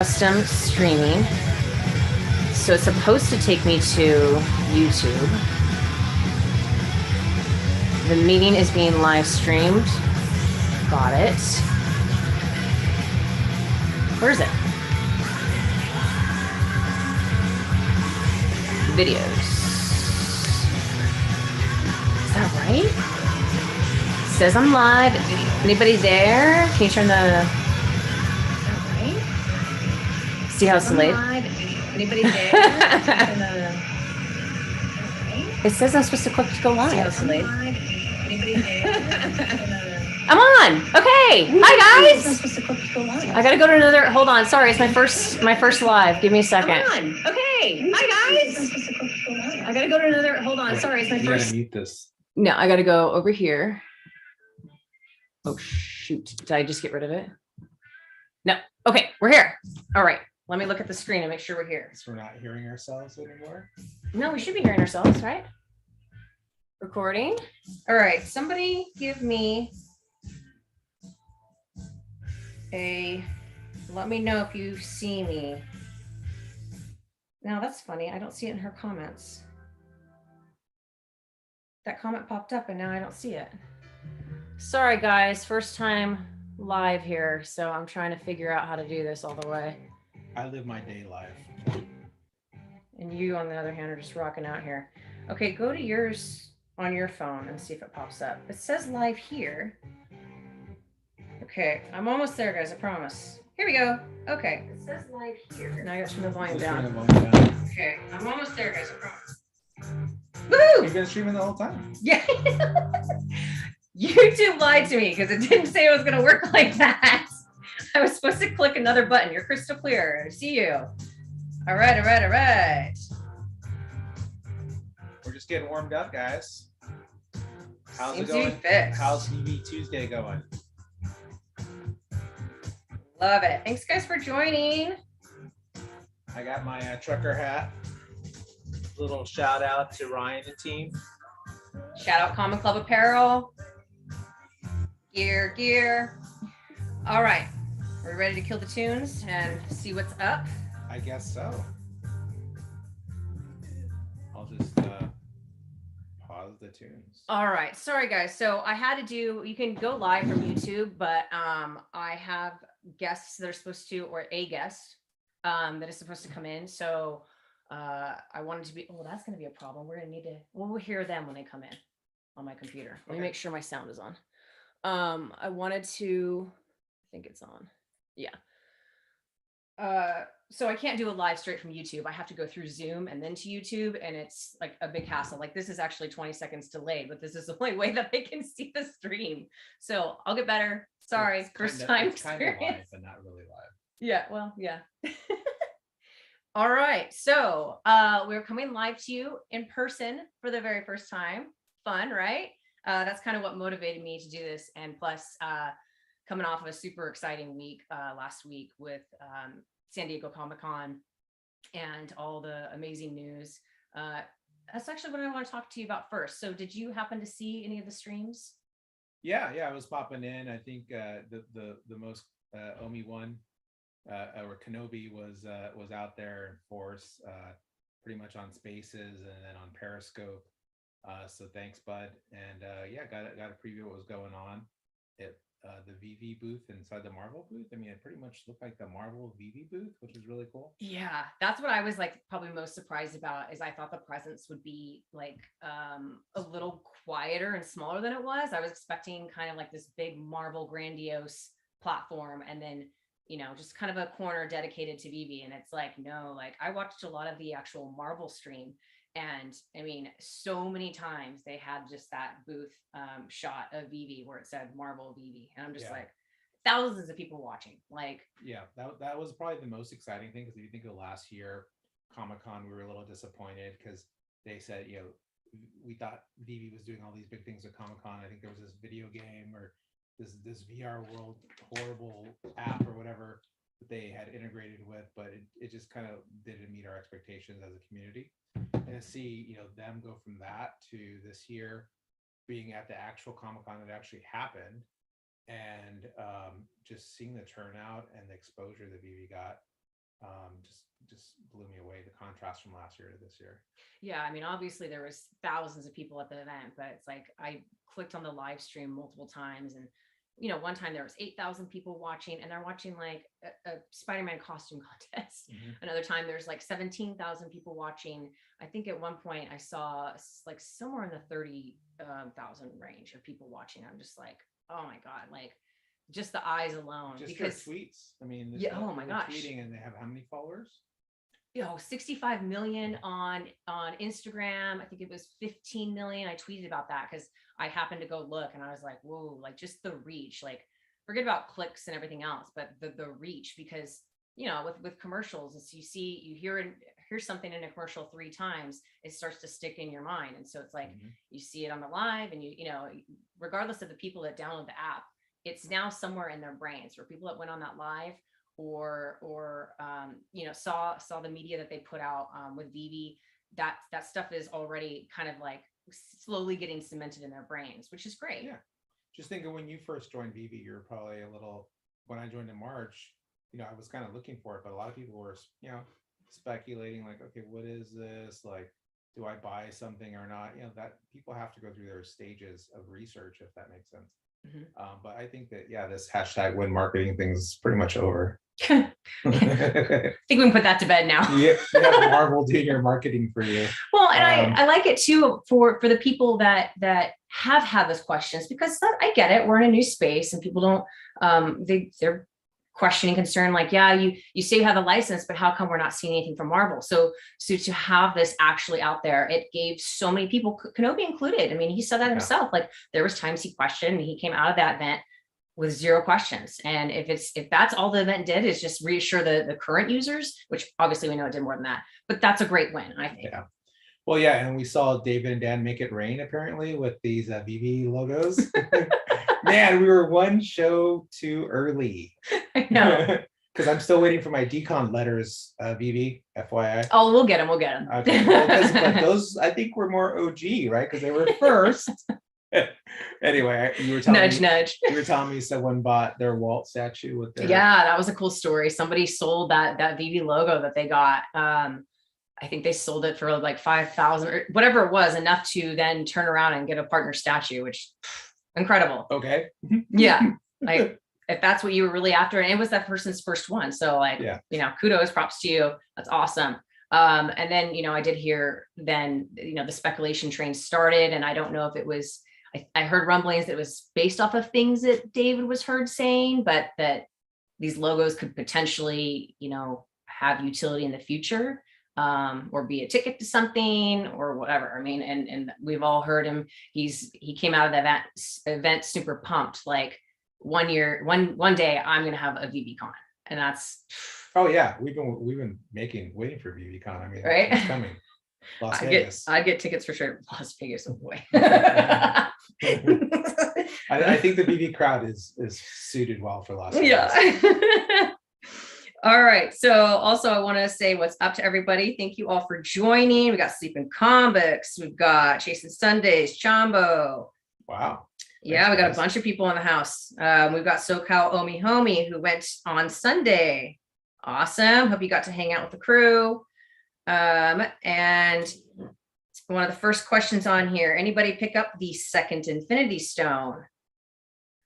Custom streaming. So it's supposed to take me to YouTube. The meeting is being live streamed. Got it. Where is it? Videos. Is that right? It says I'm live. Anybody there? Can you turn the... See how it's delayed? Anybody there? It says I'm supposed to click to go live. See how it's delayed? Anybody there? I'm on. Okay. Hi guys. I gotta go to another. Hold on. Sorry, it's my first live. Give me a second. I'm on. Okay. Hi guys. I gotta go to another. Hold on. Sorry, it's my first. Gotta mute this. No, I gotta go over here. Oh shoot! Did I just get rid of it? No. Okay, we're here. All right. Let me look at the screen and make sure we're here. So we're not hearing ourselves anymore? No, we should be hearing ourselves, right? Recording. All right, somebody give me let me know if you see me. Now that's funny, I don't see it in her comments. That comment popped up and now I don't see it. Sorry guys, first time live here, so I'm trying to figure out how to do this all the way. I live my day life. And you, on the other hand, are just rocking out here. Okay, go to yours on your phone and see if it pops up. It says live here. Okay, I'm almost there, guys, I promise. Here we go. Okay, it says live here. Now I got to turn the volume down. Okay, I'm almost there, guys, I promise. Woohoo! You've been streaming the whole time. Yeah. YouTube lied to me because it didn't say it was going to work like that. I was supposed to click another button. You're crystal clear. I see you. All right, all right, all right. We're just getting warmed up, guys. How's Seems it going? fixed. How's VeVe Tuesday going? Love it. Thanks, guys, for joining. I got my trucker hat. Little shout out to Ryan and team. Shout out Common Club Apparel. Gear. All right. Are we ready to kill the tunes and see what's up? I guess so. I'll just pause the tunes. All right. Sorry, guys. So I had to do, you can go live from YouTube, but I have guests that are supposed to, or a guest that is supposed to come in. So I wanted to be, oh, that's going to be a problem. We're going to need to, well, we'll hear them when they come in on my computer. Let me make sure my sound is on. I wanted to, I think it's on. Yeah. So I can't do a live straight from YouTube. I have to go through Zoom and then to YouTube, and it's like a big hassle. Like this is actually 20 seconds delayed, but this is the only way that they can see the stream. So I'll get better. Sorry, first time experience. Kind of live, but not really live. Yeah, well, yeah. All right, so we're coming live to you in person for the very first time. Fun, right? That's kind of what motivated me to do this, and plus coming off of a super exciting week last week with San Diego Comic-Con and all the amazing news. That's actually what I want to talk to you about first. So did you happen to see any of the streams? Yeah, I was popping in. I think the most Omi one or Kenobi was out there in force, pretty much on Spaces and then on Periscope. So thanks, bud. And yeah, got a preview of what was going on at the VeVe booth inside the Marvel booth. I mean, it pretty much looked like the Marvel VeVe booth, which is really cool. Yeah, that's what I was like probably most surprised about, is I thought the presence would be like a little quieter and smaller than it was. I was expecting kind of like this big Marvel grandiose platform, and then just kind of a corner dedicated to VeVe. And it's like, no, like I watched a lot of the actual Marvel stream, and I mean, so many times they had just that booth shot of VeVe where it said Marvel VeVe. And I'm just like, thousands of people watching. Like, yeah, that was probably the most exciting thing, because if you think of last year, Comic-Con, we were a little disappointed because they said, we thought VeVe was doing all these big things at Comic-Con. I think there was this video game or this VR world horrible app or whatever that they had integrated with, but it just kind of didn't meet our expectations as a community. And to see them go from that to this year being at the actual Comic-Con that actually happened, and just seeing the turnout and the exposure that VeVe got just blew me away, the contrast from last year to this year. Yeah, I mean, obviously there was thousands of people at the event, but it's like I clicked on the live stream multiple times, and one time there was 8,000 people watching, and they're watching like a Spider-Man costume contest. Another time there's like 17,000 people watching. I think at one point I saw like somewhere in the 30,000 range of people watching. I'm just like, oh my God, like just the eyes alone. Just because their tweets. I mean, yeah, oh my gosh. Tweeting, and they have how many followers? 65 million on Instagram. I think it was 15 million. I tweeted about that because I happened to go look, and I was like, whoa, like just the reach, like forget about clicks and everything else, but the reach, because with commercials, as you hear something in a commercial 3 times, it starts to stick in your mind. And so it's like you see it on the live, and regardless of the people that download the app, it's now somewhere in their brains, for people that went on that live or saw the media that they put out with VeVe. That stuff is already kind of like slowly getting cemented in their brains, which is great. Yeah. Just think of when you first joined VeVe, you were probably when I joined in March, I was kind of looking for it, but a lot of people were, speculating like, okay, what is this? Like, do I buy something or not? That people have to go through their stages of research, if that makes sense. But I think that, this hashtag win marketing thing is pretty much over. I think we can put that to bed now. You have Marvel doing your marketing for you. Well, and I like it too for the people that have had those questions, because I get it. We're in a new space, and people don't they're questioning, concern, like, yeah, you say you have a license, but how come we're not seeing anything from Marvel? So to have this actually out there, it gave so many people, Kenobi included. I mean, he said that himself. Like, there was times he questioned, and he came out of that event with 0 questions. And if that's all the event did, is just reassure the current users, which obviously we know it did more than that, but that's a great win, I think. Yeah. Well, yeah, and we saw David and Dan make it rain apparently with these VeVe logos. Man, we were one show too early. I know. Because I'm still waiting for my decon letters, VeVe, FYI. Oh, we'll get them. Okay, but those I think were more OG, right? Because they were first. Anyway, you were telling nudge. You were telling me someone bought their Walt statue with their. Yeah, that was a cool story. Somebody sold that VeVe logo that they got. I think they sold it for like 5,000 or whatever it was, enough to then turn around and get a partner statue, which incredible. Okay. Yeah, like if that's what you were really after, and it was that person's first one, so like, kudos, props to you. That's awesome. And then I did hear then the speculation train started, and I don't know if it was. I heard rumblings that it was based off of things that David was heard saying, but that these logos could potentially, have utility in the future, or be a ticket to something or whatever. I mean, and we've all heard him. He came out of the event super pumped. Like, one day I'm going to have a VeVeCon, and that's. Oh yeah, we've been waiting for VeVeCon. I mean, right? It's coming. Las Vegas. I'd get tickets for sure. Las Vegas, oh boy. I think the VeVe crowd is suited well for Las Vegas. Yeah. All right. So also I want to say what's up to everybody. Thank you all for joining. We got Sleeping Comics. We've got Chasing Sundays, Chambo. Wow. Yeah, we got a bunch of people in the house. We've got SoCal Omi Homie, who went on Sunday. Awesome. Hope you got to hang out with the crew. And one of the first questions on here, anybody pick up the second Infinity Stone?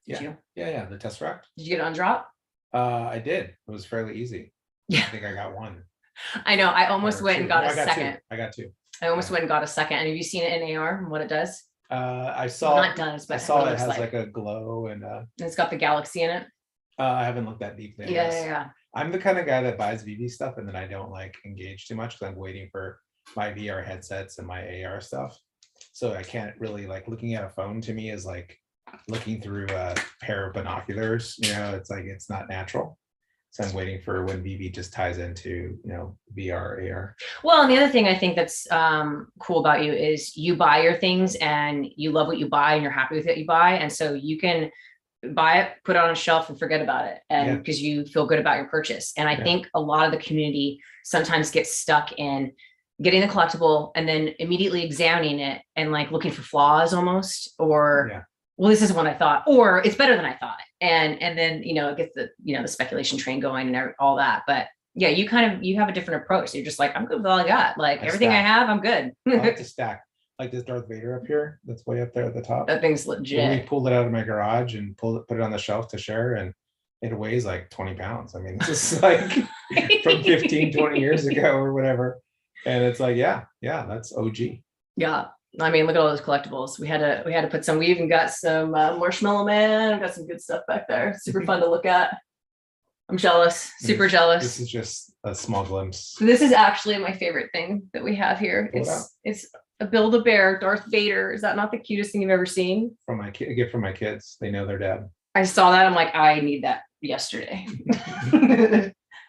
Did you? Yeah. The Tesseract. Did you get on drop? I did. It was fairly easy. Yeah. I think I got one. I know. I almost went and got a second. I got 2. I almost went and got a second. And have you seen it in AR and what it does? I saw. Well, not does, but I saw it has like a glow and. It's got the galaxy in it. I haven't looked that deep. Yeah. I'm the kind of guy that buys VeVe stuff and then I don't like engage too much because I'm waiting for my VR headsets and my AR stuff. So I can't really like looking at a phone to me is like looking through a pair of binoculars. It's like it's not natural. So I'm waiting for when VeVe just ties into VR, AR. Well, and the other thing I think that's cool about you is you buy your things and you love what you buy and you're happy with what you buy, and so you can buy it, put it on a shelf and forget about it. And because you feel good about your purchase. And I think a lot of the community sometimes gets stuck in getting the collectible and then immediately examining it and like looking for flaws almost, or, well, this isn't what I thought, or it's better than I thought. And then, it gets the speculation train going and all that. But Yeah, you have a different approach. You're just like, I'm good with all I got. Like I everything I stack. have, I'm good. I like to stack. Like this Darth Vader up here, that's way up there at the top. That thing's We legit. pulled it out of my garage and put it on the shelf to share, and it weighs like 20 pounds. I mean, this is like from 15, 20 years ago or whatever. And it's like, yeah, that's OG. Yeah. I mean, look at all those collectibles. We had to put some. We even got some Marshmallow Man. Got some good stuff back there. Super fun to look at. I'm jealous. Super jealous. This is just a small glimpse. This is actually my favorite thing that we have here. It's a Build-A-Bear Darth Vader. Is that not the cutest thing you've ever seen? From my a gift from my kids. They know their dad. I saw that. I'm like, I need that yesterday.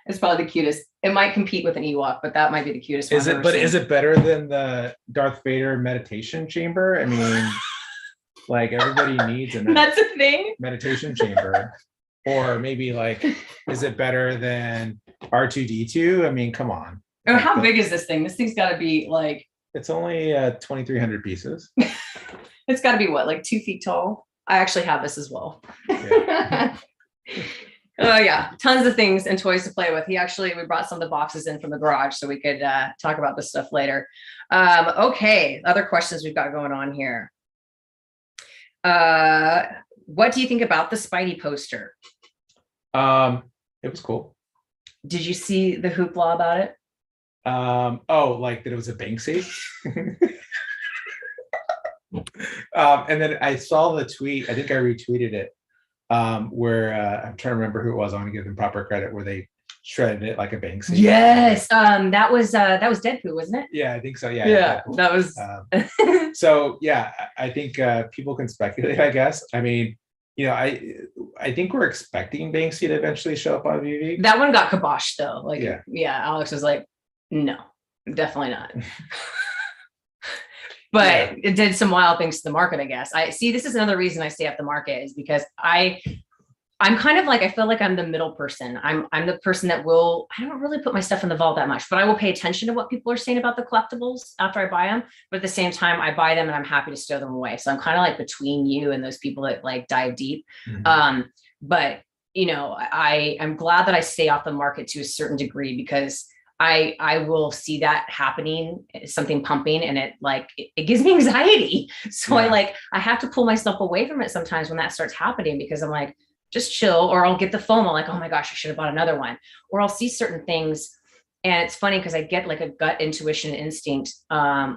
It's probably the cutest. It might compete with an Ewok, but that might be the cutest one. Is it better than the Darth Vader meditation chamber? I mean, like everybody needs that's a thing. Meditation chamber. Or maybe like, is it better than R2D2? I mean, come on. Oh, how big is this thing? This thing's got to be like. It's only 2,300 pieces. It's got to be what, like 2 feet tall? I actually have this as well. Yeah. Oh yeah, tons of things and toys to play with. We brought some of the boxes in from the garage so we could talk about this stuff later. Okay, other questions we've got going on here. What do you think about the Spidey poster? It was cool. Did you see the hoopla about it? Oh, like that it was a Banksy. And then I saw the tweet. I think I retweeted it. Where I'm trying to remember who it was. I want to give them proper credit. Where they shredded it like a Banksy. Yes, that was Deadpool, wasn't it? Yeah, I think so. Yeah, yeah, that was. So yeah, I think people can speculate. I guess. I mean, you know, I think we're expecting Banksy to eventually show up on VeVe. That one got kiboshed though. Like, yeah, Alex was like, no, definitely not. But it did some wild things to the market, I guess. I see. This is another reason I stay off the market is because I'm kind of like, I feel like I'm the middle person. I'm the person that I don't really put my stuff in the vault that much, but I will pay attention to what people are saying about the collectibles after I buy them. But at the same time, I buy them and I'm happy to stow them away. So I'm kind of like between you and those people that like dive deep. Mm-hmm. But you know, I'm glad that I stay off the market to a certain degree because I will see that happening, something pumping, and it gives me anxiety. So I have to pull myself away from it sometimes when that starts happening because I'm like, just chill, or I'll get the FOMO, like, oh my gosh, I should have bought another one. Or I'll see certain things. And it's funny because I get like a gut intuition instinct. I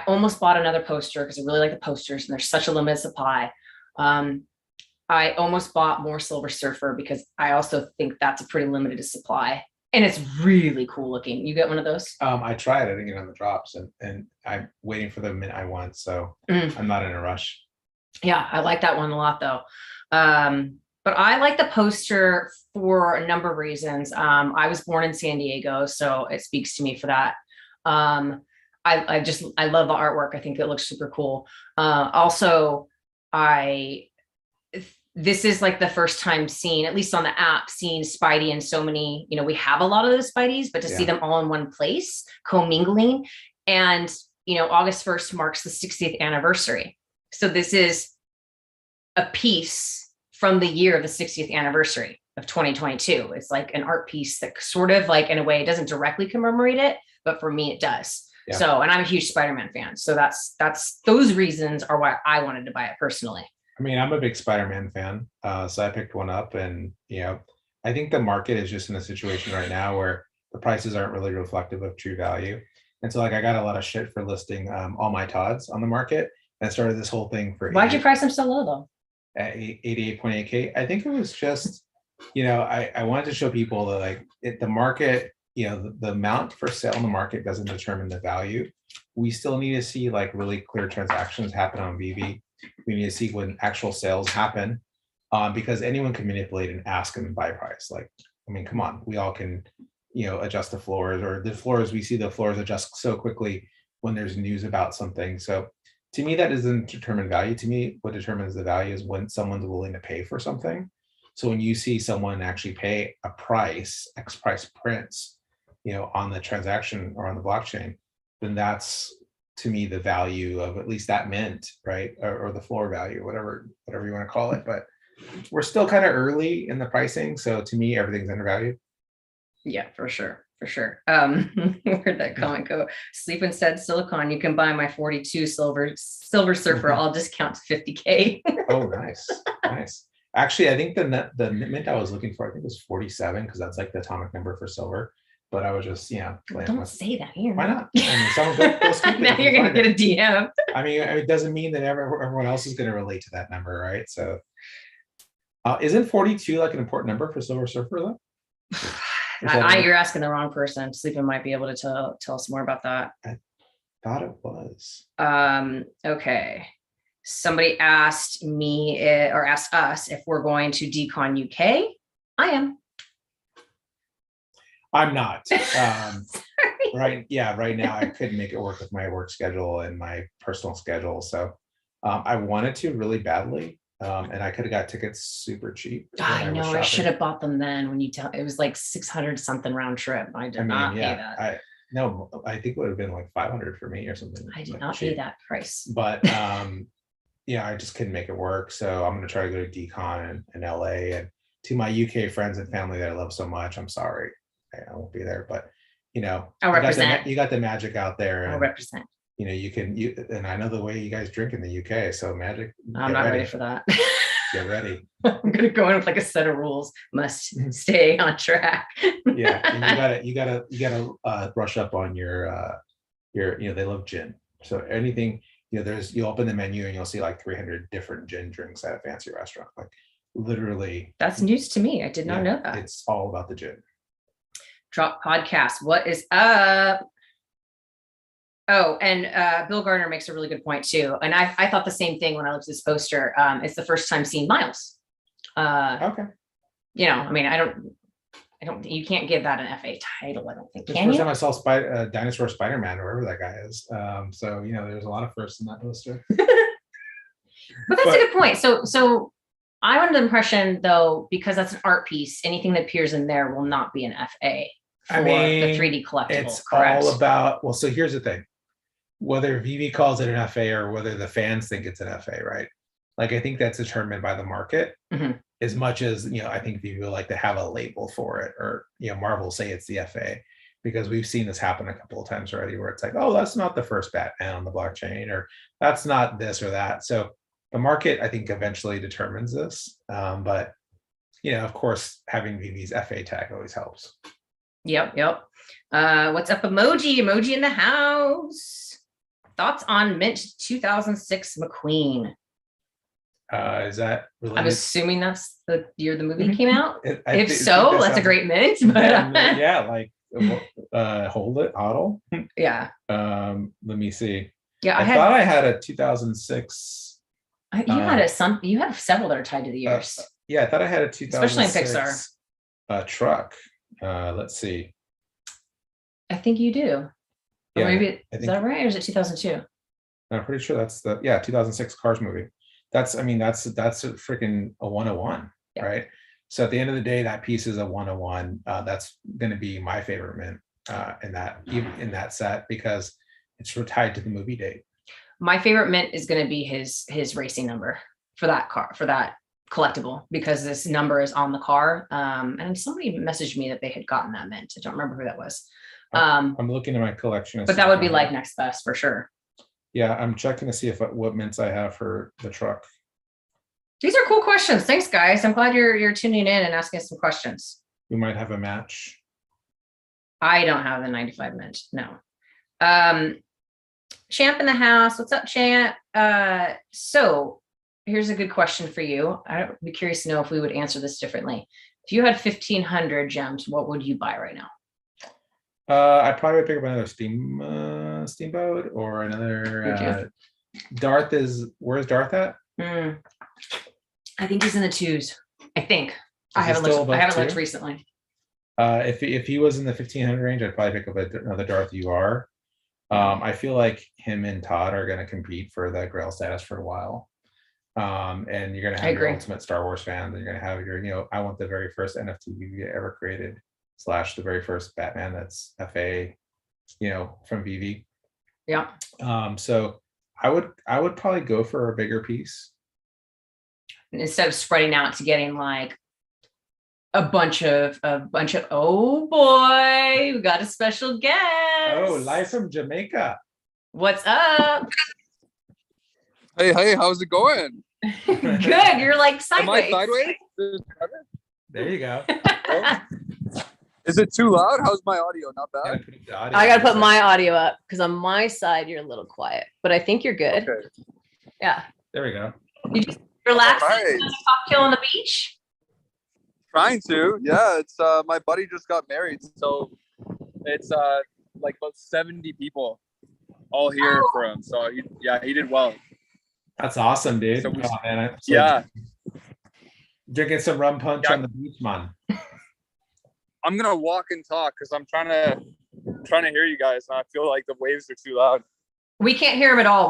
almost bought another poster because I really like the posters and there's such a limited supply. I almost bought more Silver Surfer because I also think that's a pretty limited supply. And it's really cool looking. You get one of those? I tried. I didn't get on the drops, and I'm waiting for the mint I want. So I'm not in a rush. Yeah, I like that one a lot though. But I like the poster for a number of reasons. I was born in San Diego, so it speaks to me for that. I love the artwork. I think it looks super cool. Also, this is like the first time seeing, at least on the app, seeing Spidey and so many, you know, we have a lot of the Spideys, but to see them all in one place, commingling. And, you know, August 1st marks the 60th anniversary. So this is a piece from the year of the 60th anniversary of 2022. It's like an art piece that sort of like, in a way, it doesn't directly commemorate it, but for me, it does. Yeah. So, and I'm a huge Spider-Man fan. So those reasons are why I wanted to buy it personally. I mean, I'm a big Spider-Man fan, so I picked one up, and you know, I think the market is just in a situation right now where the prices aren't really reflective of true value, and so like I got a lot of shit for listing all my Todds on the market, and I started this whole thing for. Why'd you price them so low though? At 88.8K. I think it was just, you know, I wanted to show people that like the market, you know, the amount for sale in the market doesn't determine the value. We still need to see like really clear transactions happen on VeVe. We need to see when actual sales happen, because anyone can manipulate an ask and buy price. Like, I mean, come on, we all can, you know, adjust the floors, or the floors. We see the floors adjust so quickly when there's news about something. So to me, that doesn't determine value. To me, what determines the value is when someone's willing to pay for something. So when you see someone actually pay a price, X price prints, you know, on the transaction or on the blockchain, then that's, to me, the value of at least that mint, right? Or the floor value, whatever you want to call it. But we're still kind of early in the pricing. So to me, everything's undervalued. Yeah, for sure. For sure. Where'd that comment go? Sleep instead silicon. You can buy my 42 silver surfer. I'll discount to 50K. Oh, nice. Nice. Actually, I think the mint I was looking for, I think it was 47, because that's like the atomic number for silver. But I was just, Don't say that here. Why not? I mean, someone go scoop it. Now you're gonna get a DM. I mean, it doesn't mean that everyone else is going to relate to that number, right? So, isn't 42 like an important number for silver surfer though? You're asking the wrong person. Sleeping might be able to tell us more about that. I thought it was. Okay. Somebody asked me or asked us if we're going to Decon UK. I am. I'm not. Right. Yeah. Right now, I couldn't make it work with my work schedule and my personal schedule. So I wanted to really badly. And I could have got tickets super cheap. I know. I should have bought them then. When you tell it was like 600 something round trip. I did not pay that. I think it would have been like 500 for me or something. I did not pay that price. But yeah, I just couldn't make it work. So I'm going to try to go to Decon in LA, and to my UK friends and family that I love so much. I'm sorry, I won't be there, but I'll represent. You got the magic out there. I'll represent. And I know the way you guys drink in the UK, so magic. I'm not ready for that. Get ready. I'm gonna go in with like a set of rules. Must stay on track. Yeah, and you gotta brush up on your they love gin. So anything, you open the menu and you'll see like 300 different gin drinks at a fancy restaurant. Like literally. That's news to me. I did not know that. It's all about the gin. Drop podcast. What is up? Oh, and Bill Gardner makes a really good point too. And I thought the same thing when I looked at this poster. It's the first time seeing Miles. Okay. I mean, I don't, you can't give that an FA title. I don't think. The first time I saw Dinosaur Spider-Man, or whoever that guy is. So, there's a lot of firsts in that poster. But that's a good point. So I wanted the impression though, because that's an art piece, anything that appears in there will not be an FA for the 3D collectible. It's correct? all about, so here's the thing. Whether VeVe calls it an FA or whether the fans think it's an FA, right? Like, I think that's determined by the market as much as, I think VeVe would like to have a label for it, or, Marvel say it's the FA, because we've seen this happen a couple of times already where it's like, oh, that's not the first Batman on the blockchain, or that's not this or that. So the market, I think, eventually determines this. But, of course, having VeVe's FA tag always helps. Yep. What's up, emoji? Emoji in the house. Thoughts on Mint 2006 McQueen? Is that related? I'm assuming that's the year the movie came out. If so, that's a great mint. But yeah, like hold it, hodl. Yeah. Let me see. Yeah, I thought I had a 2006. You had several that are tied to the years. Yeah, I thought I had a 2006. Especially in Pixar. Truck. Let's see. I think you do. Or Yeah, maybe is that right? Or is it 2002? I'm pretty sure that's the 2006 Cars movie. That's a freaking a 101, right? So at the end of the day, that piece is a 101. That's going to be my favorite mint in that set, because it's tied to the movie date. My favorite mint is going to be his racing number for that car, for that collectible, because this number is on the car. And somebody messaged me that they had gotten that mint. I don't remember who that was. I'm looking at my collection, but that would be like next best for sure. Yeah, I'm checking to see what mints I have for the truck. These are cool questions. Thanks, guys. I'm glad you're tuning in and asking us some questions. We might have a match. I don't have the 95 mint. No. Champ in the house. What's up, Champ? So here's a good question for you. I'd be curious to know if we would answer this differently. If you had 1,500 gems, what would you buy right now? I'd probably pick up another Steamboat or another Darth. Where's Darth at? I think he's in the 2s. I think. I haven't looked recently. If he was in the 1,500 range, I'd probably pick up another Darth UR. I feel like him and Todd are going to compete for the Grail status for a while. And you're going to have your ultimate Star Wars fans, and you're going to have your, I want the very first NFT VeVe ever created, / the very first Batman that's FA, from VeVe. Yeah. So I would probably go for a bigger piece. Instead of spreading out to getting like a bunch of oh boy, we got a special guest. Oh, live from Jamaica. What's up? Hey, how's it going? Good. You're like sideways. Am I sideways? There you go. Is it too loud? How's my audio? Not bad. I gotta put my audio up because on my side you're a little quiet, but I think you're good. Okay. Yeah. There we go. You just relaxing, Right. cocktail on the beach. Trying to. Yeah, it's my buddy just got married, so it's like about 70 people all here for him. So he did well. That's awesome, dude. So we- Oh, man, Yeah. Drinking some rum punch Yeah. on the beach, man. I'm gonna walk and talk because I'm trying to hear you guys, and I feel like the waves are too loud. We can't hear him at all.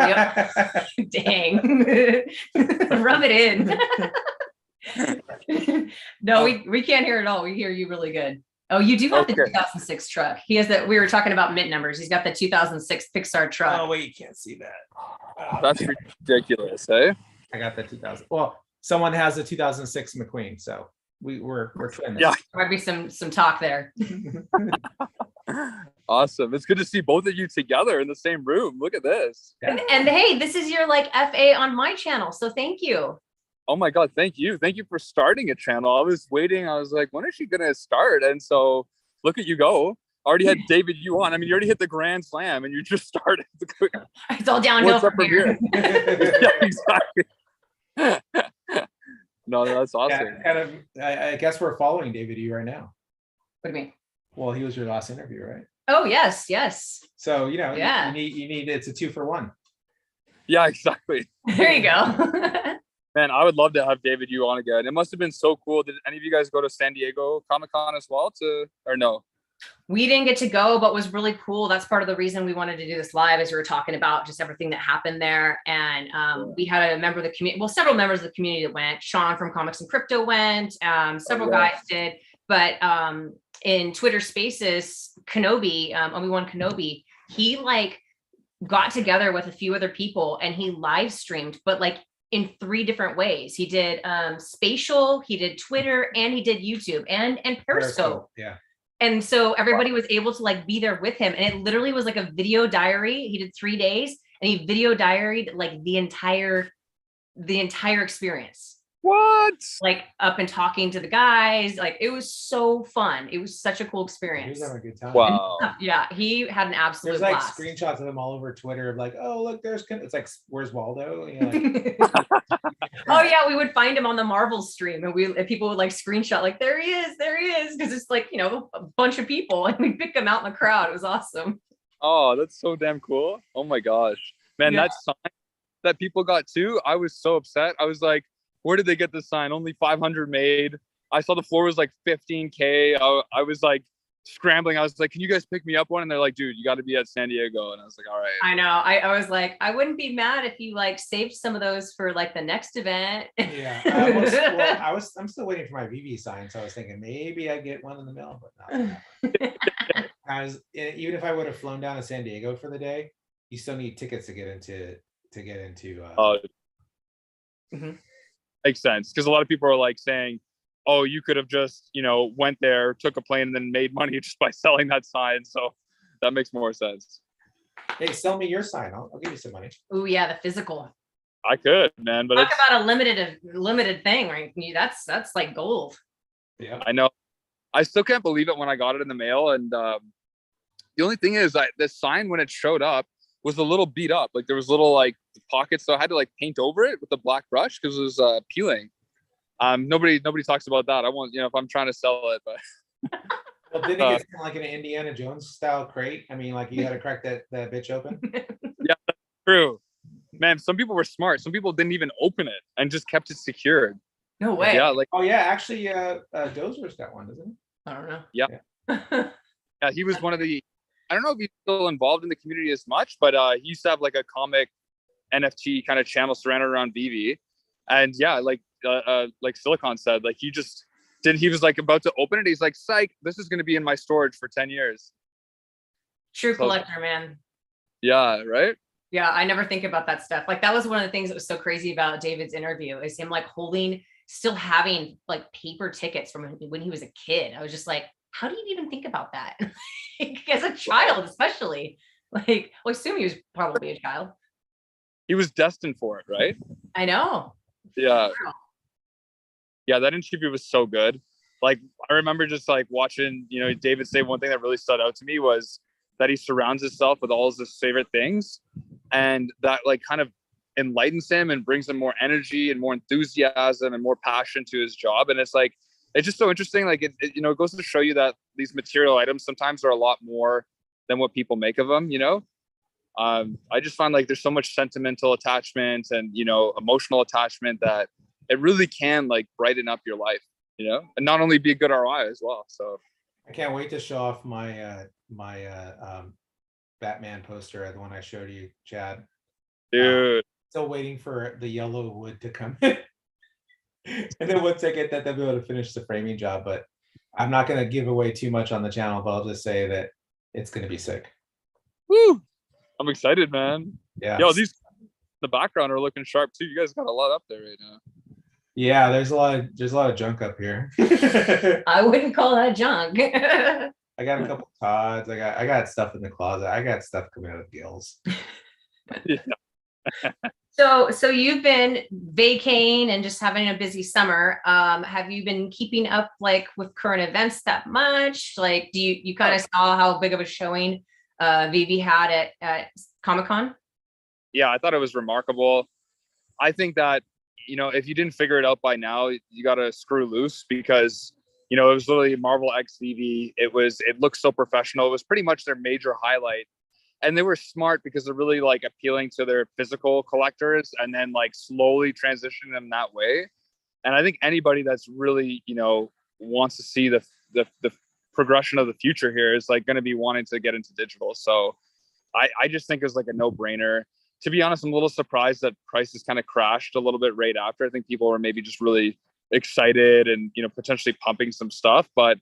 Dang. Rub it in. No, we can't hear it all. We hear you really good. Oh, you do have the Okay. 2006 truck. He has that. We were talking about mint numbers. He's got the 2006 Pixar truck. Oh wait, you can't see that. Oh, That's man. ridiculous, eh? I got the 2000. Well, someone has a 2006 McQueen, so we're twins. Yeah. There might be some talk there. Awesome. It's good to see both of you together in the same room. Look at this. And hey, this is your like FA on my channel, so thank you. Oh my God, thank you for starting a channel. I was waiting. I was like, when is she gonna start? And so look at you go. Already had David you on. I mean, you already hit the grand slam and you just started. It's all downhill What's up from from here. here? Yeah, exactly. No, that's awesome. Yeah, kind of. I guess we're following David E right now. What do you mean? Well, he was your last interview, right? Oh yes. So Yeah. you need it's a 2-for-1. Yeah, exactly. There you go. Man, I would love to have David you on again. It must have been so cool. Did any of you guys go to San Diego Comic-Con as well or no? We didn't get to go, but was really cool. That's part of the reason we wanted to do this live, as we were talking about just everything that happened there. And we had a member of the community, well, several members of the community that went. Sean from Comics and Crypto went, several guys did, but in Twitter Spaces, Kenobi, Obi-Wan Kenobi, he like got together with a few other people and he live streamed, but like in 3 different ways. He did spatial, he did Twitter, and he did YouTube and Periscope. Yeah. And so everybody was able to like be there with him. And it literally was like a video diary. He did 3 days and he video diaried like the entire experience. What? Like up and talking to the guys. Like it was so fun. It was such a cool He experience. was having a good time. Wow. Yeah, he had an absolute There's like blast. screenshots of them all over Twitter of like, oh look, it's like, where's Waldo? You know, like, Oh yeah, we would find him on the Marvel stream and people would like screenshot like there he is, because it's like, a bunch of people and we pick him out in the crowd. It was awesome. Oh, that's so damn cool. Oh my gosh. Man, Yeah. that sign that people got too, I was so upset. I was like, where did they get this sign? Only 500 made. I saw the floor was like 15K. I was like scrambling. I was like, can you guys pick me up one? And they're like, dude, you got to be at San Diego. And I was like, all right. I know. I was like, I wouldn't be mad if you like saved some of those for like the next event. yeah. I'm still waiting for my VeVe sign, so I was thinking maybe I get one in the mail, but not. Even if I would have flown down to San Diego for the day, you still need tickets to get into. Mhm. Makes sense. Because a lot of people are like saying, oh, you could have just, went there, took a plane, and then made money just by selling that sign. So that makes more sense. Hey, sell me your sign. I'll give you some money. Oh yeah, the physical. I could, man, but Talk about a limited thing, right? That's like gold. Yeah. I know. I still can't believe it when I got it in the mail. And the only thing is that the sign, when it showed up, was a little beat up. Like there was little like pockets, so I had to like paint over it with a black brush because it was peeling. Nobody talks about that. I want, if I'm trying to sell it, but Well, didn't it get kind of like an Indiana Jones style crate? I mean, like you had to crack that bitch open. yeah, that's true. Man, some people were smart. Some people didn't even open it and just kept it secured. No way. Yeah, like Oh yeah, actually, Dozer's got one, doesn't he? I don't know. Yeah. yeah, he was one of the. I don't know if he's still involved in the community as much, but he used to have like a comic NFT kind of channel surrounded around VeVe, and yeah, like Silicon said, like he was like about to open it. He's like, psych, this is going to be in my storage for 10 years. True collector, man. Yeah, right? Yeah, I never think about that stuff. Like that was one of the things that was so crazy about David's interview is him like holding still having like paper tickets from when he was a kid. I was just like, how do you even think about that? As a child, especially. Like, well, I assume he was probably a child. He was destined for it, right? I know. Yeah. Yeah, that interview was so good. Like, I remember just like watching, you know, David say one thing that really stood out to me was that he surrounds himself with all of his favorite things, and that like kind of enlightens him and brings him more energy and more enthusiasm and more passion to his job. And it's like, it's just so interesting. Like it you know, it goes to show you that these material items sometimes are a lot more than what people make of them, you know? I just find like there's so much sentimental attachment and, you know, emotional attachment that it really can like brighten up your life, you know, and not only be a good ROI as well. So I can't wait to show off my Batman poster, the one I showed you, Chad. dude, Still waiting for the yellow wood to come in. And then once I get that, they'll be able to finish the framing job. But I'm not going to give away too much on the channel, but I'll just say that it's going to be sick. woo, I'm excited, man. Yeah. Yo, these in the background are looking sharp too. You guys got a lot up there right now. Yeah, there's a lot of junk up here. I wouldn't call that junk. I got a couple pods. I got stuff in the closet. I got stuff coming out of Gills. Yeah. So you've been vacating and just having a busy summer. Have you been keeping up like with current events that much? Like, do you kind of saw how big of a showing VeVe had at Comic-Con? Yeah, I thought it was remarkable. I think that, you know, if you didn't figure it out by now, you got to screw loose, because, you know, it was literally Marvel X VeVe. It looked so professional. It was pretty much their major highlight. And they were smart because they're really like appealing to their physical collectors and then like slowly transitioning them that way. And I think anybody that's really, you know, wants to see the progression of the future here is like going to be wanting to get into digital. So I just think it's like a no-brainer. To be honest, I'm a little surprised that prices kind of crashed a little bit right after. I think people were maybe just really excited and, you know, potentially pumping some stuff. But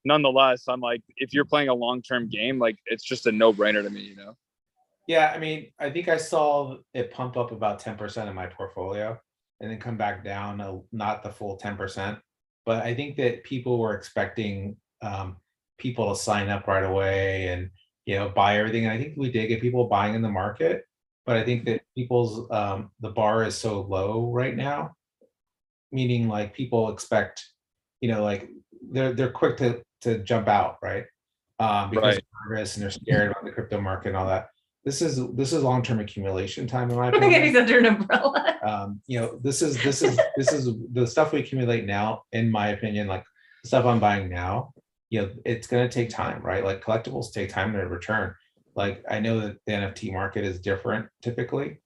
nonetheless, I'm like, if you're playing a long-term game, like it's just a no-brainer to me, you know? Yeah, I mean, I think I saw it pump up about 10% in my portfolio and then come back down, not the full 10%. But I think that people were expecting people to sign up right away and, you know, buy everything. And I think we did get people buying in the market, but I think that people's the bar is so low right now, meaning like people expect, you know, like they're quick to jump out, right? Because of risk and they're scared about the crypto market and all that. This is long-term accumulation time in my opinion. I think he's under an umbrella. You know, this is the stuff we accumulate now, in my opinion, like the stuff I'm buying now, you know, it's going to take time, right? Like collectibles take time to return. Like I know that the NFT market is different typically.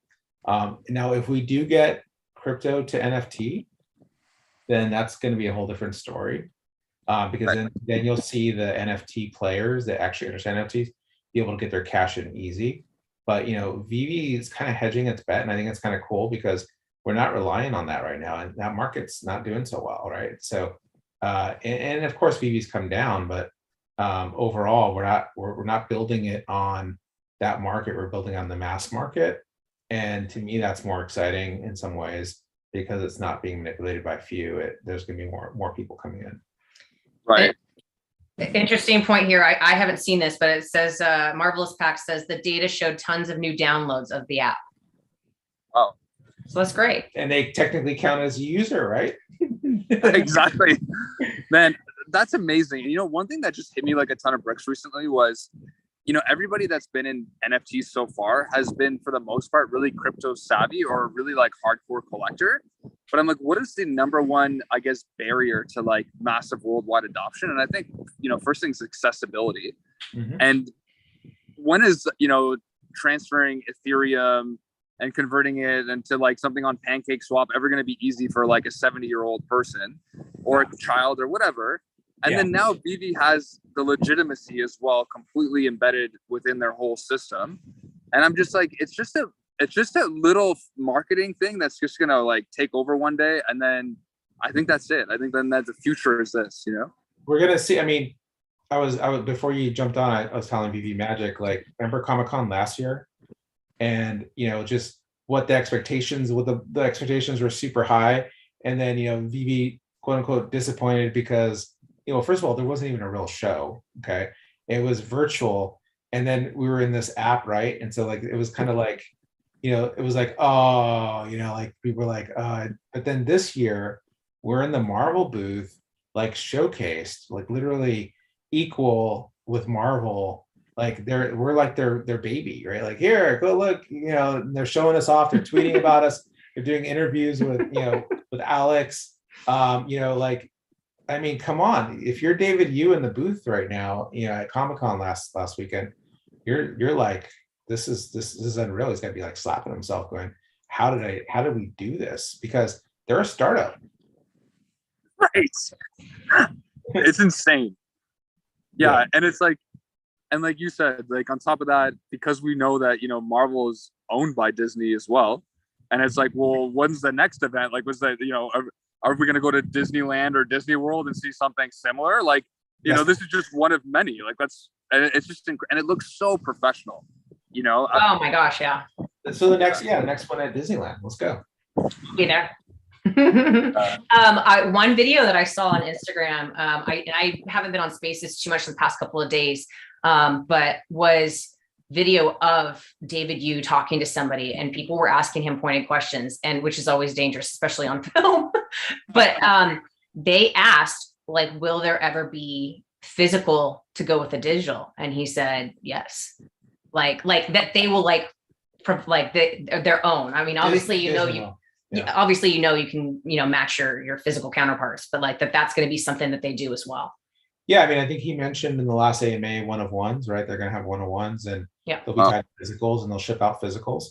Now, if we do get crypto to NFT, then that's going to be a whole different story. Because then you'll see the NFT players that actually understand NFTs be able to get their cash in easy. But you know, VeVe is kind of hedging its bet, and I think it's kind of cool because we're not relying on that right now, and that market's not doing so well, right? So, and of course, VeVe's come down, but overall, we're not building it on that market. We're building on the mass market, and to me, that's more exciting in some ways because it's not being manipulated by few. There's going to be more people coming in. Right. Interesting point here. I haven't seen this, but it says Marvelous Pack says the data showed tons of new downloads of the app. Oh, so that's great. And they technically count as a user, right? Exactly. Man, that's amazing. You know, one thing that just hit me like a ton of bricks recently was, you know, everybody that's been in NFTs so far has been, for the most part, really crypto savvy or really like hardcore collector. But I'm like, what is the number one, I guess, barrier to like massive worldwide adoption? And I think, you know, first thing is accessibility. Mm-hmm. And when is, you know, transferring Ethereum and converting it into like something on PancakeSwap ever going to be easy for like a 70-year-old person or a child or whatever? And then now VeVe has the legitimacy as well, completely embedded within their whole system. And I'm just like, it's just a little marketing thing that's just gonna like take over one day, and then I think that's it. I think then that the future is this, you know. We're gonna see. I mean, I was before you jumped on, I was telling VeVe Magic, like, remember Comic-Con last year, and you know, just what the expectations were super high, And then, VeVe, quote unquote, disappointed because, first of all, there wasn't even a real show. Okay. It was virtual. And then we were in this app, right? And so like, it was kind of like, it was like, oh, like people were like, but then this year we're in the Marvel booth, like showcased, like literally equal with Marvel. Like we're like their baby, right? Like, here, go look, they're showing us off, they're tweeting about us, they're doing interviews with, with Alex. Like, I mean, come on, if you're David Yu in the booth right now, at Comic-Con last weekend, you're like, this is unreal. He's got to be like slapping himself going, how did we do this? Because they're a startup. Right. It's insane. Yeah. And it's like, and like you said, like on top of that, because we know that, Marvel is owned by Disney as well. And it's like, well, when's the next event? Like, was that, are we going to go to Disneyland or Disney World and see something similar? Like, this is just one of many. Like, it's just, and it looks so professional, Oh my gosh. Yeah. So the next one at Disneyland. Let's go. Be there. One video that I saw on Instagram, I haven't been on Spaces too much in the past couple of days, but was video of David Yu talking to somebody, and people were asking him pointed questions, and which is always dangerous, especially on film. But they asked, like, will there ever be physical to go with the digital? And he said yes, like that they will their own. I mean, obviously, obviously, you can, match your physical counterparts, but like that's going to be something that they do as well. Yeah, I mean, I think he mentioned in the last AMA 1-of-1s, right? They're going to have 1-of-1s, and they'll be tied to physicals, and they'll ship out physicals,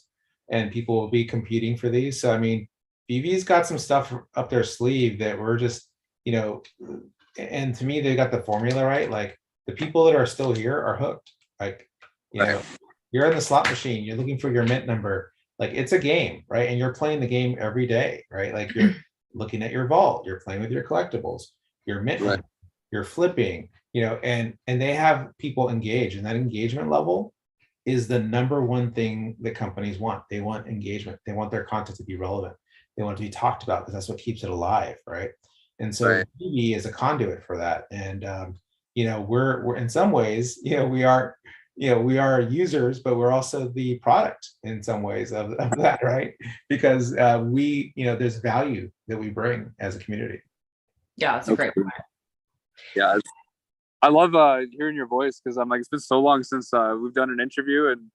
and people will be competing for these. So, I mean, VeVe's got some stuff up their sleeve that we're just, and to me, they got the formula right. Like, the people that are still here are hooked. Like, you're in the slot machine, you're looking for your mint number. Like, it's a game, right? And you're playing the game every day, right? Like, you're looking at your vault, you're playing with your collectibles, your mint number, you're flipping, and they have people engaged, and that engagement level is the number one thing that companies want. They want engagement. They want their content to be relevant. They want it to be talked about, because that's what keeps it alive, right? And so VeVe is a conduit for that. And we're in some ways, we are users, but we're also the product in some ways of that, right? Because there's value that we bring as a community. Yeah, it's a great point. Yeah, I love hearing your voice, because I'm like, it's been so long since we've done an interview, and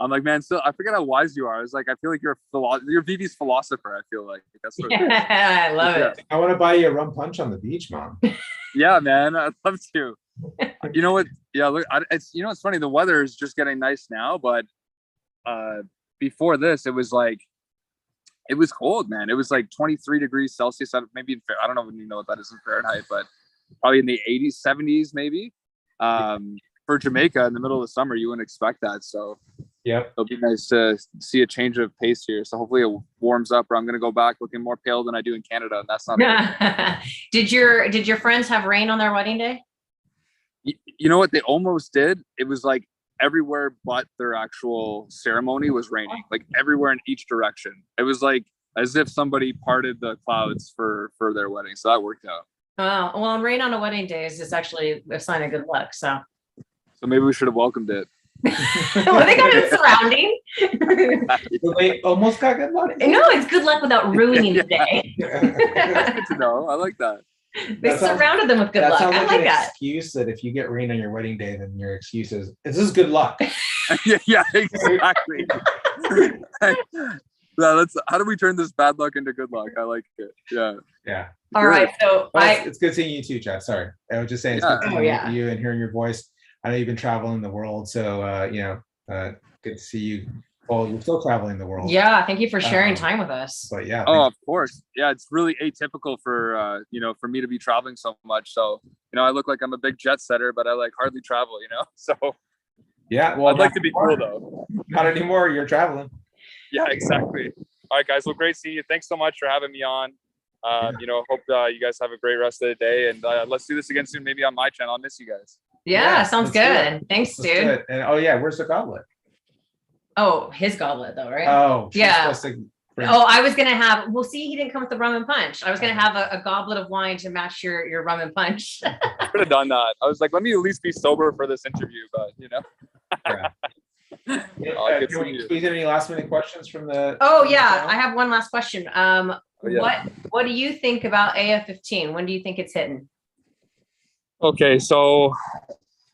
I'm like, man, still I forget how wise you are. I was like, I feel like you're VeVe's philosopher. I feel like that's what I love it. I want to buy you a rum punch on the beach, Mom. Yeah, man, I'd love to. You know what? Yeah, look, it's it's funny. The weather is just getting nice now, but before this, it was cold, man. It was like 23 degrees Celsius. Maybe I don't know when what that is in Fahrenheit, but probably in the 80s, 70s, maybe. For Jamaica in the middle of the summer, you wouldn't expect that. So it'll be nice to see a change of pace here. So hopefully it warms up, or I'm going to go back looking more pale than I do in Canada, and that's not. Did your friends have rain on their wedding day? You know what? They almost did. It was like everywhere but their actual ceremony was raining, like everywhere in each direction. It was like as if somebody parted the clouds for their wedding. So that worked out. Oh, well, and rain on a wedding day is just actually a sign of good luck. So maybe we should have welcomed it. Well, they got it surrounding. They almost got good luck. No, it's good luck without ruining the day. That's good to know. I like that. They surrounded them with good luck. I like that. Excuse that if you get rain on your wedding day, then your excuse is, this is good luck. Yeah, exactly. That's how do we turn this bad luck into good luck? I like it. Yeah. All right. So it's good seeing you too, Chad. Sorry, I was just saying it's good seeing you and hearing your voice. I know you've been traveling the world, so good to see you. Well, you're still traveling the world. Yeah, thank you for sharing time with us. But yeah. Oh, of course. Yeah, it's really atypical for for me to be traveling so much. So I look like I'm a big jet setter, but I like hardly travel. So yeah. Well, I'd like to be cool though. Not anymore. You're traveling. Yeah, exactly. All right, guys. Well, great seeing you. Thanks so much for having me on. Hope you guys have a great rest of the day, and let's do this again soon. Maybe on my channel. I'll miss you guys. Yeah, sounds good. Thanks, dude. And where's the goblet? Oh, his goblet though, right? Oh, yeah. Supposed to Oh, I was gonna have. Well, see, he didn't come with the rum and punch. I was gonna have a goblet of wine to match your rum and punch. I could have done that. I was like, let me at least be sober for this interview, but you know. Can we squeeze in any last minute questions from the? Oh yeah, I have one last question. yeah. What do you think about AF15? When do you think it's hitting? Okay, so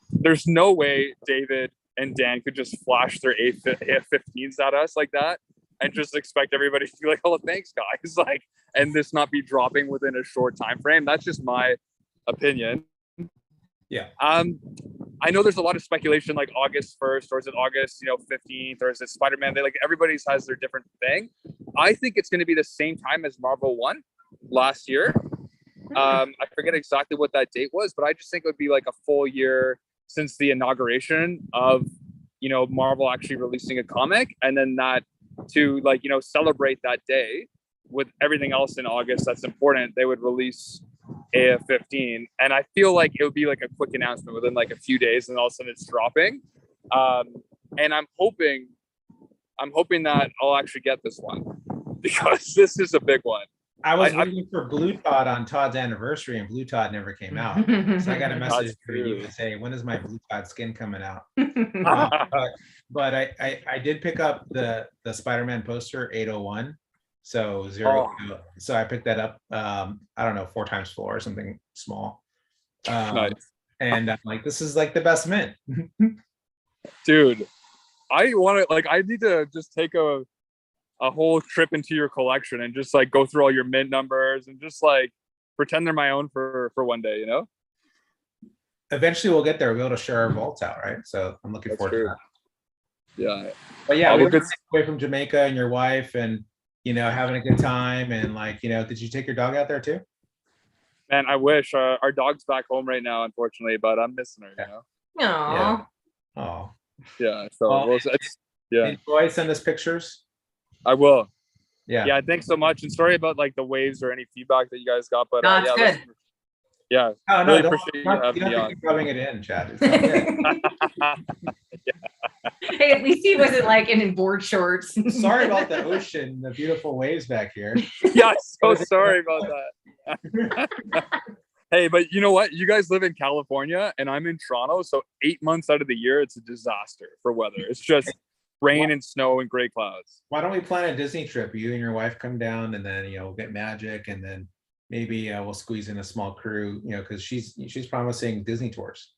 there's no way David and Dan could just flash their AF15s at us like that and just expect everybody to be like, oh, thanks guys, like, and this not be dropping within a short time frame. That's just my opinion. Yeah. I know there's a lot of speculation, like August 1st, or is it August, 15th, or is it Spider-Man? They like everybody's has their different thing. I think it's going to be the same time as Marvel 1 last year. I forget exactly what that date was, but I just think it would be like a full year since the inauguration of, Marvel actually releasing a comic, and then that to like, celebrate that day with everything else in August that's important, they would release AF15, and I feel like it would be like a quick announcement within like a few days, and all of a sudden it's dropping. And I'm hoping that I'll actually get this one because this is a big one. I was waiting for Blue Todd on Todd's anniversary, and Blue Todd never came out. So I got a message for you to say, when is my Blue Todd skin coming out? But I did pick up the Spider-Man poster 801. So so I picked that up. I don't know, 4 times 4 or something small. Nice. And I'm like, this is like the best mint. Dude, I need to just take a whole trip into your collection and just like go through all your mint numbers and just like pretend they're my own for one day, Eventually we'll get there. We'll be able to share our vaults out, right? So I'm looking forward to that. Yeah. But yeah, we're away from Jamaica and your wife and having a good time, and like, did you take your dog out there too? Man, I wish. Our dog's back home right now, unfortunately, but I'm missing her, Aww. Yeah. Oh. Yeah. So enjoy, send us pictures. I will. Yeah. Yeah, thanks so much. And sorry about like the waves or any feedback that you guys got, but no, it's good. Yeah. Oh, no, really appreciate you having me on. Keep rubbing it in, Chad. It's all good. Hey, at least he wasn't like in board shorts. Sorry about the ocean, the beautiful waves back here. Yeah, so sorry about that. Hey, but you know what? You guys live in California and I'm in Toronto. So 8 months out of the year, it's a disaster for weather. It's just rain and snow and gray clouds. Why don't we plan a Disney trip? You and your wife come down, and then we'll get Magic, and then maybe we'll squeeze in a small crew. Because she's promising Disney tours.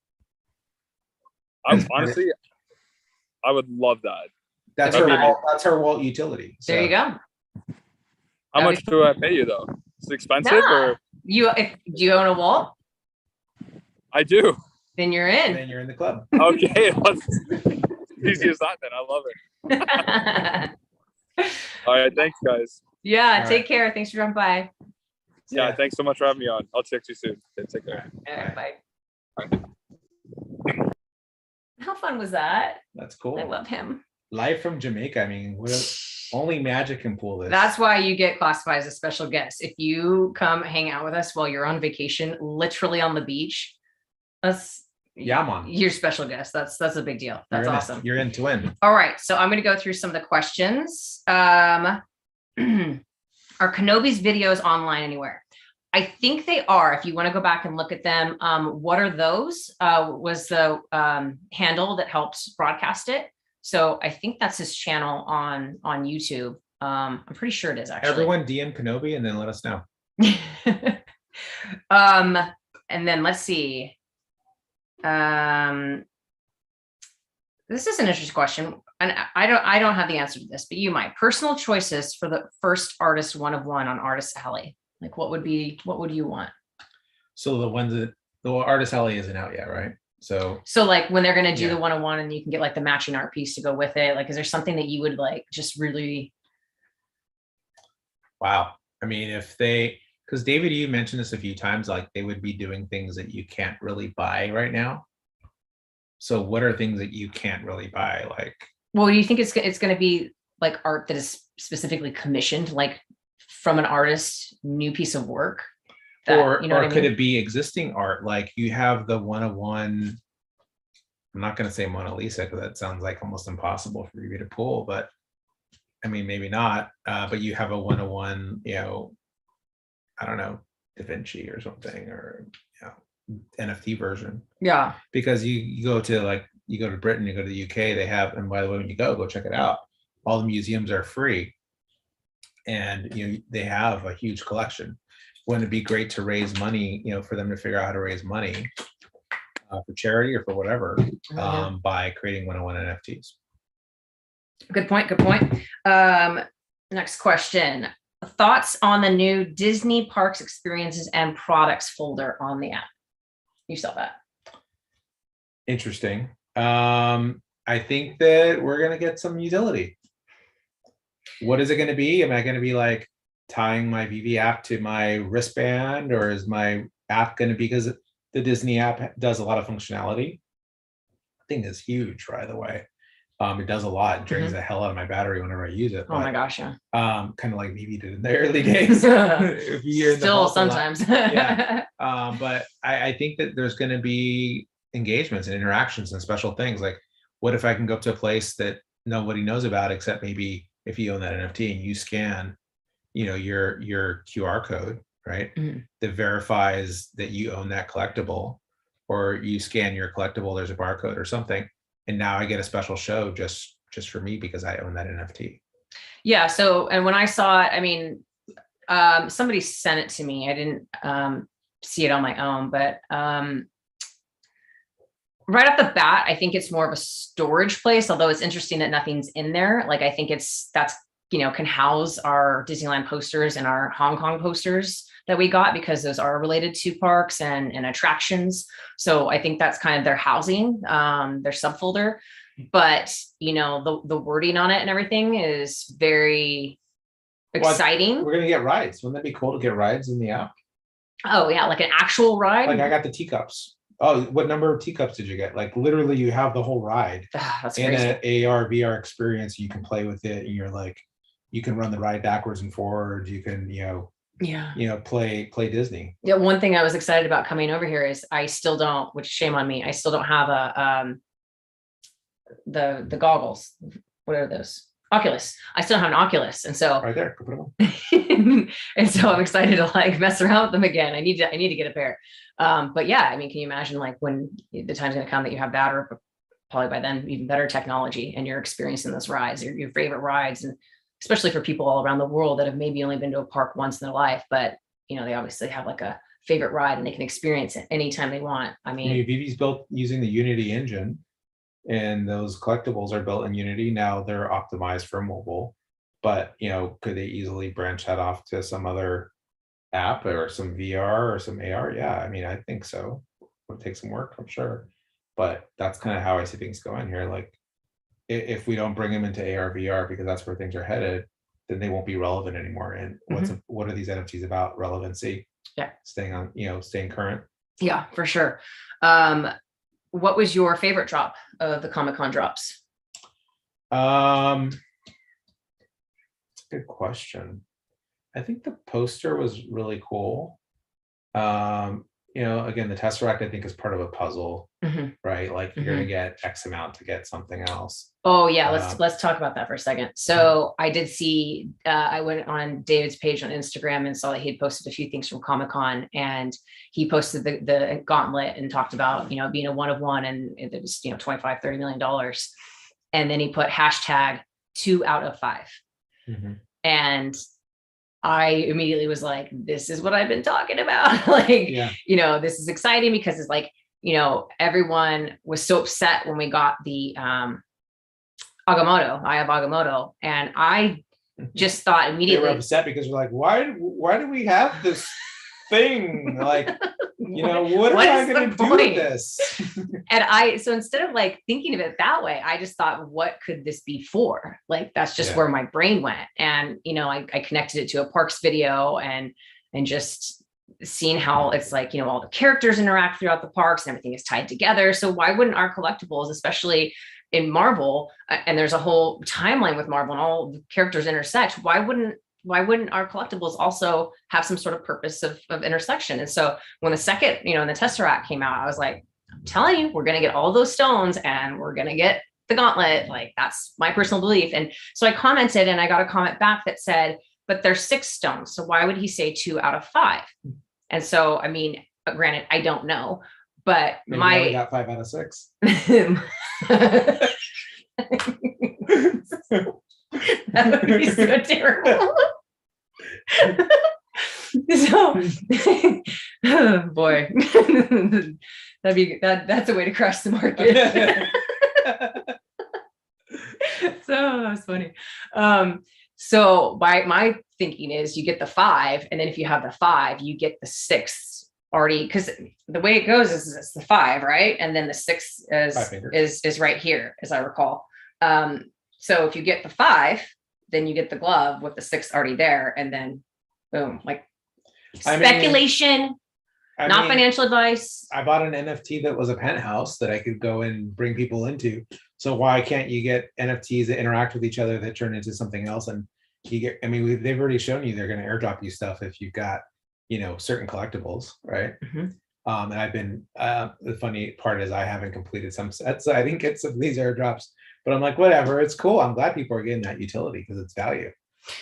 Honestly, I would love that. That's her Walt utility. So. There you go. How much do I pay you though? Is it expensive or do you own a Walt? I do. Then you're in. Then you're in the club. Okay. Easy as that then. I love it. All right. Thanks, guys. Yeah. Take care. Thanks for dropping by. Yeah. Thanks so much for having me on. I'll text you soon. Okay, take care. All right, bye. How fun was that? That's cool. I love him. Live from Jamaica. I mean, only Magic can pull this. That's why you get classified as a special guest. If you come hang out with us while you're on vacation, literally on the beach, you're special guest. That's a big deal. That's awesome. You're in to win. All right. So I'm going to go through some of the questions. Are Kenobi's videos online anywhere? I think they are. If you want to go back and look at them, what are those? Was the handle that helped broadcast it. So I think that's his channel on YouTube. I'm pretty sure it is actually. Everyone DM Kenobi and then let us know. And then let's see. This is an interesting question, and I don't have the answer to this, but you might. Personal choices for the first artist 1-of-1 on Artist Alley. Like, what would you want? So the Artist Alley isn't out yet, right? So like when they're going to do the 1-of-1 and you can get like the matching art piece to go with it. Like, is there something that you would like just really? Wow. I mean, because David, you mentioned this a few times, like they would be doing things that you can't really buy right now. So what are things that you can't really buy? Like, well, do you think it's going to be like art that is specifically commissioned, like from an artist, new piece of work? Or could it be existing art? Like you have the 1-of-1, I'm not going to say Mona Lisa because that sounds like almost impossible for you to pull, but I mean, maybe not, but you have a 101, I don't know, Da Vinci or something, or NFT version. Yeah. Because you go to Britain, you go to the UK, they have, and by the way, when you go check it out. All the museums are free, and they have a huge collection. Wouldn't it be great to raise money, for them to figure out how to raise money for charity or for whatever, by creating 101 NFTs? Good point. Next question. Thoughts on the new Disney Parks Experiences and Products folder on the app? You saw that. Interesting. I think that we're going to get some utility. What is it going to be? Am I going to be like tying my VeVe app to my wristband, or is my app going to be, because the Disney app does a lot of functionality. I think it's huge, by the way. It does a lot. It drains the hell out of my battery whenever I use it. Oh my gosh, yeah. Kind of like VeVe did in the early days. If you're still sometimes. Yeah. But I think that there's going to be engagements and interactions and special things. Like, what if I can go up to a place that nobody knows about, except maybe if you own that NFT and you scan, your QR code, right? That verifies that you own that collectible, or you scan your collectible, there's a barcode or something. And now I get a special show just for me because I own that NFT. Yeah. So, and when I saw it, I mean, somebody sent it to me. I didn't see it on my own, but right off the bat, I think it's more of a storage place, although it's interesting that nothing's in there. Like, I think that's can house our Disneyland posters and our Hong Kong posters that we got, because those are related to parks and attractions. So I think that's kind of their housing, their subfolder. But the wording on it and everything is very exciting. Well, we're gonna get rides. Wouldn't that be cool to get rides in the app? Oh yeah, like an actual ride. Like, I got the teacups. Oh, what number of teacups did you get? Like, literally, you have the whole ride. That's in crazy. an AR VR experience. You can play with it, and you're like, you can run the ride backwards and forwards. You can, play Disney. Yeah. One thing I was excited about coming over here is I still don't, which shame on me, I still don't have a the goggles. What are those? Oculus. I still don't have an Oculus, and so right there, go put them on. And so I'm excited to like mess around with them again. I need to get a pair. But yeah, I mean, can you imagine like when the time's going to come that you have that, or probably by then even better technology, and you're experiencing those rides, your favorite rides, and especially for people all around the world that have maybe only been to a park once in their life, but they obviously have like a favorite ride and they can experience it anytime they want. I mean, VeVe's built using the Unity engine, and those collectibles are built in Unity. Now they're optimized for mobile, but could they easily branch that off to some other app or some VR or some AR? Yeah, I mean, I think so. It would take some work, I'm sure, but that's kind of how I see things going here. Like, if we don't bring them into AR VR, because that's where things are headed, then they won't be relevant anymore. And what are these NFTs about? Relevancy. Yeah. Staying current. Yeah, for sure. What was your favorite drop of the Comic-Con drops? That's a good question. I think the poster was really cool. Again, the Tesseract, I think, is part of a puzzle, right? Like, you're gonna get X amount to get something else. Oh yeah, let's talk about that for a second. So I did see, I went on David's page on Instagram and saw that he had posted a few things from Comic-Con, and he posted the gauntlet and talked about being a 1 of 1, and it was $25-30 million, and then he put hashtag 2 out of 5, and I immediately was like, this is what I've been talking about. Like, this is exciting, because it's like, everyone was so upset when we got the Agamotto. I have Agamotto, and I just thought immediately, they were upset because we're like, why do we have this thing? Like, what am I going to do with this? And so instead of like thinking of it that way, I just thought, what could this be for? Like, that's just where my brain went. And, I connected it to a parks video, and just seeing how it's like, all the characters interact throughout the parks and everything is tied together. So why wouldn't our collectibles, especially in Marvel, and there's a whole timeline with Marvel and all the characters intersect, why wouldn't our collectibles also have some sort of purpose of intersection? And so when the second, and the Tesseract came out, I was like, I'm telling you, we're going to get all those stones, and we're going to get the gauntlet. Like, that's my personal belief. And so I commented, and I got a comment back that said, but there's 6 stones. So why would he say 2 out of 5? And so, I mean, granted, I don't know, but Maybe I only got 5 out of 6. That would be so terrible. So, oh boy, that's a way to crush the market. So that was funny. So my thinking is you get the 5, and then if you have the 5, you get the 6 already, because the way it goes is it's the 5, right? And then the 6 is right here, as I recall. So if you get the 5, then you get the glove with the 6 already there, and then boom, like speculation, not financial advice. I bought an NFT that was a penthouse that I could go and bring people into. So why can't you get NFTs that interact with each other that turn into something else? And you get, I mean, they've already shown you they're going to airdrop you stuff if you've got, you know, certain collectibles, right? And I've been, the funny part is I haven't completed some sets. So I didn't get some of these airdrops, but I'm like, whatever, it's cool. I'm glad people are getting that utility because it's value.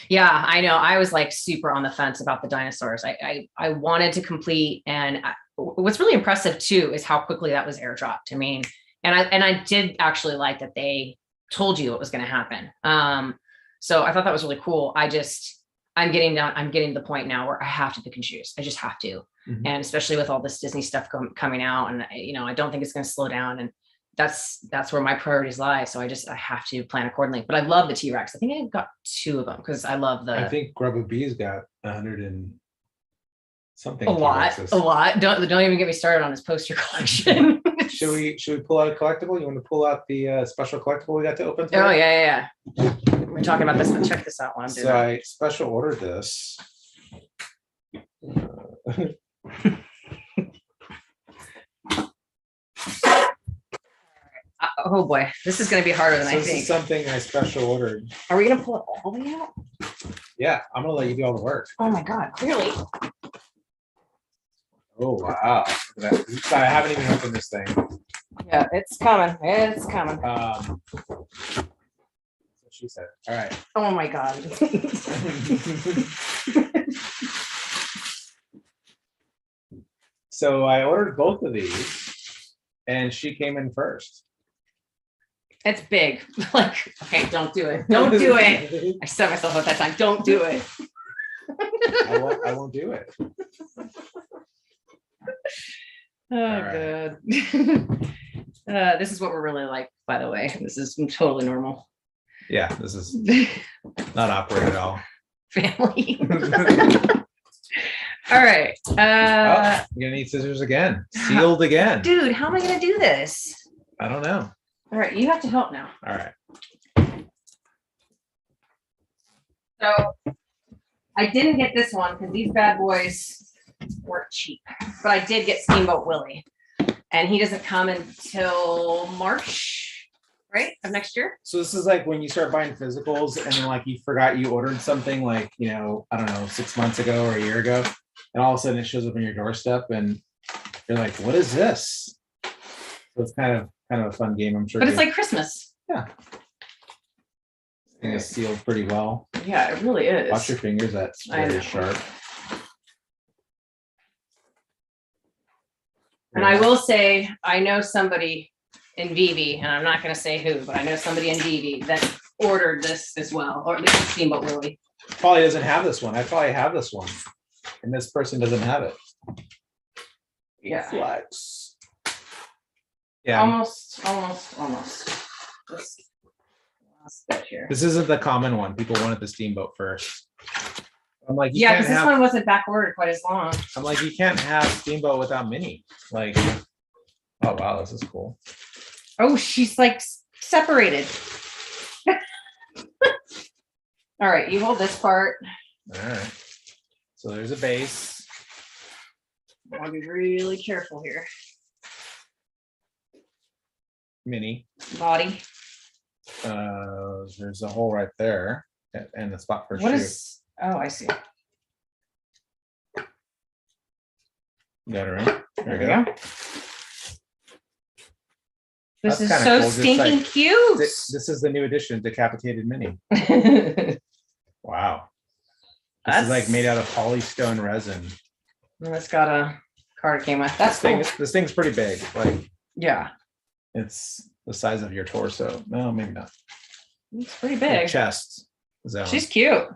Yeah, I know. I was like super on the fence about the dinosaurs. I wanted to complete, and what's really impressive too is how quickly that was airdropped. I mean, and I did actually like that they told you what was going to happen. So I thought that was really cool. I'm getting to the point now where I have to pick and choose. I just have to, and especially with all this Disney stuff coming out, and you know, I don't think it's going to slow down, and that's where my priorities lie. So I have to plan accordingly. But I love the T-Rex. I think I got 2 of them because I love I think Grubba B's got 100 and something. A lot. Don't even get me started on his poster collection. Should we pull out a collectible? You want to pull out the special collectible we got to open today? Oh yeah. We're talking about this one. Check this out while I'm doing So I special ordered this. Oh boy, this is going to be harder than I think. This is something I special ordered. Are we going to pull it all the way out? Yeah, I'm going to let you do all the work. Oh my God, clearly. Oh, wow. I haven't even opened this thing. Yeah, it's coming. It's coming. That's what she said. All right. Oh my God. So I ordered both of these, and she came in first. It's big. Like, okay, don't do it. Don't do it. I set myself up that time. Don't do it. I won't do it. Oh, good. This is what we're really like, by the way. This is totally normal. Yeah, this is not awkward at all. Family. All right. You're gonna need scissors again. Sealed again. Dude, how am I gonna do this? I don't know. All right, you have to help now. All right. So I didn't get this one because these bad boys weren't cheap, but I did get Steamboat Willie, and he doesn't come until March, right, of next year. So this is like when you start buying physicals and then like you forgot you ordered something like, you know, I don't know, 6 months ago or a year ago, and all of a sudden it shows up on your doorstep and you're like, what is this? So it's kind of a fun game, I'm sure. But it's like Christmas. Yeah. And it's sealed pretty well. Yeah, it really is. Watch your fingers, that's very sharp. And I will say, I know somebody in VeVe, and I'm not going to say who, but I know somebody in VeVe that ordered this as well, or at least Steamboat Willie. Probably doesn't have this one. I probably have this one, and this person doesn't have it. Yeah. Flex. Yeah. Almost. This last bit here. This isn't the common one. People wanted the Steamboat first. I'm like, yeah, because this one wasn't back ordered quite as long. I'm like, you can't have Steamboat without Minnie. Like, oh wow, this is cool. Oh, she's like separated. All right, you hold this part. All right. So there's a base. I want to be really careful here. Minnie. Body. There's a hole right there, and the spot for what shoe. is? Oh, I see. Got her in. There we go. This is kinda so cool, just stinking like- cute. This is the new edition, Decapitated Mini. Wow. This is like made out of polystone resin. It's got a card it came with. That's cool. This thing's pretty big. Like, Yeah, it's the size of your torso. No, maybe not. it's pretty Your big. chest zone. She's cute.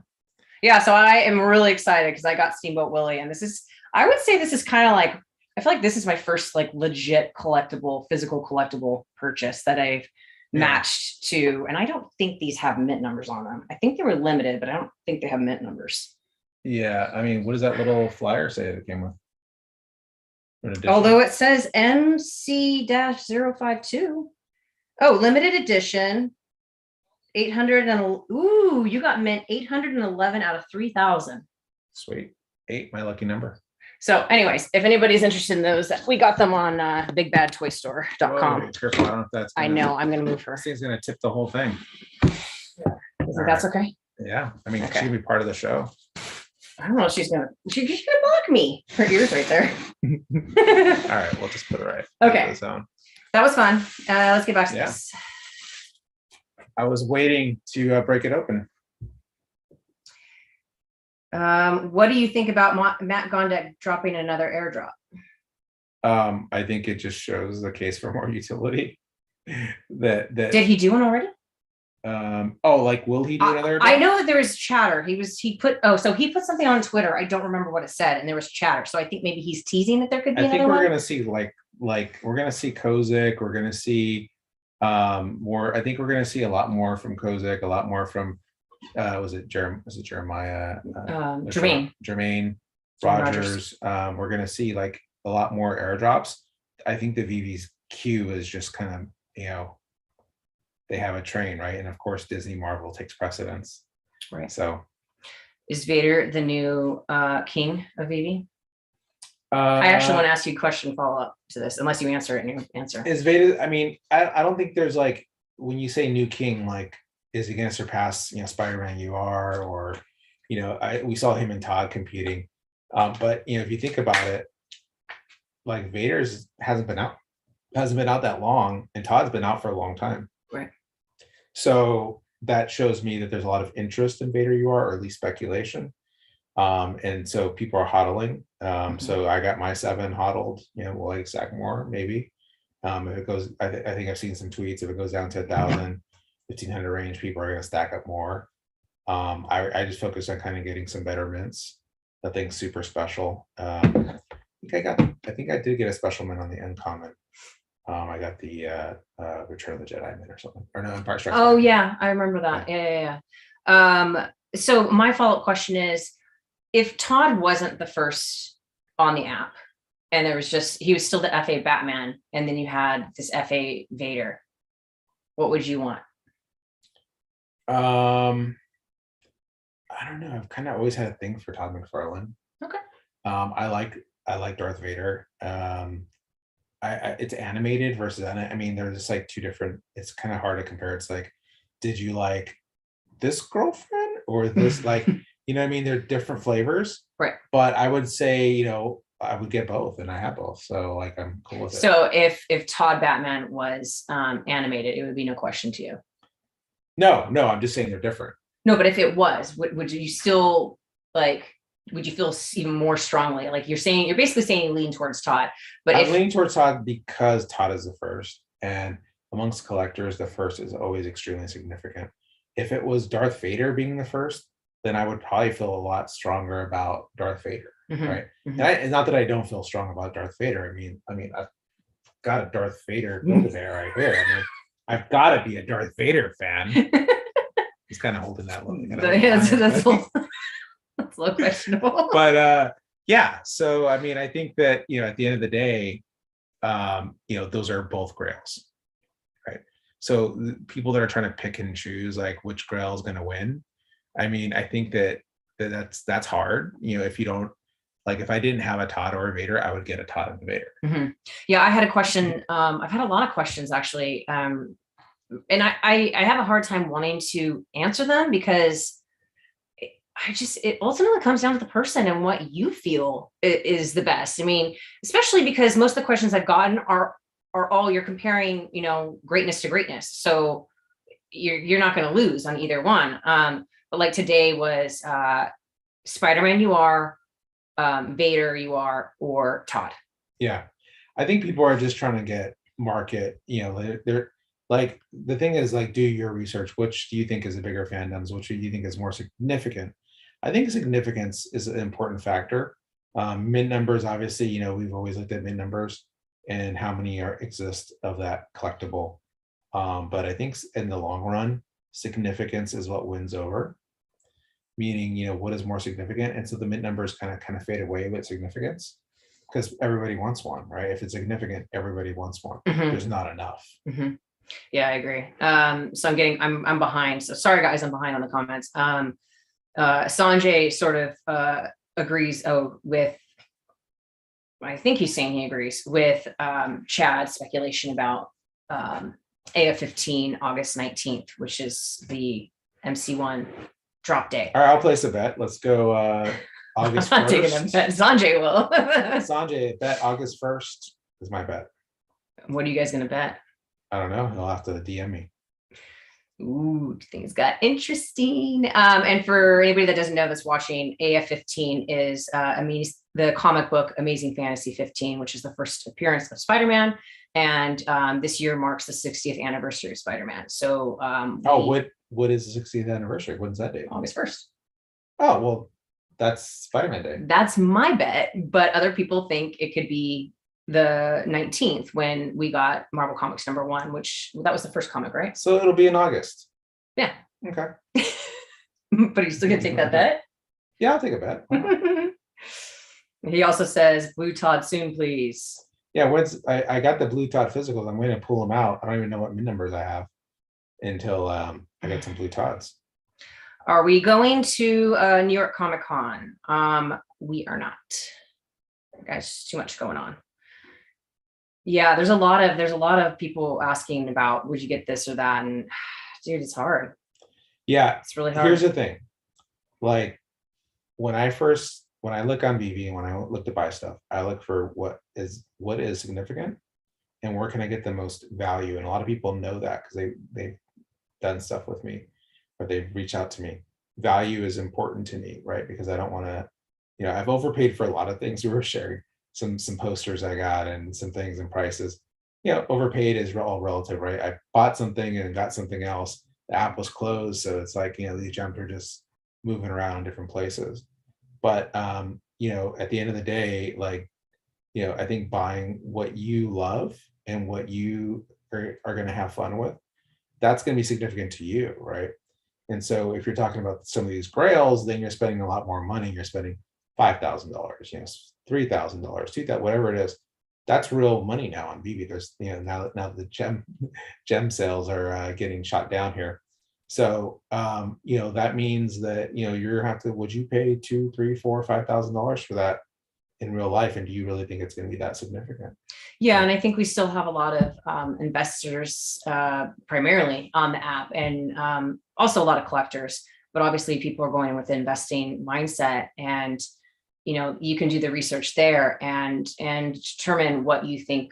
Yeah, so I am really excited because I got Steamboat Willie, and I would say this is kind of like, I feel like this is my first like legit physical collectible purchase that I've matched to, and I don't think these have mint numbers on them. I think they were limited, but I don't think they have mint numbers. Yeah, I mean, what does that little flyer say that it came with? An edition? Although it says MC-052. Oh, limited edition. 800 and ooh, you got mint 811 out of 3,000. Sweet. 8, my lucky number. So anyways, if anybody's interested in those, we got them on bigbadtoystore.com. Whoa, careful, I don't know if that's I know, I'm gonna move her. This thing's gonna tip the whole thing. You think that's okay? Yeah, I mean, Okay. she'll be part of the show. I don't know if she's gonna block me. Her ears right there. All right, we'll just put it right. Okay. into the zone. That was fun. Let's get back to Yeah. this. I was waiting to break it open. What do you think about Matt Gondek dropping another airdrop? I think it just shows the case for more utility. That Did he do one already? like, will he do another? I know that there was chatter. He put something on Twitter. I don't remember what it said, and there was chatter. So I think maybe he's teasing that there could be I another think we're one. gonna see like we're gonna see Kozik. We're gonna see more. I think we're gonna see a lot more from Kozik. A lot more from was it Jeremiah? Jermaine Rogers. We're gonna see like a lot more airdrops. I think the VeVe's queue is just kind of, they have a train, right? And of course, Disney Marvel takes precedence. Right. So is Vader the new king of VeVe? I actually want to ask you a question follow up to this, unless you answer it in your answer. Is Vader, I mean, I don't think there's like, when you say new king, like, is he going to surpass, Spider-Man UR, or, we saw him and Todd competing. But, if you think about it, like Vader's hasn't been out that long, and Todd's been out for a long time. Right. So that shows me that there's a lot of interest in Vader UR, or at least speculation. And so people are hodling. So I got my 7 hodled, we'll like stack more maybe. If it goes, I think I've seen some tweets, if it goes down to 1,000, 1,500 range, people are going to stack up more. I just focused on kind of getting some better mints. Nothing super special. I think I did get a special mint on the uncommon. I got the Return of the Jedi mint or something, or no, Empire Strikes Back. Oh yeah, I remember that. Yeah. So my follow-up question is, if Todd wasn't the first on the app, and he was still the FA Batman, and then you had this FA Vader, what would you want? I don't know. I've kind of always had a thing for Todd McFarlane. Okay. I like Darth Vader. It's animated versus, I mean, they're just like two different. It's kind of hard to compare. It's like, did you like this girlfriend or this? Like, what I mean? They're different flavors, right? But I would say, I would get both, and I have both, so like I'm cool with it. So if Todd Batman was animated, it would be no question to you. No, I'm just saying they're different. No, but if it was, would you still like? Would you feel even more strongly? Like you're basically saying you lean towards Todd. But I'm leaning towards Todd because Todd is the first, and amongst collectors, the first is always extremely significant. If it was Darth Vader being the first, then I would probably feel a lot stronger about Darth Vader, right? And it's not that I don't feel strong about Darth Vader. I mean, I've got a Darth Vader Build-A-Bear right here. I mean, I've got to be a Darth Vader fan. He's kind of holding that look. That's a little questionable. But yeah, so I mean, I think that at the end of the day, those are both grails, right? So people that are trying to pick and choose like which grail is going to win, I mean, I think that's hard. If you don't, like, if I didn't have a Todd or a Vader, I would get a Todd and a Vader. Yeah, I had a question. I've had a lot of questions actually, and I have a hard time wanting to answer them because it ultimately comes down to the person and what you feel is the best. I mean, especially because most of the questions I've gotten are you're comparing, greatness to greatness. So you're not going to lose on either one. But like today was Spider-Man, you are, Vader, you are, or Todd. Yeah. I think people are just trying to get market, they're like, the thing is like, do your research. Which do you think is a bigger fandoms? Which do you think is more significant? I think significance is an important factor. Mint numbers, obviously, we've always looked at mint numbers and how many exist of that collectible. But I think in the long run, significance is what wins over. Meaning, what is more significant? And so the mint numbers kind of fade away with significance because everybody wants one, right? If it's significant, everybody wants one. There's not enough. Yeah, I agree. So I'm behind. So sorry guys, I'm behind on the comments. Sanjay sort of agrees with, I think he's saying he agrees with Chad's speculation about AF15 August 19th, which is the MC1 drop day. All right, I'll place a bet. Let's go August 1st. I'm not taking a bet. Sanjay will. Sanjay, bet August 1st is my bet. What are you guys going to bet? I don't know. He'll have to DM me. Ooh, things got interesting. And for anybody that doesn't know that's watching, AF15 is the comic book Amazing Fantasy 15, which is the first appearance of Spider-Man. And this year marks the 60th anniversary of Spider-Man. So what is the 60th anniversary? When's that date? August 1st. Oh, well, that's Spider-Man Day. That's my bet, but other people think it could be the 19th when we got Marvel Comics #1, which that was the first comic, right? So it'll be in August. Yeah. Okay. But are you still gonna take that bet? Yeah, I'll take a bet. He also says, Blue Todd soon, please. Yeah, I got the Blue Todd physicals. I'm going to pull them out. I don't even know what numbers I have until I get some Blue Todds. Are we going to New York Comic Con? We are not. Guys, too much going on. Yeah, there's a lot of people asking about, would you get this or that? And dude, it's hard. Yeah, it's really hard. Here's the thing. Like when I look on VeVe and when I look to buy stuff, I look for what is significant and where can I get the most value. And a lot of people know that because they've done stuff with me or they've reached out to me. Value is important to me, right? Because I don't want to, I've overpaid for a lot of things. We were sharing some posters I got and some things and prices. Overpaid is all relative, right? I bought something and got something else. The app was closed, so it's like these gems are just moving around in different places. But at the end of the day, I think buying what you love and what you are going to have fun with, that's going to be significant to you, right? And so if you're talking about some of these grails, then you're spending a lot more money. You're spending $5,000, $3,000, $2,000, whatever it is. That's real money now on VeVe. There's now the gem sales are getting shot down here. So that means that would you pay $2,000, $3,000, $4,000, $5,000 for that in real life? And do you really think it's going to be that significant? Yeah, and I think we still have a lot of investors primarily on the app, and also a lot of collectors. But obviously, people are going with the investing mindset, and you can do the research there and determine what you think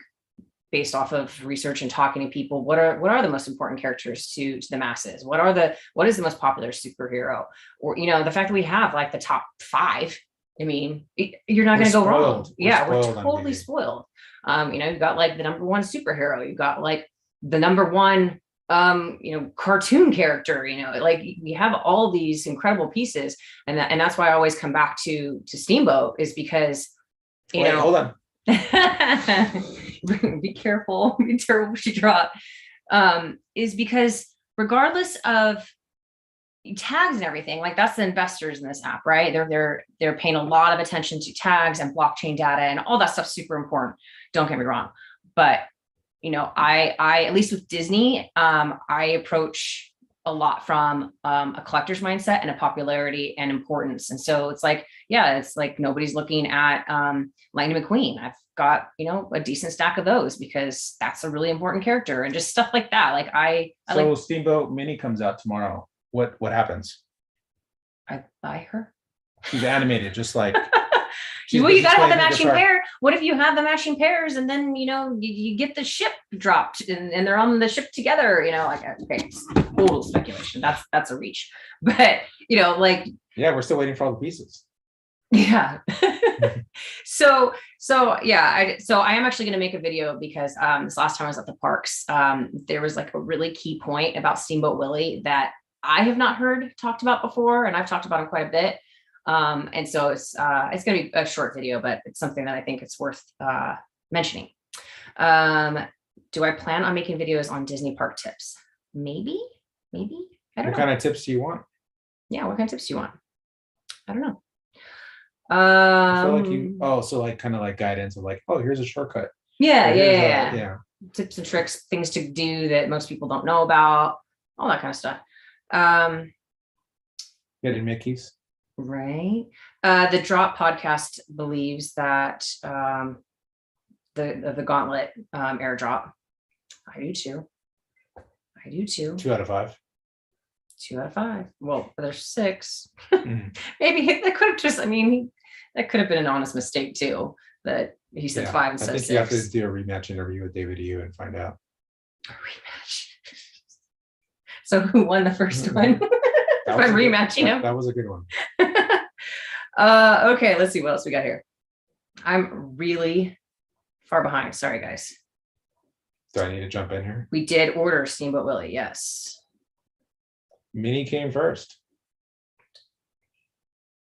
based off of research and talking to people. What are the most important characters to the masses? What is the most popular superhero? Or the fact that we have like the top 5. I mean, you're not going to go wrong. We're totally spoiled. You've got like the #1 superhero. You've got like the #1 cartoon character. We have all these incredible pieces, and that's why I always come back to Steamboat, is because hold on. Be careful, what you drop. Is because regardless of tags and everything, like that's the investors in this app, right? They're paying a lot of attention to tags and blockchain data and all that stuff's super important. Don't get me wrong, but I at least with Disney, I approach a lot from a collector's mindset and a popularity and importance. And so it's like, it's like nobody's looking at Lightning McQueen. I've got a decent stack of those because that's a really important character and just stuff like that. Like I like Steamboat Mini comes out tomorrow. What happens? I buy her. She's animated, just like She's Well, you gotta have the explaining the matching chart. pair. What if you have the matching pairs and then you get the ship dropped and they're on the ship together? Like, okay, it's total speculation. That's a reach, but like, Yeah, we're still waiting for all the pieces. yeah. So yeah, I am actually going to make a video because this last time I was at the parks, there was like a really key point about Steamboat Willie that I have not heard talked about before, and I've talked about him quite a bit. And so it's going to be a short video, but it's something that I think it's worth mentioning. Do I plan on making videos on Disney park tips? Maybe. I don't know. What kind of tips do you want? Yeah, what kind of tips do you want? I don't know. I feel like so like kind of like guidance of like, oh, here's a shortcut. Yeah. Tips and tricks, things to do that most people don't know about, all that kind of stuff. Getting Mickey's. Right. The Drop podcast believes that the Gauntlet airdrop. I do too. 2 out of 5. 2 out of 5. Well, there's 6. Mhm. Maybe that could have that could have been an honest mistake too. That he said 5 instead of 6. You have to do a rematch interview with David EU and find out. A rematch. So who won the first one? By rematching him. That was a good one. Okay, let's see what else we got here. I'm really far behind. Sorry, guys. Do I need to jump in here? We did order Steamboat Willie. Yes. Mini came first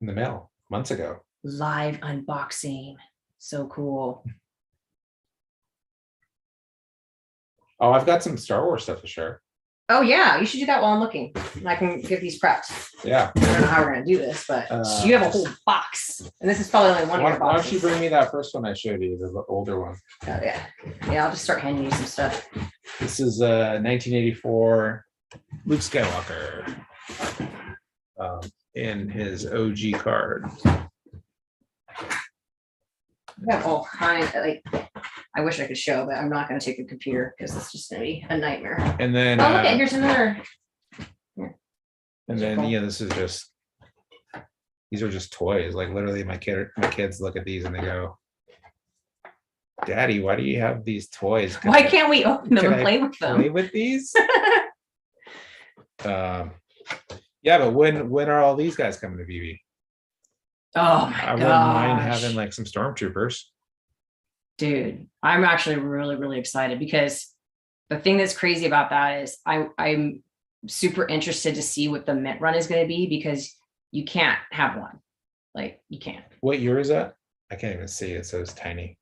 in the mail months ago. Live unboxing. So cool. Oh, I've got some Star Wars stuff to share. Oh yeah, you should do that while I'm looking. I can get these prepped. Yeah. I don't know how we're gonna do this, but you have a whole box, and this is probably only one of your Why boxes. don't you bring me that first one I showed you, the older one? Oh yeah, I'll just start handing you some stuff. This is 1984 Luke Skywalker in his OG card. We have all kinds. I wish I could show, but I'm not going to take the computer because it's just going to be a nightmare. And then Oh, okay, here's another. and then this is just, these are just toys. Like literally my kids look at these and they go, Daddy, why do you have these toys? Why can't we open them Can and I play with them? Play with these? Yeah, but when are all these guys coming to VeVe? Oh my I gosh. wouldn't mind having like some stormtroopers. Dude, I'm actually really, really excited because the thing that's crazy about that is I'm super interested to see what the mint run is going to be because you can't have one. Like you can't. What year is that? I can't even see it, so it's tiny.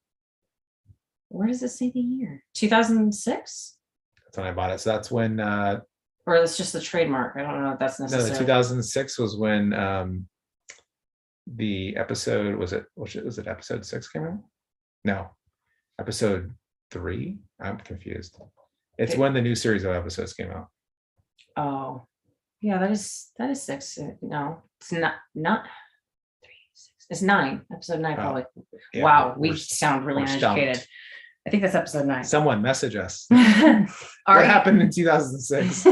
Where does it say the year? 2006? That's when I bought it. So that's when Or it's just the trademark. I don't know if that's no, necessary. the 2006 was when the episode was it episode 6 came out? No, episode 3. I'm confused. It's Okay. when the new series of episodes came out. Oh, yeah, that is 6. No, it's not 3, 6. It's 9. Episode 9 probably. Yeah, Wow, we we're- sound really we're uneducated. stumped. I think that's episode 9. Someone message us. Are What happened in 2006?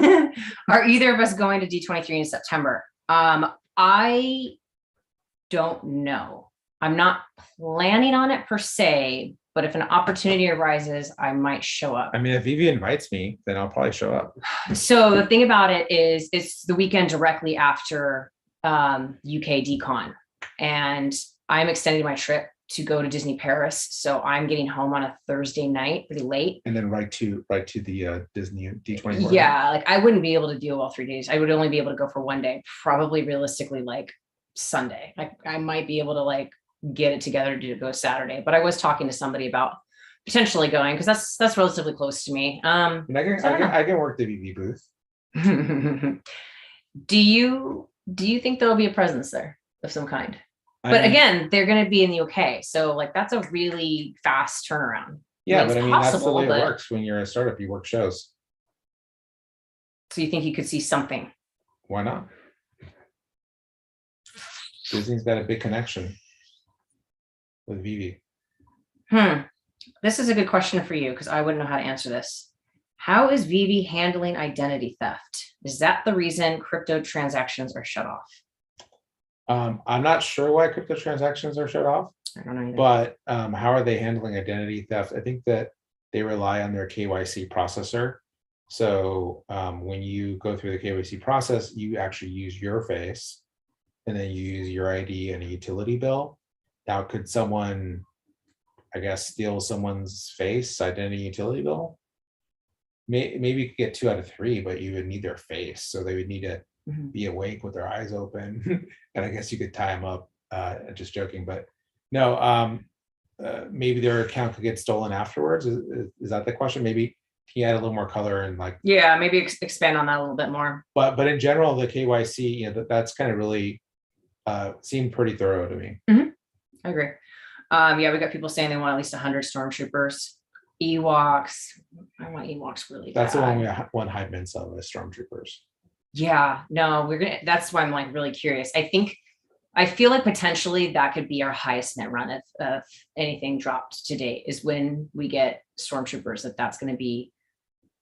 Are either of us going to D23 in September? I don't know. I'm not planning on it per se, but if an opportunity arises, I might show up. I mean, if VeVe invites me, then I'll probably show up. So the thing about it is it's the weekend directly after UK DCon, and I'm extending my trip to go to Disney Paris. So I'm getting home on a Thursday night, pretty late. And then right to the Disney D24. Yeah, like I wouldn't be able to do all 3 days. I would only be able to go for one day, probably realistically like Sunday. Like I might be able to like get it together to go Saturday, but I was talking to somebody about potentially going because that's relatively close to me. And I can work the VeVe booth. Do you think there'll be a presence there of some kind? I But mean, again, they're going to be in the UK, so like that's a really fast turnaround. yeah, it's but I mean that's the possible, way it but- works when you're a startup. You work shows. So you think you could see something? Why not? Disney's got a big connection with VeVe. This is a good question for you because I wouldn't know how to answer this. How is VeVe handling identity theft? Is that the reason crypto transactions are shut off? I'm not sure why crypto transactions are shut off. I don't know either. But how are they handling identity theft? I think that they rely on their KYC processor. So when you go through the KYC process, you actually use your face, and then you use your ID and a utility bill. Now, could someone, I guess, steal someone's face, identity, utility bill? Maybe you could get 2 out of 3, but you would need their face. So they would need to be awake with their eyes open. And I guess you could tie them up. Just joking, but no, maybe their account could get stolen afterwards. Is that the question? Maybe he had a little more color and like. Yeah, maybe expand on that a little bit more. But in general, the KYC, you know, that's kind of really seemed pretty thorough to me. I agree. Yeah, we got people saying they want at least 100 stormtroopers. Ewoks. I want Ewoks really bad. That's the one we want hype men sell as stormtroopers. Yeah, no, that's why I'm like really curious. I feel like potentially that could be our highest net run of anything dropped to date is when we get stormtroopers. That's going to be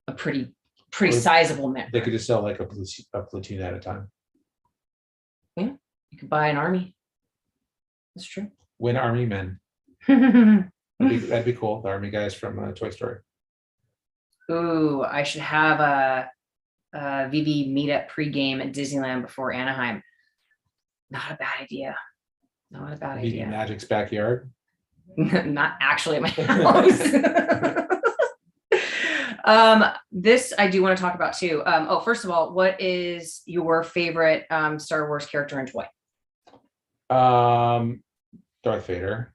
a pretty sizable net. They could just sell like a platoon at a time. Yeah, you could buy an army. That's true. Win army men. That'd be cool. The army guys from Toy Story. Ooh, I should have a VeVe meetup pregame at Disneyland before Anaheim. Not a bad idea. Not a bad idea. Magic's backyard. Not actually at my house. This I do want to talk about too. First of all, what is your favorite Star Wars character and toy? Darth Vader.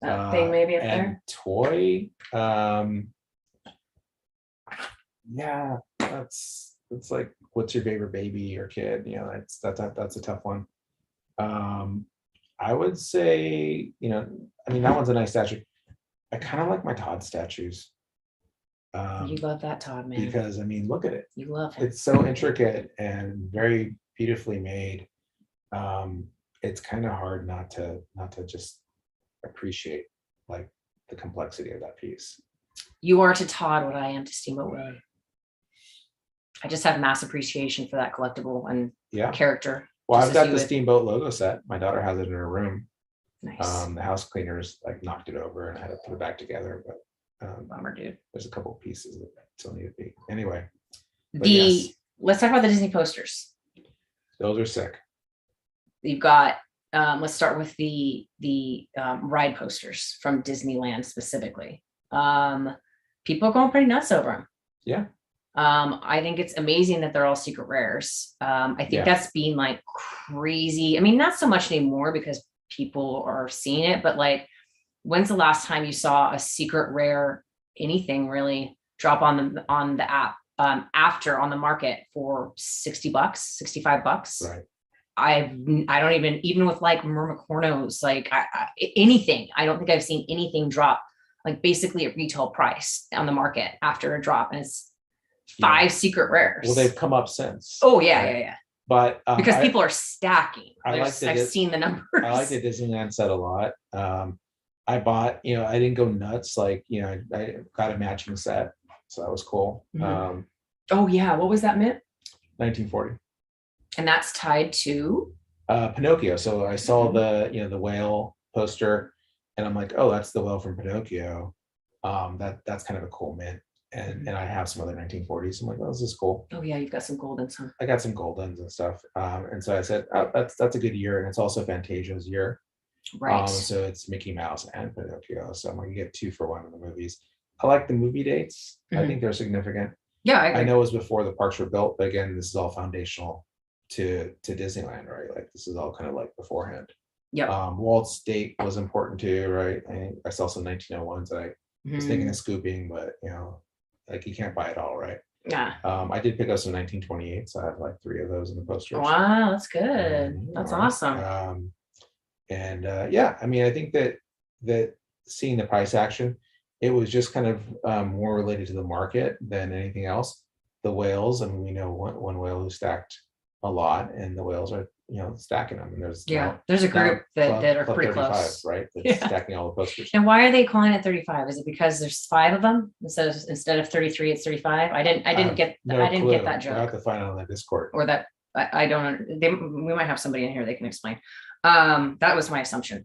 That thing maybe up and there. Toy. Yeah, it's like, what's your favorite baby or kid? You know, that's a tough one. I would say, you know, I mean, that one's a nice statue. I kind of like my Todd statues. You love that Todd, man. Because I mean, look at it. You love it. It's so intricate and very beautifully made. It's kind of hard not to just appreciate like the complexity of that piece. You are to Todd what I am to Steamboat Willie. I just have mass appreciation for that collectible and character. Well, I've got the Steamboat logo set. My daughter has it in her room. Nice. The house cleaners like knocked it over and I had to put it back together. But bummer, dude. There's a couple pieces that still need to be. Anyway. Let's talk about the Disney posters. Those are sick. You've got let's start with the ride posters from Disneyland specifically. People are going pretty nuts over them. Yeah. I think it's amazing that they're all secret rares. I think that's being like crazy. I mean, not so much anymore because people are seeing it, but like, when's the last time you saw a secret rare anything really drop on the app after on the market for $60, $65? Right. I don't even with like Mermicornos, like anything. I don't think I've seen anything drop like basically at retail price on the market after a drop, and it's 5 secret rares. Well, they've come up since. Oh yeah. But because people are stacking. I've seen the numbers. I like the Disneyland set a lot. I bought, you know, I didn't go nuts. Like, you know, I got a matching set, so that was cool. Oh yeah, what was that mint? 1940. And that's tied to Pinocchio. So I saw the whale poster, and I'm like, oh, that's the whale from Pinocchio. That's kind of a cool mint. And I have some other 1940s. I'm like, oh, this is cool. Oh yeah, you've got some goldens, huh? I got some goldens and stuff. And so I said, oh, that's a good year, and it's also Fantasia's year. Right. So it's Mickey Mouse and Pinocchio. So I'm like, you get 2 for 1 in the movies. I like the movie dates. I think they're significant. Yeah, I know it was before the parks were built, but again, this is all foundational to Disneyland, right? Like this is all kind of like beforehand. Yeah. Walt's date was important too, right? I saw some 1901s that I was thinking of scooping, but you know, like you can't buy it all, right? Yeah. I did pick up some 1928s. So I have like 3 of those in the posters. Wow, that's good. That's awesome. I mean, I think that seeing the price action, it was just kind of more related to the market than anything else. The whales, I mean, we know one whale who stacked a lot, and the whales are, you know, stacking them. And there's a group that are pretty close, right? That's stacking all the posters. And why are they calling it 35? Is it because there's 5 of them instead of 33? It's 35. I didn't get that joke. I have to find out on the Discord. Or that I don't. We might have somebody in here they can explain. That was my assumption.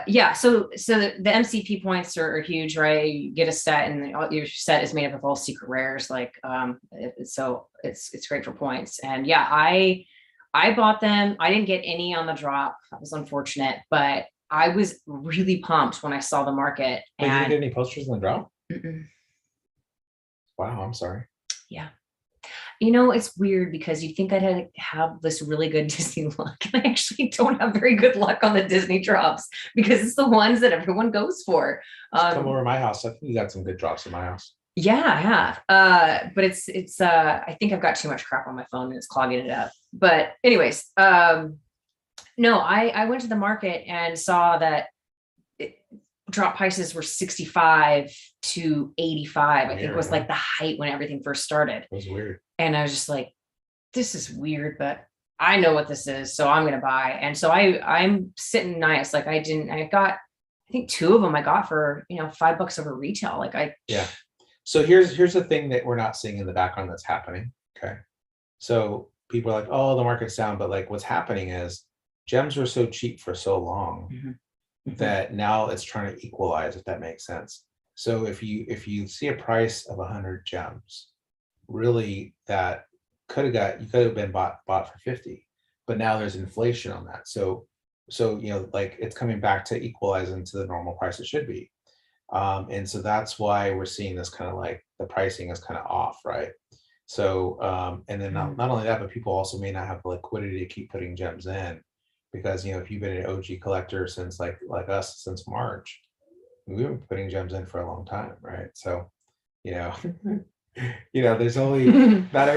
yeah, so the MCP points are huge, right? You get a set, and your set is made up of all secret rares, like so it's great for points. And yeah, I bought them. I didn't get any on the drop. That was unfortunate, but I was really pumped when I saw the market. Wait, you didn't And get any posters in the drop? mm-mm. Wow, I'm sorry. Yeah. You know, it's weird because you think I'd have this really good Disney luck, and I actually don't have very good luck on the Disney drops because it's the ones that everyone goes for. Come over to my house. I think you got some good drops in my house. Yeah, I have. But it's I think I've got too much crap on my phone and it's clogging it up. But anyways, no, I went to the market and saw that drop prices were 65 to 85. I think was like the height when everything first started. It was weird. And I was just like, this is weird, but I know what this is, so I'm gonna buy. And so I'm sitting nice. Like I got, I think 2 of them I got for, $5 over retail. Yeah. So here's the thing that we're not seeing in the background that's happening. Okay. So people are like, oh, the market's down, but like what's happening is gems were so cheap for so long that now it's trying to equalize, if that makes sense. So if you see a price of 100 gems, really that you could have been bought for 50, but now there's inflation on that. So like it's coming back to equalizing to the normal price it should be. And so that's why we're seeing this kind of like the pricing is kind of off, right? So and then not only that, but people also may not have the liquidity to keep putting gems in, because if you've been an OG collector since like us since March, we've been putting gems in for a long time, right? So there's only not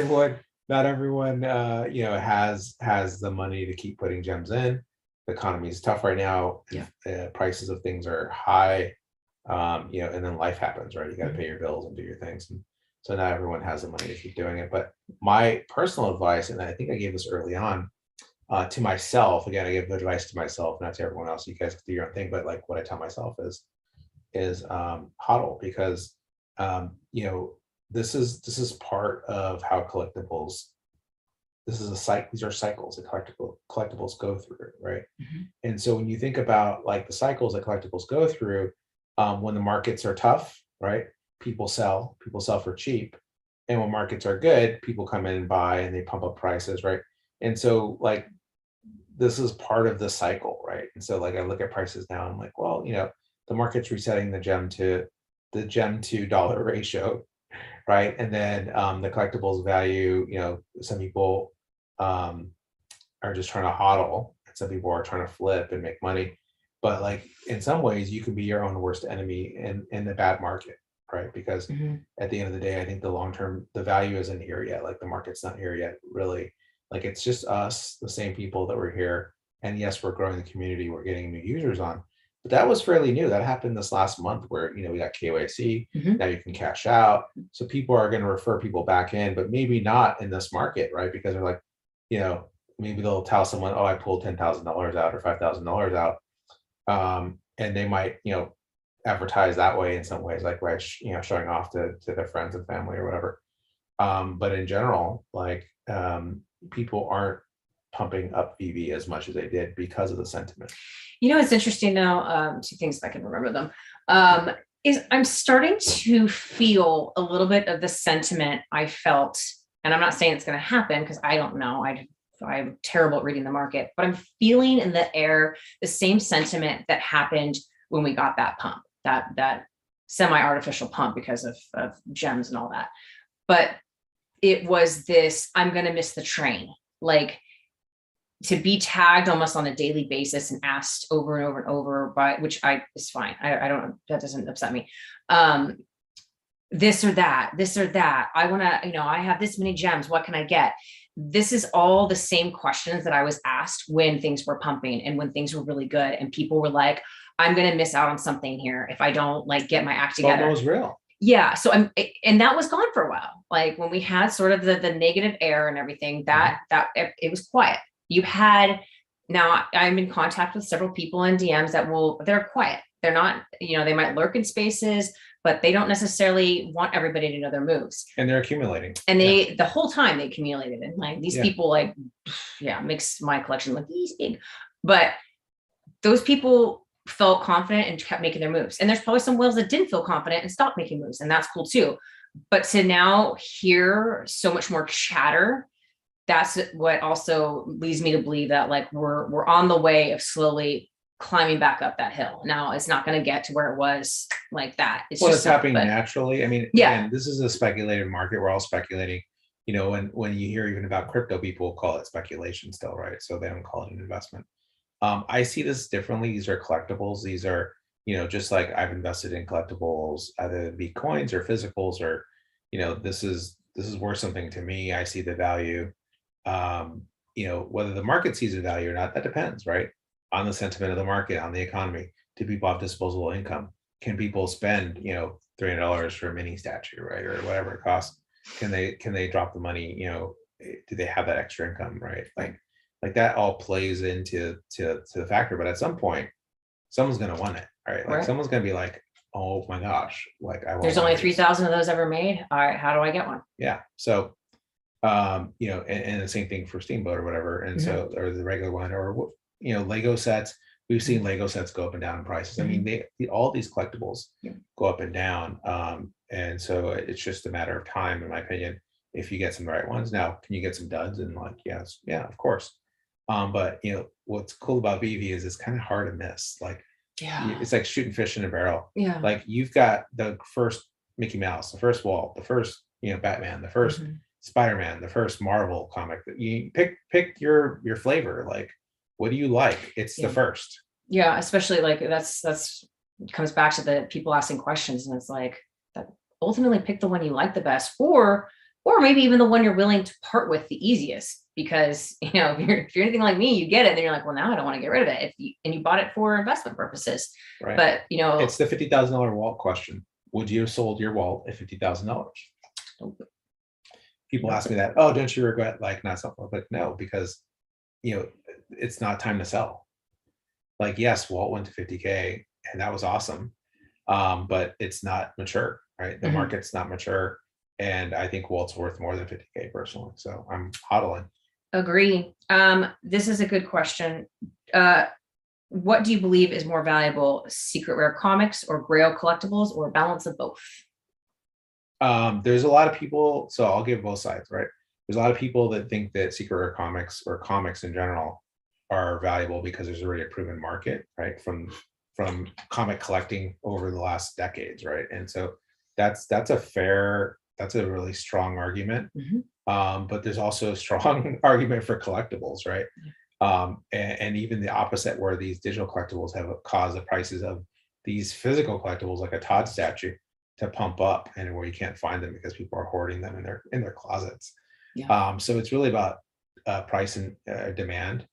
everyone has the money to keep putting gems in. The economy is tough right now. Yeah. Prices of things are high. And then life happens, right? You got to pay your bills and do your things. And so not everyone has the money to keep doing it. But my personal advice, and I think I gave this early on to myself, again, I give advice to myself, not to everyone else. You guys can do your own thing, but like what I tell myself is hodl, because this is part of how collectibles. This is a cycle. These are cycles that collectibles go through, right? And so when you think about like the cycles that collectibles go through, when the markets are tough, right? People sell for cheap. And when markets are good, people come in and buy and they pump up prices, right? And so like, this is part of the cycle, right? And so like, I look at prices now and I'm like, well, the market's resetting the gem to dollar ratio, right? And then the collectibles value, some people are just trying to hodl, and some people are trying to flip and make money. But like in some ways, you can be your own worst enemy in the bad market, right? Because at the end of the day, I think the value isn't here yet. Like the market's not here yet, really. Like it's just us, the same people that were here. And yes, we're growing the community. We're getting new users on. But that was fairly new. That happened this last month where, we got KYC. Now you can cash out. So people are going to refer people back in, but maybe not in this market, right? Because they're like, maybe they'll tell someone, oh, I pulled $10,000 out or $5,000 out. And they might, advertise that way in some ways, like, right, showing off to their friends and family or whatever. But in general, like, people aren't pumping up VeVe as much as they did because of the sentiment. It's interesting now, 2 things if I can remember them, is I'm starting to feel a little bit of the sentiment I felt, and I'm not saying it's going to happen because I don't know. I'm terrible at reading the market, but I'm feeling in the air the same sentiment that happened when we got that pump, that semi-artificial pump because of gems and all that. But it was this, I'm going to miss the train. Like, to be tagged almost on a daily basis and asked over and over and over by, which is fine. I don't, that doesn't upset me. This or that. I want to, I have this many gems. What can I get? This is all the same questions that I was asked when things were pumping and when things were really good. And people were like, I'm going to miss out on something here if I don't like get my act together. That was real. Yeah. So and that was gone for a while. Like when we had sort of the negative air and everything, that it was quiet. You had, now I'm in contact with several people in DMs they're quiet. They're not, they might lurk in spaces, but they don't necessarily want everybody to know their moves. And they're accumulating. And the whole time they accumulated. And like these people makes my collection look easy. But those people felt confident and kept making their moves. And there's probably some whales that didn't feel confident and stopped making moves, and that's cool too. But to now hear so much more chatter, that's what also leads me to believe that like we're on the way of slowly climbing back up that hill. Now it's not going to get to where it was like that. It's happening naturally. I mean, again, this is a speculative market. We're all speculating. You know, when you hear even about crypto, people call it speculation still, right? So they don't call it an investment. I see this differently. These are collectibles. These are, you know, just like I've invested in collectibles, either be coins or physicals, or, you know, this is worth something to me. I see the value. You know, whether the market sees the value or not, that depends, right? On the sentiment of the market, on the economy. Do people have disposable income? Can people spend, you know, $300 for a mini statue, right, or whatever it costs? Can they drop the money? You know, do they have that extra income, right? Like that all plays into the factor. But at some point, someone's going to want it, right? Like someone's going to be like, oh my gosh, like I want. There's only 3,000 of those ever made. All right, how do I get one? Yeah. So, you know, and the same thing for Steamboat or whatever, and so or the regular one, or you know, Lego sets. We've seen Lego sets go up and down in prices. I mean, all these collectibles go up and down. And so it's just a matter of time, in my opinion, if you get some of the right ones. Now, can you get some duds? And like, yes, yeah, of course. But you know, what's cool about VeVe is it's kind of hard to miss. Like, it's like shooting fish in a barrel. Yeah. Like you've got the first Mickey Mouse, the first Walt, the first, you know, Batman, the first Spider-Man, the first Marvel comic. You pick your flavor. Like, what do you like? It's the first. Yeah, especially like that's comes back to the people asking questions, and it's like that ultimately pick the one you like the best, or maybe even the one you're willing to part with the easiest, because you know if you're anything like me, you get it and then you're like, well, now I don't want to get rid of it. And you bought it for investment purposes, right? But you know, it's the $50,000 Walt question. Would you have sold your Walt at $50,000? People ask me that. Oh, don't you regret like not selling? But no, because you know, it's not time to sell. Like, yes, Walt went to 50K and that was awesome. But it's not mature, right? The market's not mature. And I think Walt's worth more than 50K personally. So I'm hodling. Agree. This is a good question. What do you believe is more valuable, secret rare comics or grail collectibles, or a balance of both? There's a lot of people, so I'll give both sides, right? There's a lot of people that think that secret rare comics or comics in general are valuable because there's already a proven market, right? From comic collecting over the last decades, right? And so that's a really strong argument. But there's also a strong argument for collectibles, right? And even the opposite, where these digital collectibles have caused the prices of these physical collectibles, like a Todd statue, to pump up, and where you can't find them because people are hoarding them in their closets. So it's really about price and demand.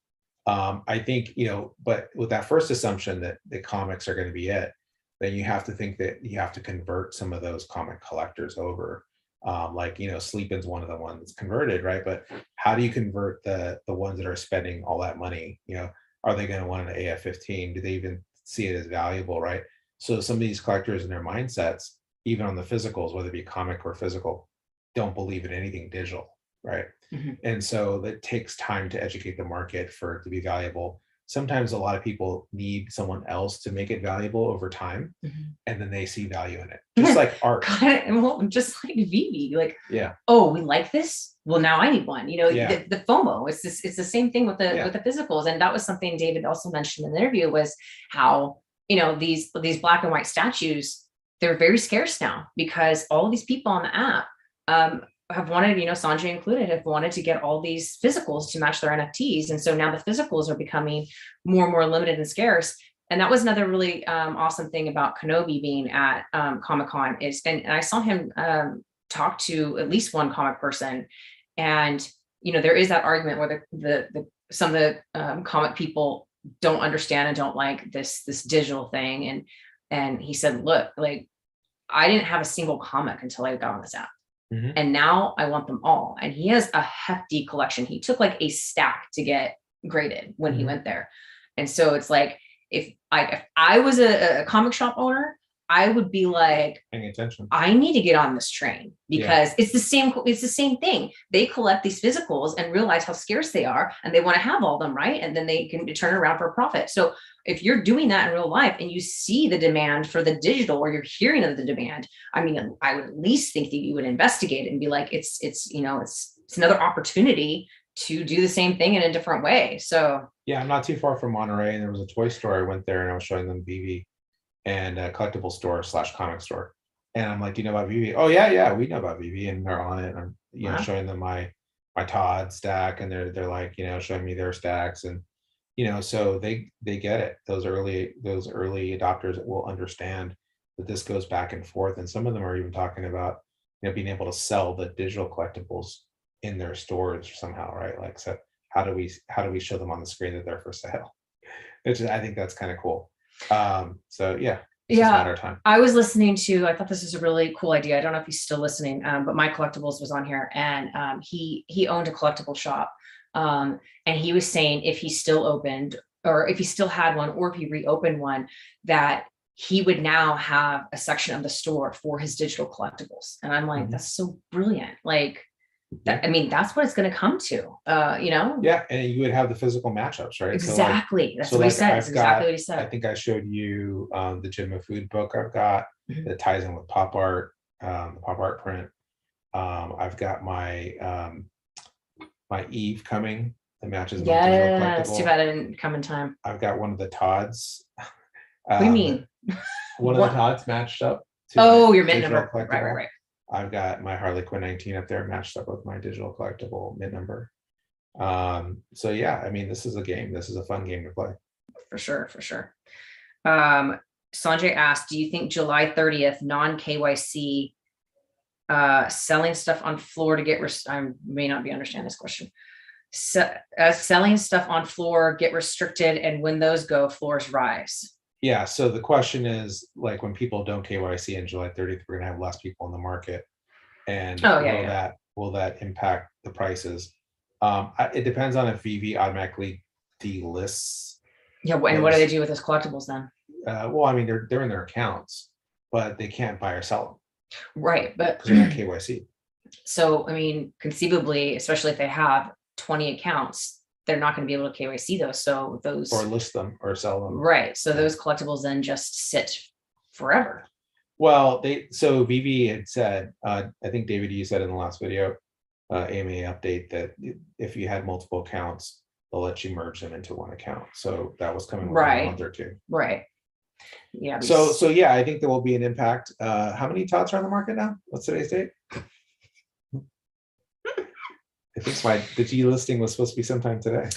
I think, you know, but with that first assumption that the comics are going to be it, then you have to think that you have to convert some of those comic collectors over. Like, you know, Sleepin's one of the ones that's converted, right? But how do you convert the ones that are spending all that money? You know, are they going to want an AF-15? Do they even see it as valuable, right? So some of these collectors and their mindsets, even on the physicals, whether it be comic or physical, don't believe in anything digital, right? And so that takes time to educate the market for it to be valuable. Sometimes a lot of people need someone else to make it valuable over time, and then they see value in it, just like art. Just like VeVe, like, oh, we like this, well, now I need one. You know, the FOMO. It's the same thing with the physicals, and that was something David also mentioned in the interview, was how, you know, these black and white statues, they're very scarce now because all of these people on the app have wanted, you know, Sanjay included, have wanted to get all these physicals to match their NFTs. And so now the physicals are becoming more and more limited and scarce. And that was another really awesome thing about Kenobi being at Comic-Con is, and I saw him talk to at least one comic person. And, you know, there is that argument where some of the comic people don't understand and don't like this digital thing. And he said, look, like, I didn't have a single comic until I got on this app. And now I want them all. And he has a hefty collection. He took like a stack to get graded when he went there. And so it's like, if I was a comic shop owner, I would be like, paying attention. I need to get on this train because it's the same thing. They collect these physicals and realize how scarce they are, and they want to have all of them, right? And then they can turn around for a profit. So if you're doing that in real life and you see the demand for the digital, or you're hearing of the demand, I mean, I would at least think that you would investigate it and be like, it's another opportunity to do the same thing in a different way. So yeah, I'm not too far from Monterey, and there was a toy store. I went there and I was showing them VeVe and a collectible store / comic store. And I'm like, do you know about VeVe? Oh yeah, we know about VeVe, and they're on it. And I'm Wow. showing them my Todd stack, and they're like, showing me their stacks, and so they get it. Those early adopters will understand that this goes back and forth. And some of them are even talking about being able to sell the digital collectibles in their stores somehow, right? Like, so how do we show them on the screen that they're for sale? I think that's kind of cool. So yeah. It's just a matter of time. I was listening to, I thought this is a really cool idea. I don't know if he's still listening, but My Collectibles was on here, and he owned a collectible shop. And he was saying if he still opened, or if he still had one, or if he reopened one, that he would now have a section of the store for his digital collectibles. And I'm like, that's so brilliant. Like, that, I mean, that's what it's going to come to, Yeah, and you would have the physical matchups, right? Exactly. That's what he said. That's exactly what he said. I think I showed you the Jim of Food book I've got that ties in with pop art, the pop art print. I've got my my Eve coming that matches my digital collectible. It's too bad I didn't come in time. I've got one of the Todds. What do you mean? One of the Todds matched up. Oh, your mint number. Right. I've got my Harley Quinn 19 up there matched up with my digital collectible mint number. So yeah, I mean, this is a game. This is a fun game to play. For sure. Sanjay asked, do you think July 30th, non-KYC selling stuff on floor to get, I may not be understanding this question. Selling stuff on floor get restricted, and when those go, floors rise? Yeah, so the question is, like, when people don't KYC on July 30th, we're gonna have less people in the market, and will that impact the prices? It depends on if VeVe automatically delists. Yeah, and what do they do with those collectibles then? Well, I mean, they're in their accounts, but they can't buy or sell them. Right, but because they're not KYC. So, I mean, conceivably, especially if they have 20 accounts, they're not going to be able to KYC those. So those, or list them or sell them. Right. So those collectibles then just sit forever. Well, so VeVe had said, I think David, you said in the last video, AMA update, that if you had multiple accounts, they'll let you merge them into one account. So that was coming within a month or two. Right. Yeah. So yeah, I think there will be an impact. How many Todds are on the market now? What's today's date? I think the delisting was supposed to be sometime today.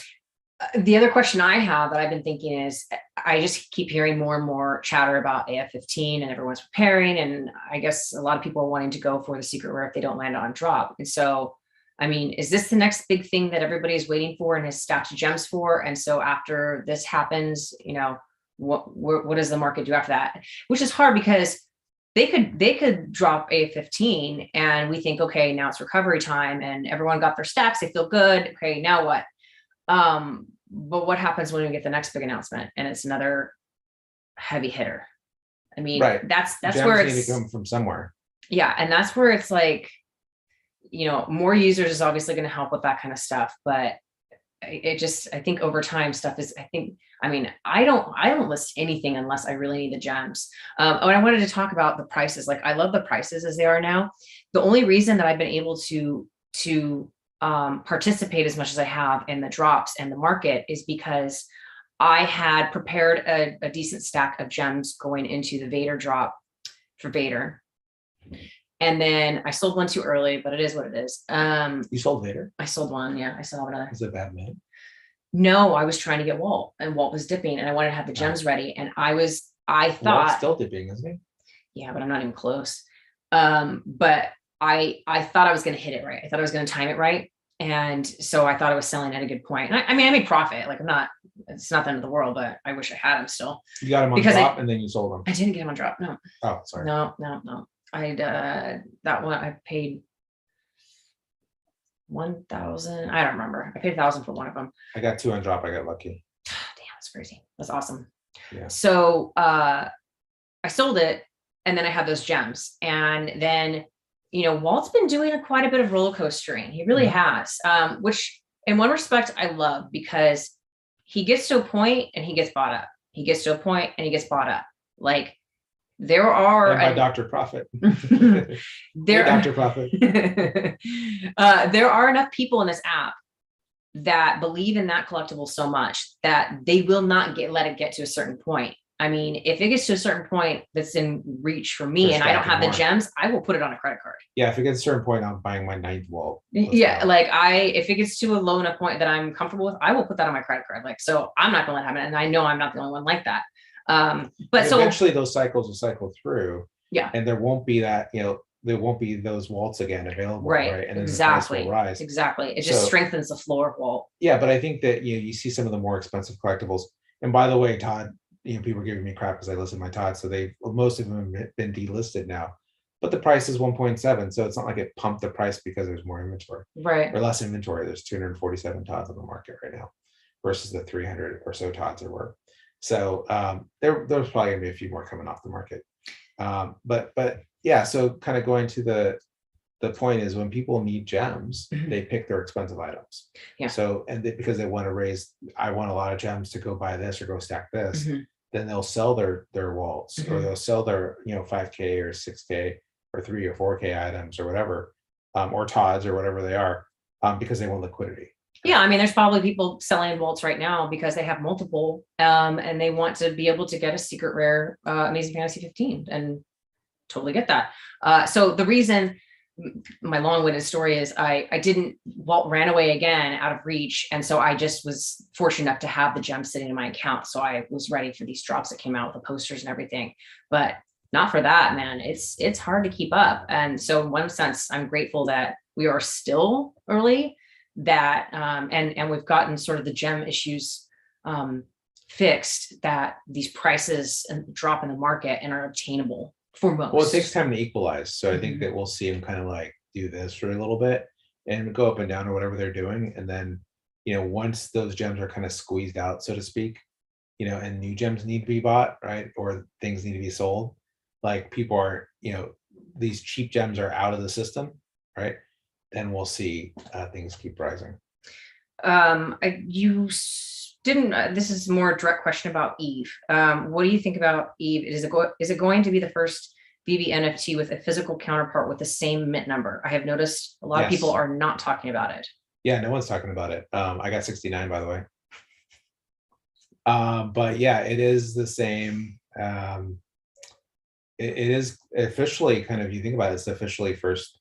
The other question I have that I've been thinking is, I just keep hearing more and more chatter about AF15 and everyone's preparing. And I guess a lot of people are wanting to go for the secret rare if they don't land on drop. And so, I mean, is this the next big thing that everybody is waiting for and has stacked gems for? And so after this happens, what does the market do after that? Which is hard, because they could drop AF15 and we think, okay, now it's recovery time and everyone got their stacks, they feel good. Okay, now what? But what happens when we get the next big announcement and it's another heavy hitter? I mean, right. That's gems where need to come from somewhere. Yeah, and that's where it's like, more users is obviously going to help with that kind of stuff, but I think over time stuff is, I don't list anything unless I really need the gems. And I wanted to talk about the prices. Like, I love the prices as they are now. The only reason that I've been able to participate as much as I have in the drops and the market is because I had prepared a decent stack of gems going into the Vader drop for Vader. And then I sold one too early, but it is what it is. You sold Vader? I sold one. Yeah, I still have another. Is it bad man? No, I was trying to get Walt, and Walt was dipping, and I wanted to have the gems ready. And I thought Walt's still dipping, isn't he? Yeah, but I'm not even close. But I thought I was going to hit it right. I thought I was going to time it right. And so I thought I was selling at a good point. And I made profit. Like, it's not the end of the world, but I wish I had him still. You got him on drop and then you sold him. I didn't get him on drop. No. Oh, sorry. No. That one I paid 1,000. I don't remember. I paid 1,000 for one of them. I got 2 on drop. I got lucky. Damn, that's crazy. That's awesome. Yeah. So I sold it and then I have those gems. And then, you know, Walt's been doing quite a bit of roller coastering. He really has, which in one respect I love, because he gets to a point and he gets bought up. He gets to a point and he gets bought up. Like there are by Dr. Profit. there, Dr. Profit. There are enough people in this app that believe in that collectible so much that they will not let it get to a certain point. I mean, if it gets to a certain point that's in reach for me and I don't have the gems, I will put it on a credit card. Yeah, if it gets a certain point, I'm buying my 9th wall. Yeah, like if it gets to a low enough point that I'm comfortable with, I will put that on my credit card. Like, so I'm not gonna let it happen. And I know I'm not the only one like that. But so eventually those cycles will cycle through. Yeah. And there won't be that, you know, there won't be those Waltz again available. Right. And then exactly. the price will rise. Exactly. It just strengthens the floor Walt. Yeah, but I think that, you know, you see some of the more expensive collectibles. And by the way, Todd, you know, people are giving me crap because I listen to my Todd. So most of them have been delisted now. But the price is 1.7. So it's not like it pumped the price because there's more inventory. Right. Or less inventory. There's 247 Todds on the market right now versus the 300 or so Todds there were. So there's probably gonna be a few more coming off the market. But yeah, so kind of going to the point is when people need gems, they pick their expensive items. Yeah. So because they want to raise, I want a lot of gems to go buy this or go stack this, then they'll sell their Waltz or they'll sell their, you know, 5K or 6K or 3 or 4K items or whatever, or Todds or whatever they are, because they want liquidity. Yeah, I mean, there's probably people selling Waltz right now because they have multiple, and they want to be able to get a secret rare Amazing Fantasy 15, and totally get that. So the reason, my long-winded story is Walt ran away again out of reach, and so I just was fortunate enough to have the gems sitting in my account, so I was ready for these drops that came out with the posters and everything. But not for that, man. It's hard to keep up, and so in one sense, I'm grateful that we are still early. That and we've gotten sort of the gem issues fixed, that these prices drop in the market and are obtainable for most. Well, it takes time to equalize. So I think that we'll see them kind of like do this for a little bit and go up and down or whatever they're doing. And then, you know, once those gems are kind of squeezed out, so to speak, you know, and new gems need to be bought, right? Or things need to be sold. Like people are, you know, these cheap gems are out of the system, right? Then we'll see things keep rising. This is a more direct question about Eve. What do you think about Eve? Is it going to be the first VeVe NFT with a physical counterpart with the same mint number? I have noticed a lot of people are not talking about it. Yeah, no one's talking about it. I got 69, by the way. But yeah, it is the same. It is officially kind of, you think about it, it's officially first,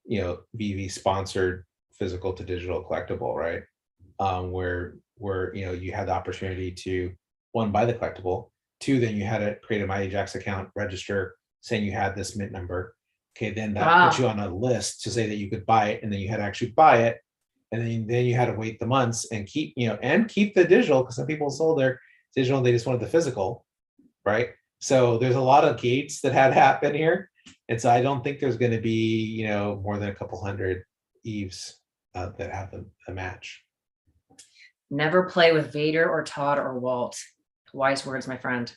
you know, VeVe sponsored physical to digital collectible, right? Where you know, you had the opportunity to, one, buy the collectible, two, then you had to create a Mighty Jaxx account, register, saying you had this mint number. Okay, then that puts you on a list to say that you could buy it, and then you had to actually buy it, and then you had to wait the months and keep, you know, and keep the digital, because some people sold their digital, they just wanted the physical, right? So there's a lot of gates that had happened here. And so I don't think there's going to be, you know, more than a couple hundred Eves that have a match. Never play with Vader or Todd or Walt. Wise words, my friend.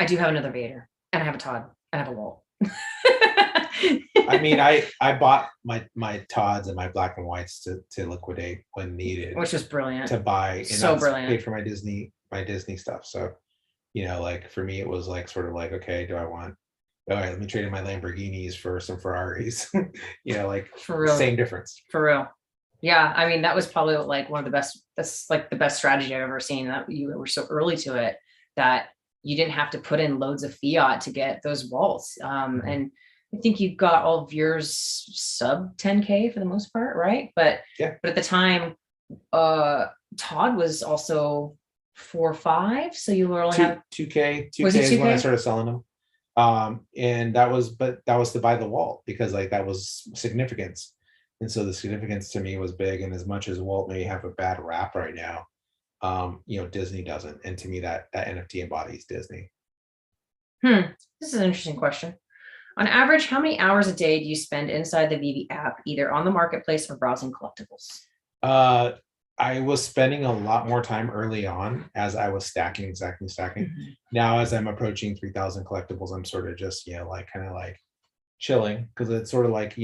I do have another Vader, and I have a Todd, and I have a Walt. I mean, I bought my Todds and my black and whites to liquidate when needed, which was brilliant to buy. And so brilliant. Paid for my Disney stuff. So, you know, like for me, it was like sort of like, okay, do I want? All right, let me trade in my Lamborghinis for some Ferraris. You know, like for real, same difference. For real. Yeah, I mean, that was probably like one of the best, that's like the best strategy I've ever seen, that you were so early to it that you didn't have to put in loads of fiat to get those Waltz. And I think you got all of yours sub 10K for the most part, right? But yeah, but at the time, Todd was also 4 or 5, so you were only 2K is when I started selling them. And that was to buy the Walt, because like that was significance. And so the significance to me was big. And as much as Walt may have a bad rap right now, you know, Disney doesn't. And to me, that NFT embodies Disney. This is an interesting question. On average, how many hours a day do you spend inside the VeVe app, either on the marketplace or browsing collectibles? I was spending a lot more time early on as I was stacking. Now, as I'm approaching 3,000 collectibles, I'm sort of just, like kind of like chilling, because it's sort of like,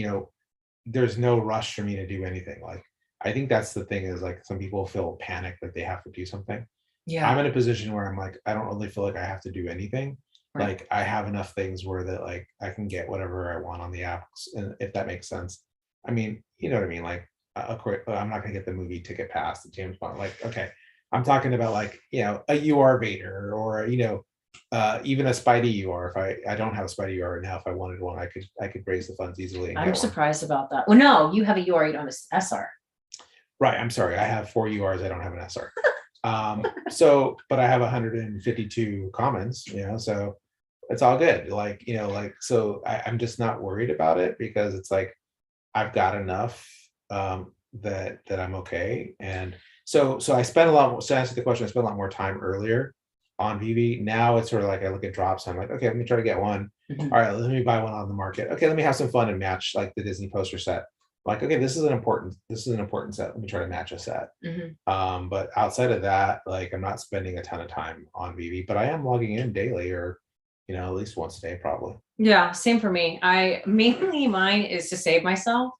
there's no rush for me to do anything. Like, I think that's the thing, is like some people feel panic that they have to do something. Yeah. I'm in a position where I'm like, I don't really feel like I have to do anything. Right. Like, I have enough things where that like I can get whatever I want on the apps, and if that makes sense. I mean, you know what I mean? Like, of course, I'm not gonna get the movie ticket pass, the James Bond. Like, okay, I'm talking about like, a UR Vader, or even a Spidey UR. If I don't have a Spidey UR right now, if I wanted one, I could raise the funds easily. And I'm surprised about that. Well, no, you have a UR, you don't have a SR. Right. I'm sorry. I have 4 URs. I don't have an SR. But I have 152 commons, so it's all good. So I'm just not worried about it, because it's like, I've got enough that I'm okay. And so I spent a lot more, to answer the question, I spent a lot more time earlier on VeVe. Now it's sort of like I look at drops, I'm like, okay, let me try to get one. All right, let me buy one on the market. Okay, let me have some fun and match like the Disney poster set. Like, okay, this is an important set. Let me try to match a set. But outside of that, like, I'm not spending a ton of time on VeVe, but I am logging in daily, or at least once a day probably. Yeah, same for me. Mine is to save myself,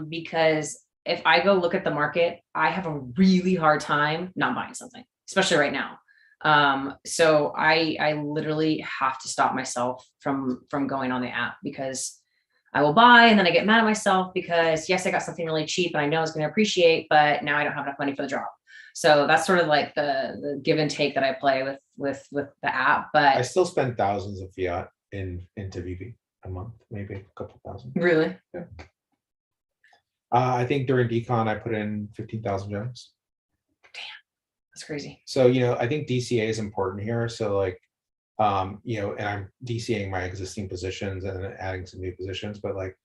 because if I go look at the market, I have a really hard time not buying something, especially right now. So I literally have to stop myself from going on the app, because I will buy and then I get mad at myself, because yes, I got something really cheap and I know it's going to appreciate, but now I don't have enough money for the drop. So that's sort of like the give and take that I play with the app. But I still spend thousands of fiat into VeVe a month, maybe a couple thousand. Really? Yeah. I think during decon I put in 15,000 gems. Damn, that's crazy. So I think DCA is important here. So like, and I'm DCAing my existing positions and adding some new positions, but like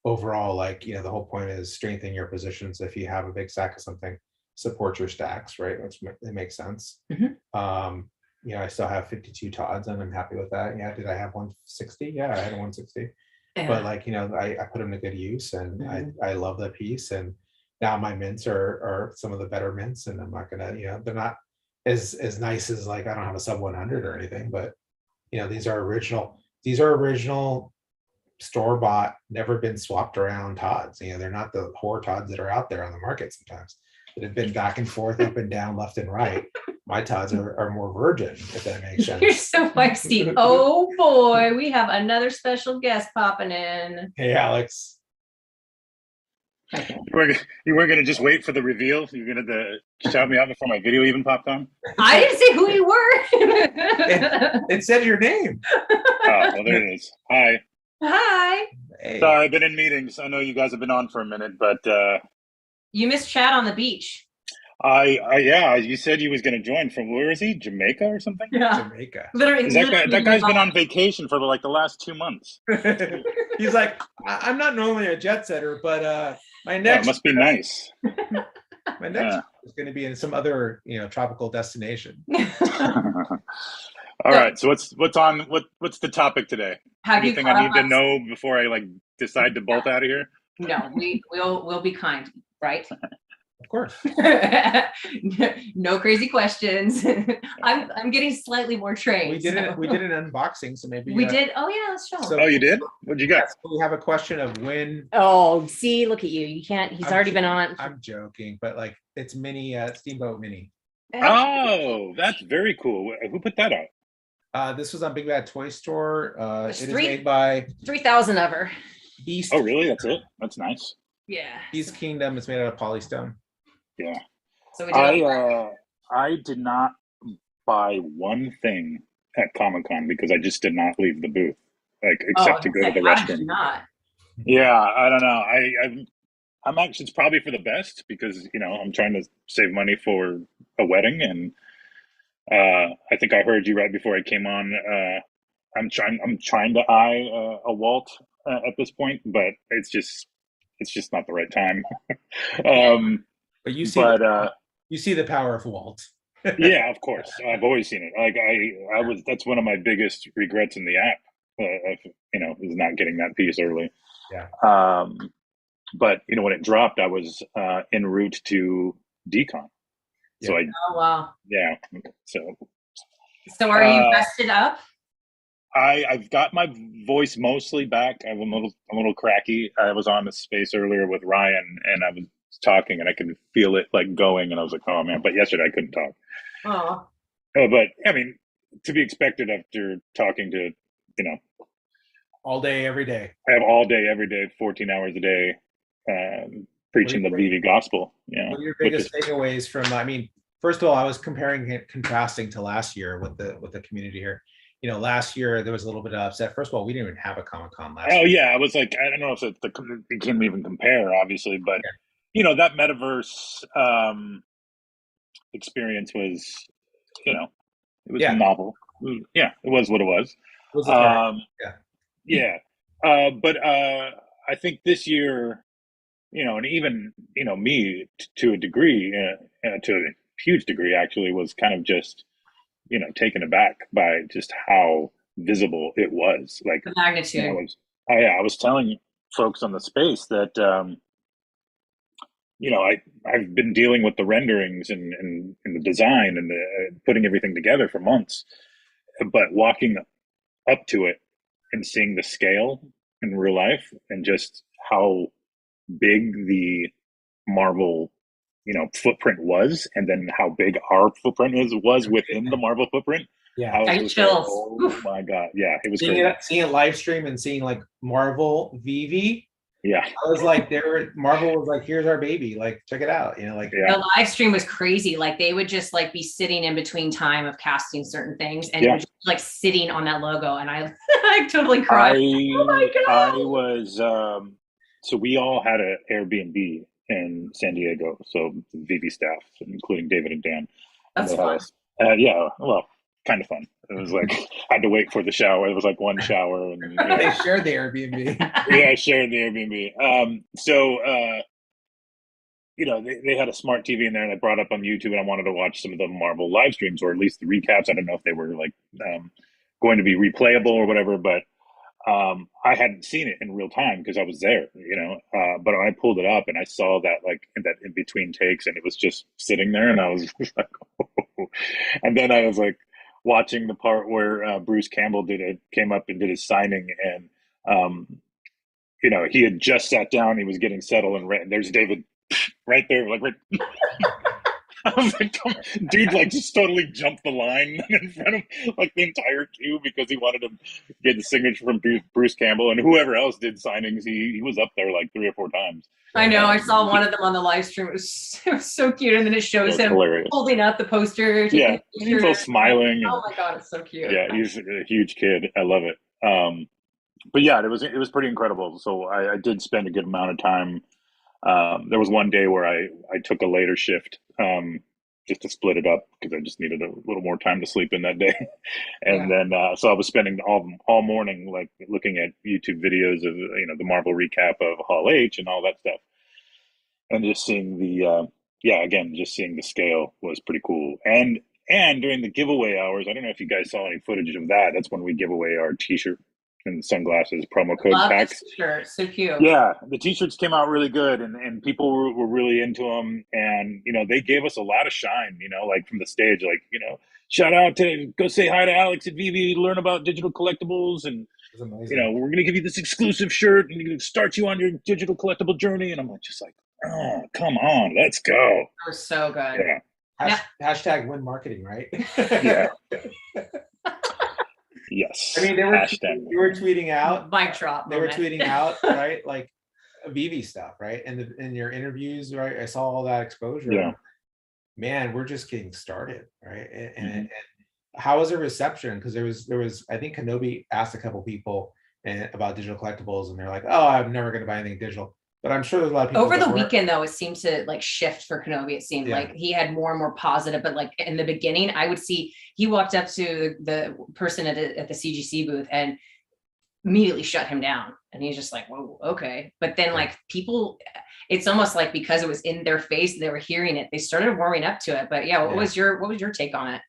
overall, like, the whole point is strengthen your positions. If you have a big stack of something, support your stacks, right? Which it makes sense. I still have 52 Todds and I'm happy with that. Yeah, did I have 160? Yeah, I had a 160. Yeah. But like, I put them to good use, and I love that piece. And now my mints are some of the better mints, and I'm not gonna, they're not as nice as, like, I don't have a sub 100 or anything, but these are original store-bought, never been swapped around Todds. They're not the whore Todds that are out there on the market sometimes, that have been back and forth, up and down, left and right. My Todds are more virgin, if that makes sense. You're so feisty. Oh boy, we have another special guest popping in. Hey, Alex. You weren't gonna just wait for the reveal? You're gonna shout me out before my video even popped on? I didn't say who you were. It said your name. Oh, well, there it is. Hi. Hi. Hey. Sorry, I've been in meetings. I know you guys have been on for a minute, but you missed Chad on the beach. Yeah, you said he was going to join from, where is he? Jamaica or something? Yeah. Jamaica. Literally, that guy's been on vacation for the last 2 months. He's like, I'm not normally a jet setter, but my next must be nice. My next is going to be in some other, tropical destination. All right. So what's the topic today? Anything I need to know before I decide to bolt out of here? No, we'll be kind, right? Of course. No crazy questions. I'm getting slightly more trained. We did an unboxing, so maybe we did. Oh yeah, let's show. Oh, you did? What'd you get? Yes, we have a question of when. Oh, see, look at you. You can't. He's already been on. I'm joking, but like, it's mini Steamboat Mini. Oh, that's very cool. Who put that out? This was on Big Bad Toy Store. It is made by 3,000 of her. East. Oh, really? That's it? That's nice. Yeah. East Kingdom. It's made out of polystone. Yeah. So I did not buy one thing at Comic-Con because I just did not leave the booth, except to go to the restroom. Not. Yeah, I don't know. I'm actually, it's probably for the best, because I'm trying to save money for a wedding, and I think I heard you right before I came on. I'm trying to eye a Walt at this point, but it's just not the right time. But you see, you see the power of Walt. Yeah, of course. I've always seen it. That's one of my biggest regrets in the app, is not getting that piece early. Yeah. But when it dropped, I was en route to decon. So Oh wow. yeah. So are you rested up? I've got my voice mostly back. I'm a little cracky. I was on the space earlier with Ryan, and I was talking, and I could feel it like going, and I was like, oh man! But yesterday I couldn't talk. Oh. But I mean, to be expected after talking to, all day, every day. I have all day, every day, 14 hours a day, preaching the VeVe gospel. Yeah. What are your biggest takeaways from? I mean, first of all, I was comparing it, contrasting to last year with the community here. Last year there was a little bit of upset. First of all, we didn't even have a Comic-Con last year. Oh yeah, I was like, I don't know if it can't even compare, obviously, but that metaverse experience was, it was novel. Yeah, it was what it was. But I think this year, and even me to a degree, to a huge degree, actually, was kind of just taken aback by just how visible it was. Like the magnitude. I was telling folks on the space that I've been dealing with the renderings and the design and the putting everything together for months, but walking up to it and seeing the scale in real life and just how big the Marvel footprint was, and then how big our footprint was within the Marvel footprint. I was chills. Like, oh my god, yeah, it was seeing it live stream and seeing like Marvel VeVe. Yeah, I was like, Marvel was like, here's our baby, like check it out, The live stream was crazy. Like they would just like be sitting in between time of casting certain things, and it was just, like sitting on that logo, and I totally cried. Oh my god! I was so we all had an Airbnb in San Diego, so the VeVe staff, including David and Dan. That's fun. Yeah, well, kind of fun. It was like I had to wait for the shower. It was like one shower, and they shared the Airbnb. I shared the Airbnb. They had a smart TV in there, and I brought up on YouTube, and I wanted to watch some of the Marvel live streams, or at least the recaps. I don't know if they were like going to be replayable or whatever, but I hadn't seen it in real time because I was there, but when I pulled it up and I saw that like that in between takes, and it was just sitting there, and I was like, oh. And then I was like watching the part where Bruce Campbell came up and did his signing, and he had just sat down, he was getting settled, and there's David right there, like right. I was like, dude, like just totally jumped the line in front of like the entire queue because he wanted to get the signature from Bruce Campbell, and whoever else did signings. He was up there like 3 or 4 times. I know. I saw one of them on the live stream. It was so cute, and then it shows him hilarious. Holding up the poster. Yeah, he's all smiling. Oh my god, it's so cute. Yeah, he's a huge kid. I love it. But yeah, it was pretty incredible. So I did spend a good amount of time. There was one day where I took a later shift just to split it up because I just needed a little more time to sleep in that day. And then so I was spending all morning like looking at YouTube videos of the Marvel recap of Hall H and all that stuff, and just seeing just seeing the scale was pretty cool. And during the giveaway hours, I don't know if you guys saw any footage of that. That's when we give away our T-shirt and sunglasses promo code packs. Sure, so cute. Yeah, the T-shirts came out really good, and people were really into them, and they gave us a lot of shine. Like from the stage, like shout out to go say hi to Alex at VeVe, learn about digital collectibles, and we're gonna give you this exclusive shirt and start you on your digital collectible journey. And I'm like, just like, oh, come on, let's go. That was so good. Yeah. Hashtag win marketing, right? Yeah. Yes. I mean, they were tweeting out. Mic drop. They were tweeting out, right? Like VeVe stuff, right? And in your interviews, right? I saw all that exposure. Yeah. Man, we're just getting started, right? And how was the reception? Because there was I think Kenobi asked a couple people about digital collectibles, and they're like, "Oh, I'm never going to buy anything digital." But I'm sure there's a lot of people over the weekend though. It seemed to like shift for Kenobi. It seemed like he had more and more positive. But like in the beginning, I would see he walked up to the person at the CGC booth and immediately shut him down, and he's just like, "Whoa, okay." But then like people, it's almost like because it was in their face, they were hearing it. They started warming up to it. But what was your take on it?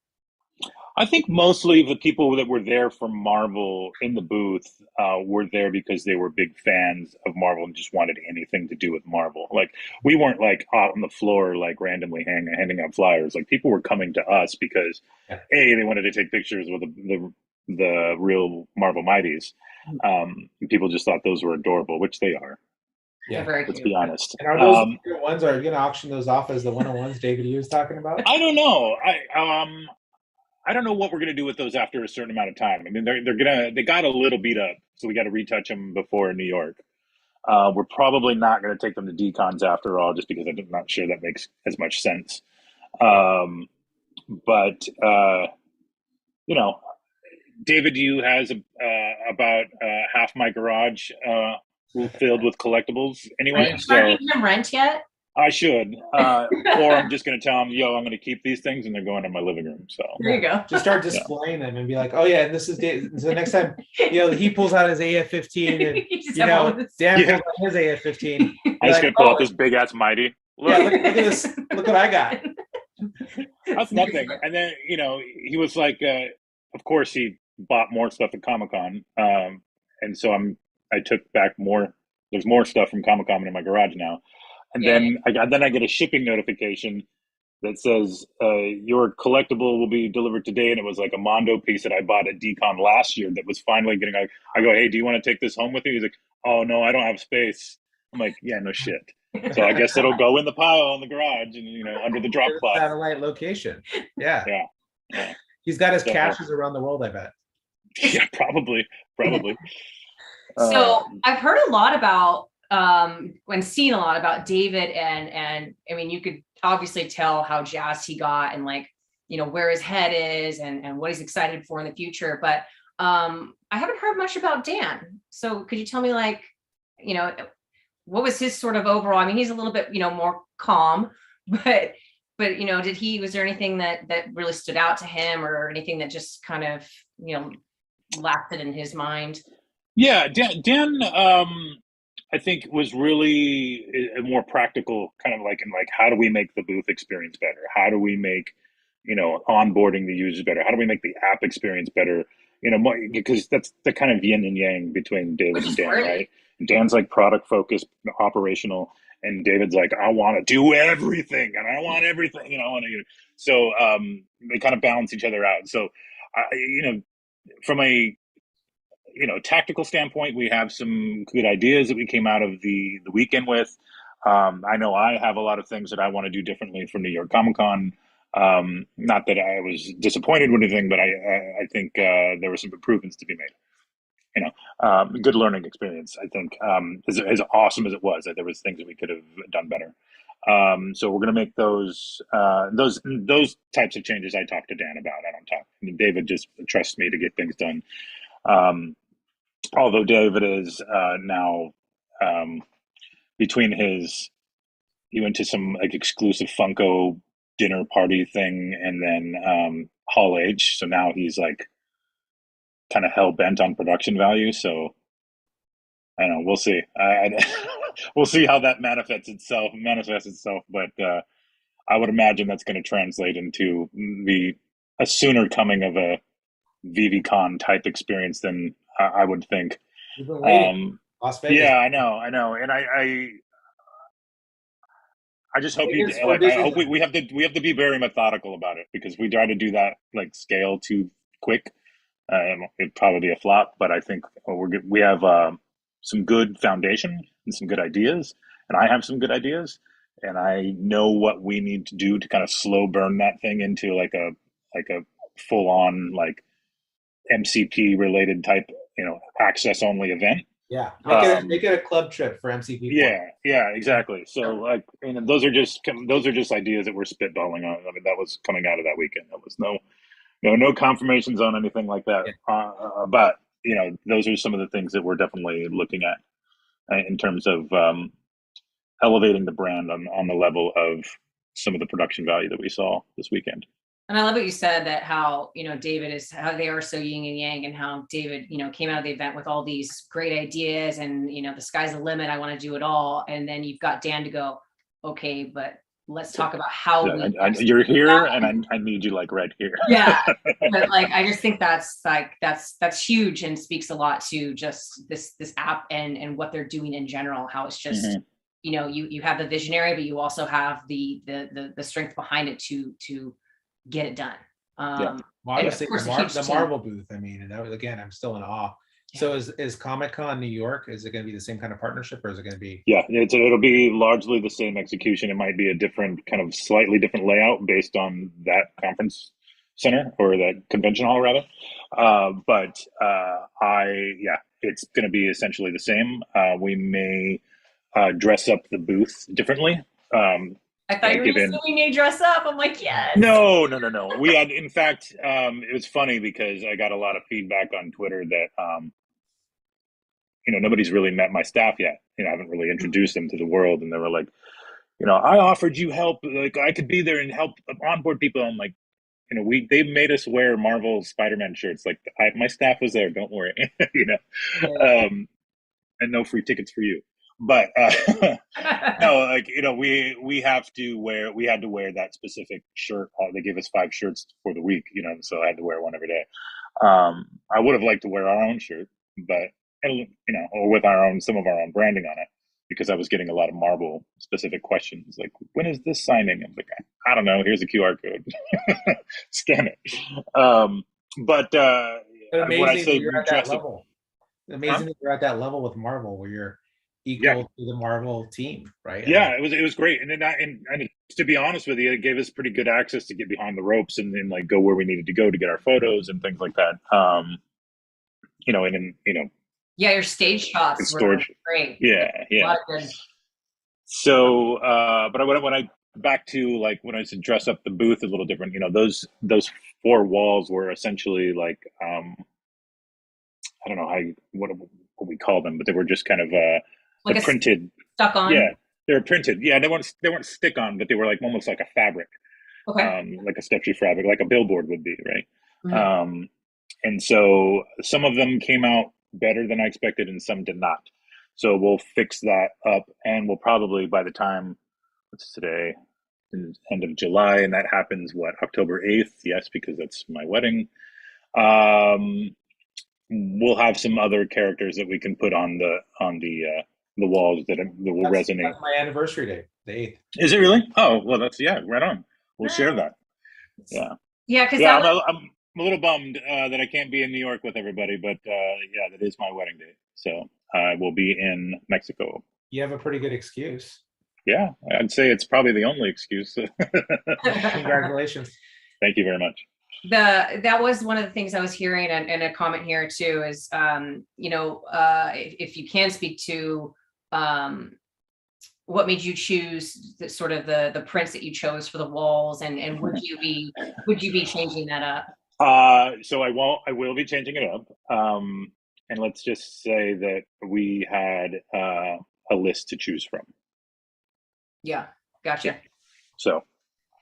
I think mostly the people that were there for Marvel in the booth were there because they were big fans of Marvel and just wanted anything to do with Marvel. Like we weren't like out on the floor like randomly handing out flyers. Like people were coming to us because A, they wanted to take pictures with the real Marvel Mighties. People just thought those were adorable, which they are. They're very Let's cute. be honest. And are those ones, are you going to auction those off as the one-on-ones David you was talking about? I don't know. I don't know what we're gonna do with those after a certain amount of time. I mean, they got a little beat up, so we got to retouch them before New York. We're probably not gonna take them to decons after all, just because I'm not sure that makes as much sense. But you know, David Yu has about half my garage filled with collectibles Are anyway. you So charging him rent yet? I should, or I'm just going to tell them, yo, I'm going to keep these things, and they're going in my living room. So There you go. Just start displaying them and be like, oh yeah, and this is so next time, he pulls out his AF-15 and You just have all of this. Dan Yeah. pulls out his AF-15. I'm just going to pull out this big ass mighty. Look, Yeah, look at this. Look what I got. that's nothing. And then he was like, of course he bought more stuff at Comic-Con, and so I took back more. There's more stuff from Comic-Con in my garage now. And then I get a shipping notification that says your collectible will be delivered today, and it was like a Mondo piece that I bought at Decon last year that was finally getting. I go, hey, do you want to take this home with you? He's like, oh no, I don't have space. I'm like, yeah, no shit. So I guess it'll go in the pile in the garage and under the drop cloth. Satellite location. Yeah. Yeah. He's got his caches around the world, I bet. Yeah, probably. So I've heard a lot about and seen a lot about David and I mean, you could obviously tell how jazzed he got and like, where his head is and what he's excited for in the future. But I haven't heard much about Dan. So could you tell me like, what was his sort of overall? I mean, he's a little bit, more calm, but was there anything that really stood out to him or anything that just kind of, lasted in his mind? Yeah, Dan I think was really a more practical kind of like how do we make the booth experience better? How do we make onboarding the users better? How do we make the app experience better? More, because that's the kind of yin and yang between David and Dan, right? And Dan's like product focused, operational, and David's like, I want to do everything, and I want everything, I want to. So they kind of balance each other out. So from a tactical standpoint, we have some good ideas that we came out of the weekend with. I know I have a lot of things that I want to do differently for New York Comic Con. Not that I was disappointed with anything, but I think there were some improvements to be made. Good learning experience. I think as awesome as it was, there was things that we could have done better. So we're going to make those types of changes. I talk to Dan about. I don't talk. David just trusts me to get things done. Although David is now between he went to some like exclusive Funko dinner party thing and then Hall H. So now he's like kind of hell bent on production value. So I don't know. We'll see. We'll see how that manifests itself. But I would imagine that's going to translate into a sooner coming of a VeVeCon type experience than I would think. You've been waiting. Las Vegas. Yeah, I know, and I just hope I hope we have to be very methodical about it because we try to do that like scale too quick, it'd probably be a flop. But I think we have some good foundation and some good ideas, and I have some good ideas, and I know what we need to do to kind of slow burn that thing into like a full on like MCP related type, access only event. Yeah, make it a club trip for MCP. Yeah, exactly. So like, those are just ideas that we're spitballing on. I mean, that was coming out of that weekend. There was no confirmations on anything like that. Yeah. But those are some of the things that we're definitely looking at in terms of elevating the brand on the level of some of the production value that we saw this weekend. And I love what you said that how, David how they are so yin and yang and how David, came out of the event with all these great ideas and, the sky's the limit. I want to do it all. And then you've got Dan to go, okay, but let's talk about how we you're here, and I need you like right here. Yeah, but like I just think that's huge and speaks a lot to just this app and what they're doing in general. How it's just you know, you have the visionary, but you also have the strength behind it to get it done. Well, I was thinking the Marvel booth. I mean, and that was, again, I'm still in awe. So is Comic-Con New York, is it going to be the same kind of partnership, or is it going to be? Yeah, it'll be largely the same execution. It might be a different kind of slightly different layout based on that conference center or that convention hall rather. It's going to be essentially the same. We may dress up the booth differently. I thought you were just saying me dress up. I'm like, yes. No. We had, in fact, it was funny because I got a lot of feedback on Twitter that, nobody's really met my staff yet. I haven't really introduced them to the world. And they were like, I offered you help. Like I could be there and help onboard people. I'm like, they made us wear Marvel Spider-Man shirts. Like my staff was there. Don't worry, and no free tickets for you. But no, we had to wear that specific shirt. They gave us 5 shirts for the week, so I had to wear one every day. I would have liked to wear our own shirt, but or with some of our own branding on it, because I was getting a lot of Marvel specific questions like, when is this signing? I was like, I don't know. Here's a QR code, scan it. But amazing when I say you're at that level. Amazing that you're at that level with Marvel, where you're equal to the Marvel team, right? Yeah, it was great, and to be honest with you, it gave us pretty good access to get behind the ropes and then like go where we needed to go to get our photos and things like that. Yeah, your stage shots were great. Yeah. A lot of good. So, but when I back to like when I said dress up the booth a little different, those 4 walls were essentially like I don't know what we call them, but they were just kind of like printed, stuck on. Yeah, they were printed. Yeah, they weren't stick on, but they were like almost like a fabric, like a stretchy fabric, like a billboard would be, right? Mm-hmm. And so some of them came out better than I expected, and some did not. So we'll fix that up, and we'll probably, by the time, what's today, end of July, and that happens October 8th? Yes, because that's my wedding. We'll have some other characters that we can put on the walls that will resonate. That's my anniversary day, the 8th. Is it really? Oh, well, that's right on. We'll share that. Yeah. Yeah, because I'm a little bummed that I can't be in New York with everybody, but that is my wedding day. So I will be in Mexico. You have a pretty good excuse. Yeah, I'd say it's probably the only excuse. Congratulations. Thank you very much. That was one of the things I was hearing, and a comment here too is, if you can speak to what made you choose the prints that you chose for the walls, and would you be changing that up? So I will be changing it up. And let's just say that we had a list to choose from. Yeah, gotcha. Yeah. So,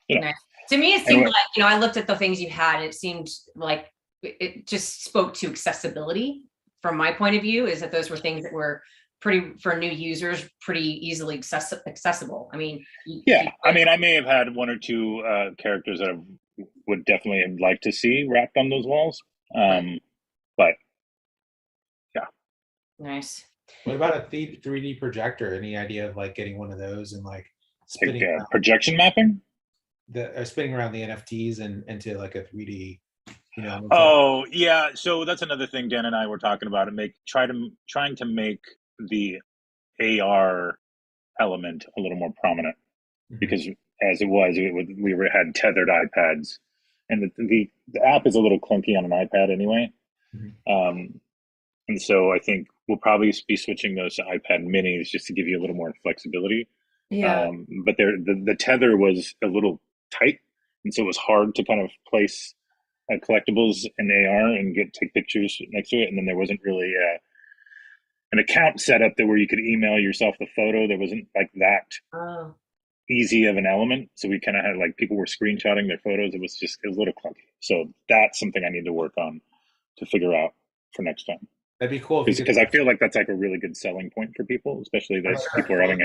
nice. To me, it seemed like, I looked at the things you had, and it seemed like it just spoke to accessibility from my point of view, is that those were things that were for new users, pretty easily accessible. I mean, I may have had 1 or 2 characters that I would definitely like to see wrapped on those walls. But yeah. Nice. What about a 3D projector? Any idea of like getting one of those and like spinning projection mapping? Spinning around the NFTs and into like a 3D, Oh yeah, so that's another thing Dan and I were talking about. Trying to make the AR element a little more prominent, because as we had tethered iPads, and the app is a little clunky on an iPad anyway. And so I think we'll probably be switching those to iPad minis just to give you a little more flexibility. Yeah. But the tether was a little tight, and so it was hard to kind of place collectibles in AR and take pictures next to it. And then there wasn't really an account set up where you could email yourself the photo. There wasn't like that easy of an element. So we kind of had like people were screenshotting their photos. It was a little clunky. So that's something I need to work on to figure out for next time. That'd be cool. Because I feel like that's like a really good selling point for people, especially that people are having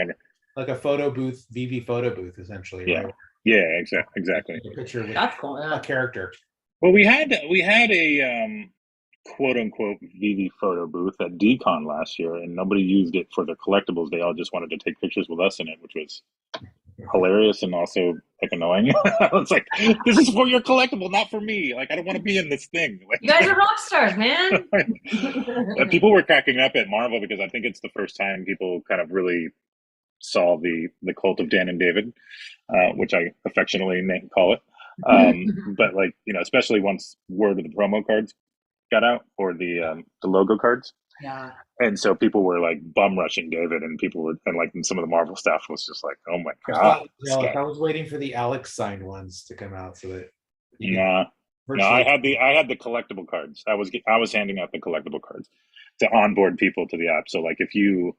like a photo booth, VeVe photo booth, essentially, Yeah. right? Yeah, exactly. A picture with That's cool. a Yeah. character. Well, we had a quote unquote VV photo booth at DCon last year, and nobody used it for their collectibles. They all just wanted to take pictures with us in it, which was hilarious and also like annoying. I was like, "This is for your collectible, not for me. Like, I don't want to be in this thing." Like, You guys are rock stars, man. and people were cracking up at Marvel because I think it's the first time people kind of really saw the cult of Dan and David, which I affectionately call it. But like, you know, especially once word of the promo cards got out, or the logo cards, Yeah. and so people were like bum rushing David, and people were, and like some of the Marvel staff was just like, "Oh my god!" I was waiting for the Alex signed ones to come out so that Nah, no, I had the collectible cards. I was handing out the collectible cards to onboard people to the app. So like, if you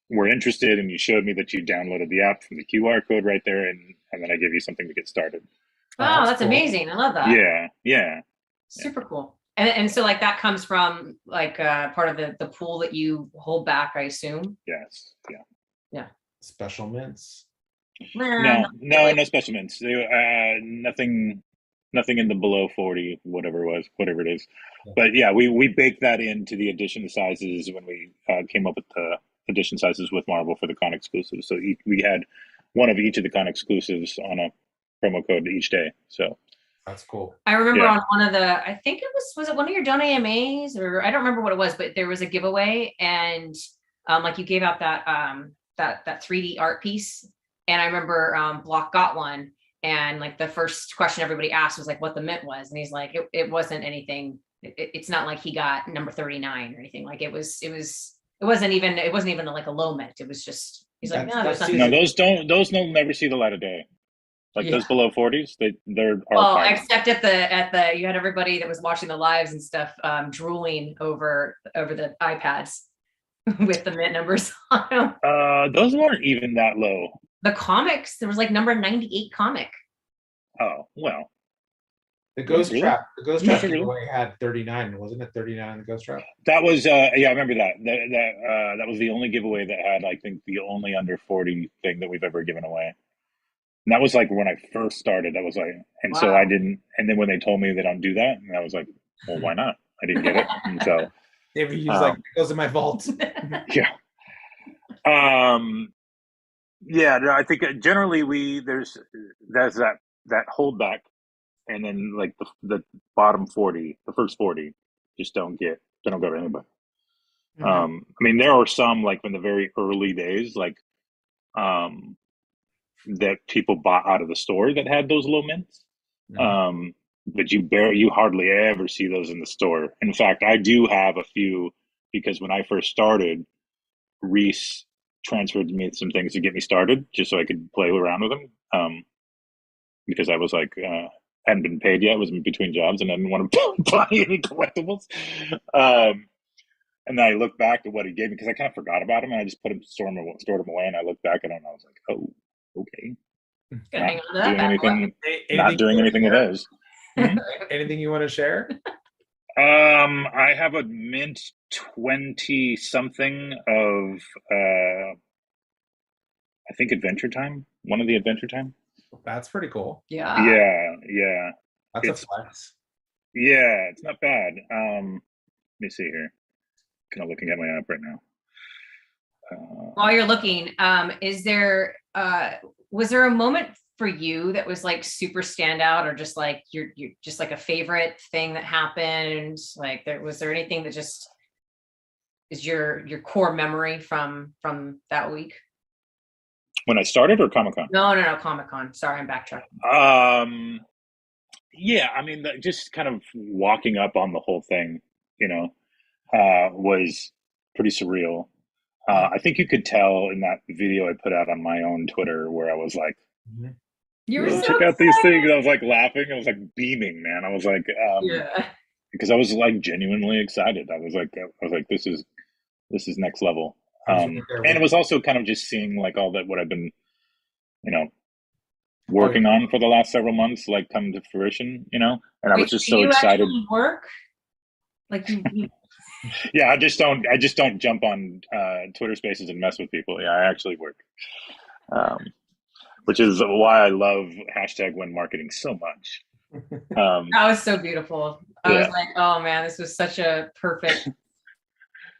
were interested and you showed me that you downloaded the app from the QR code right there, and then I give you something to get started. Wow, that's cool. amazing. I love that. Yeah. Super cool. And so like that comes from like part of the pool that you hold back, I assume. Yes. Yeah. special mints. No special mints. Nothing in the below 40, whatever it is. But yeah, we baked that into the edition sizes when we came up with the edition sizes with Marvel for the con exclusives. So we had one of each of the con exclusives on a promo code each day. So that's cool. I remember on one of the, I think it was it one of your Don't AMAs, or I don't remember what it was, but there was a giveaway, and like you gave out that that 3D art piece, and I remember Block got one, and like the first question everybody asked was like what the mint was, and he's like it wasn't anything. It's not like he got number 39 or anything. Like it wasn't even like a low mint. It was just, he's like, no, there's nothing. No, those don't never see the light of day. Like those below 40s, they're well, except at the you had everybody that was watching the lives and stuff drooling over the iPads with the mint numbers on them. Those weren't even that low. The comics, there was like number 98 comic. Oh well. The Ghost Trap giveaway had 39, wasn't it? 39 in the Ghost Trap. That was I remember that. That was the only giveaway that had, I think, the only under 40 thing that we've ever given away. And that was like when I first started. That was like, and wow. So I didn't. And then when they told me they don't do that, and I was like, well, why not? I didn't get it. And so he was like, it goes in my vault. Yeah. Yeah. No, I think generally there's that holdback, and then like the bottom 40, the first 40, just don't go to anybody. Mm-hmm. I mean, there are some like in the very early days, like that people bought out of the store that had those low mints. Mm-hmm. But you hardly ever see those in the store. In fact, I do have a few, because when I first started, Reese transferred me some things to get me started, just so I could play around with them. Because I was like, hadn't been paid yet, was in between jobs, and I didn't want to buy any collectibles. And then I looked back at what he gave me, because I kind of forgot about him, and I just stored him away, and I looked back at him, and I was like, oh, okay. Not doing anything with those. Anything you want to share? I have a mint 20 something of I think Adventure Time. One of the Adventure Time. That's pretty cool. Yeah. That's a flex. Yeah, it's not bad. Let me see here. Kind of looking at my app right now. While you're looking, was there a moment for you that was like super standout, or just like you're just like a favorite thing that happened? Like was there anything that just is your core memory from that week? When I started, or Comic-Con? No, Comic-Con. Sorry, I'm backtracking. Yeah, I mean, just kind of walking up on the whole thing, was pretty surreal. I think you could tell in that video I put out on my own Twitter, where I was like, you were so check out these things. I was like laughing. I was like beaming, man. I was like, because I was like genuinely excited. I was like, this is next level. And it was also kind of just seeing like all that, what I've been, working on for the last several months, like come to fruition, and I was just so excited. Work? Like you Yeah, I just don't jump on Twitter Spaces and mess with people. Yeah, I actually work, um, which is why I love hashtag when marketing so much. That was so beautiful. I was Yeah. like, oh man, this was such a perfect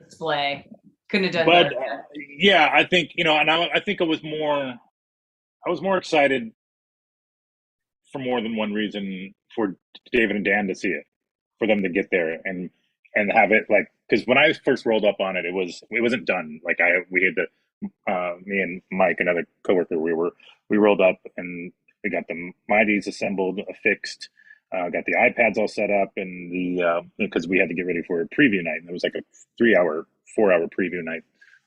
display. Couldn't have done But better. yeah, I think and I think I was more excited for more than one reason for David and Dan to see it, for them to get there and have it like, because when I first rolled up on it, it wasn't done. Like we had me and Mike, another coworker, we rolled up and we got the Mighties assembled, affixed, got the iPads all set up, and because we had to get ready for a preview night, and it was like a 4-hour preview night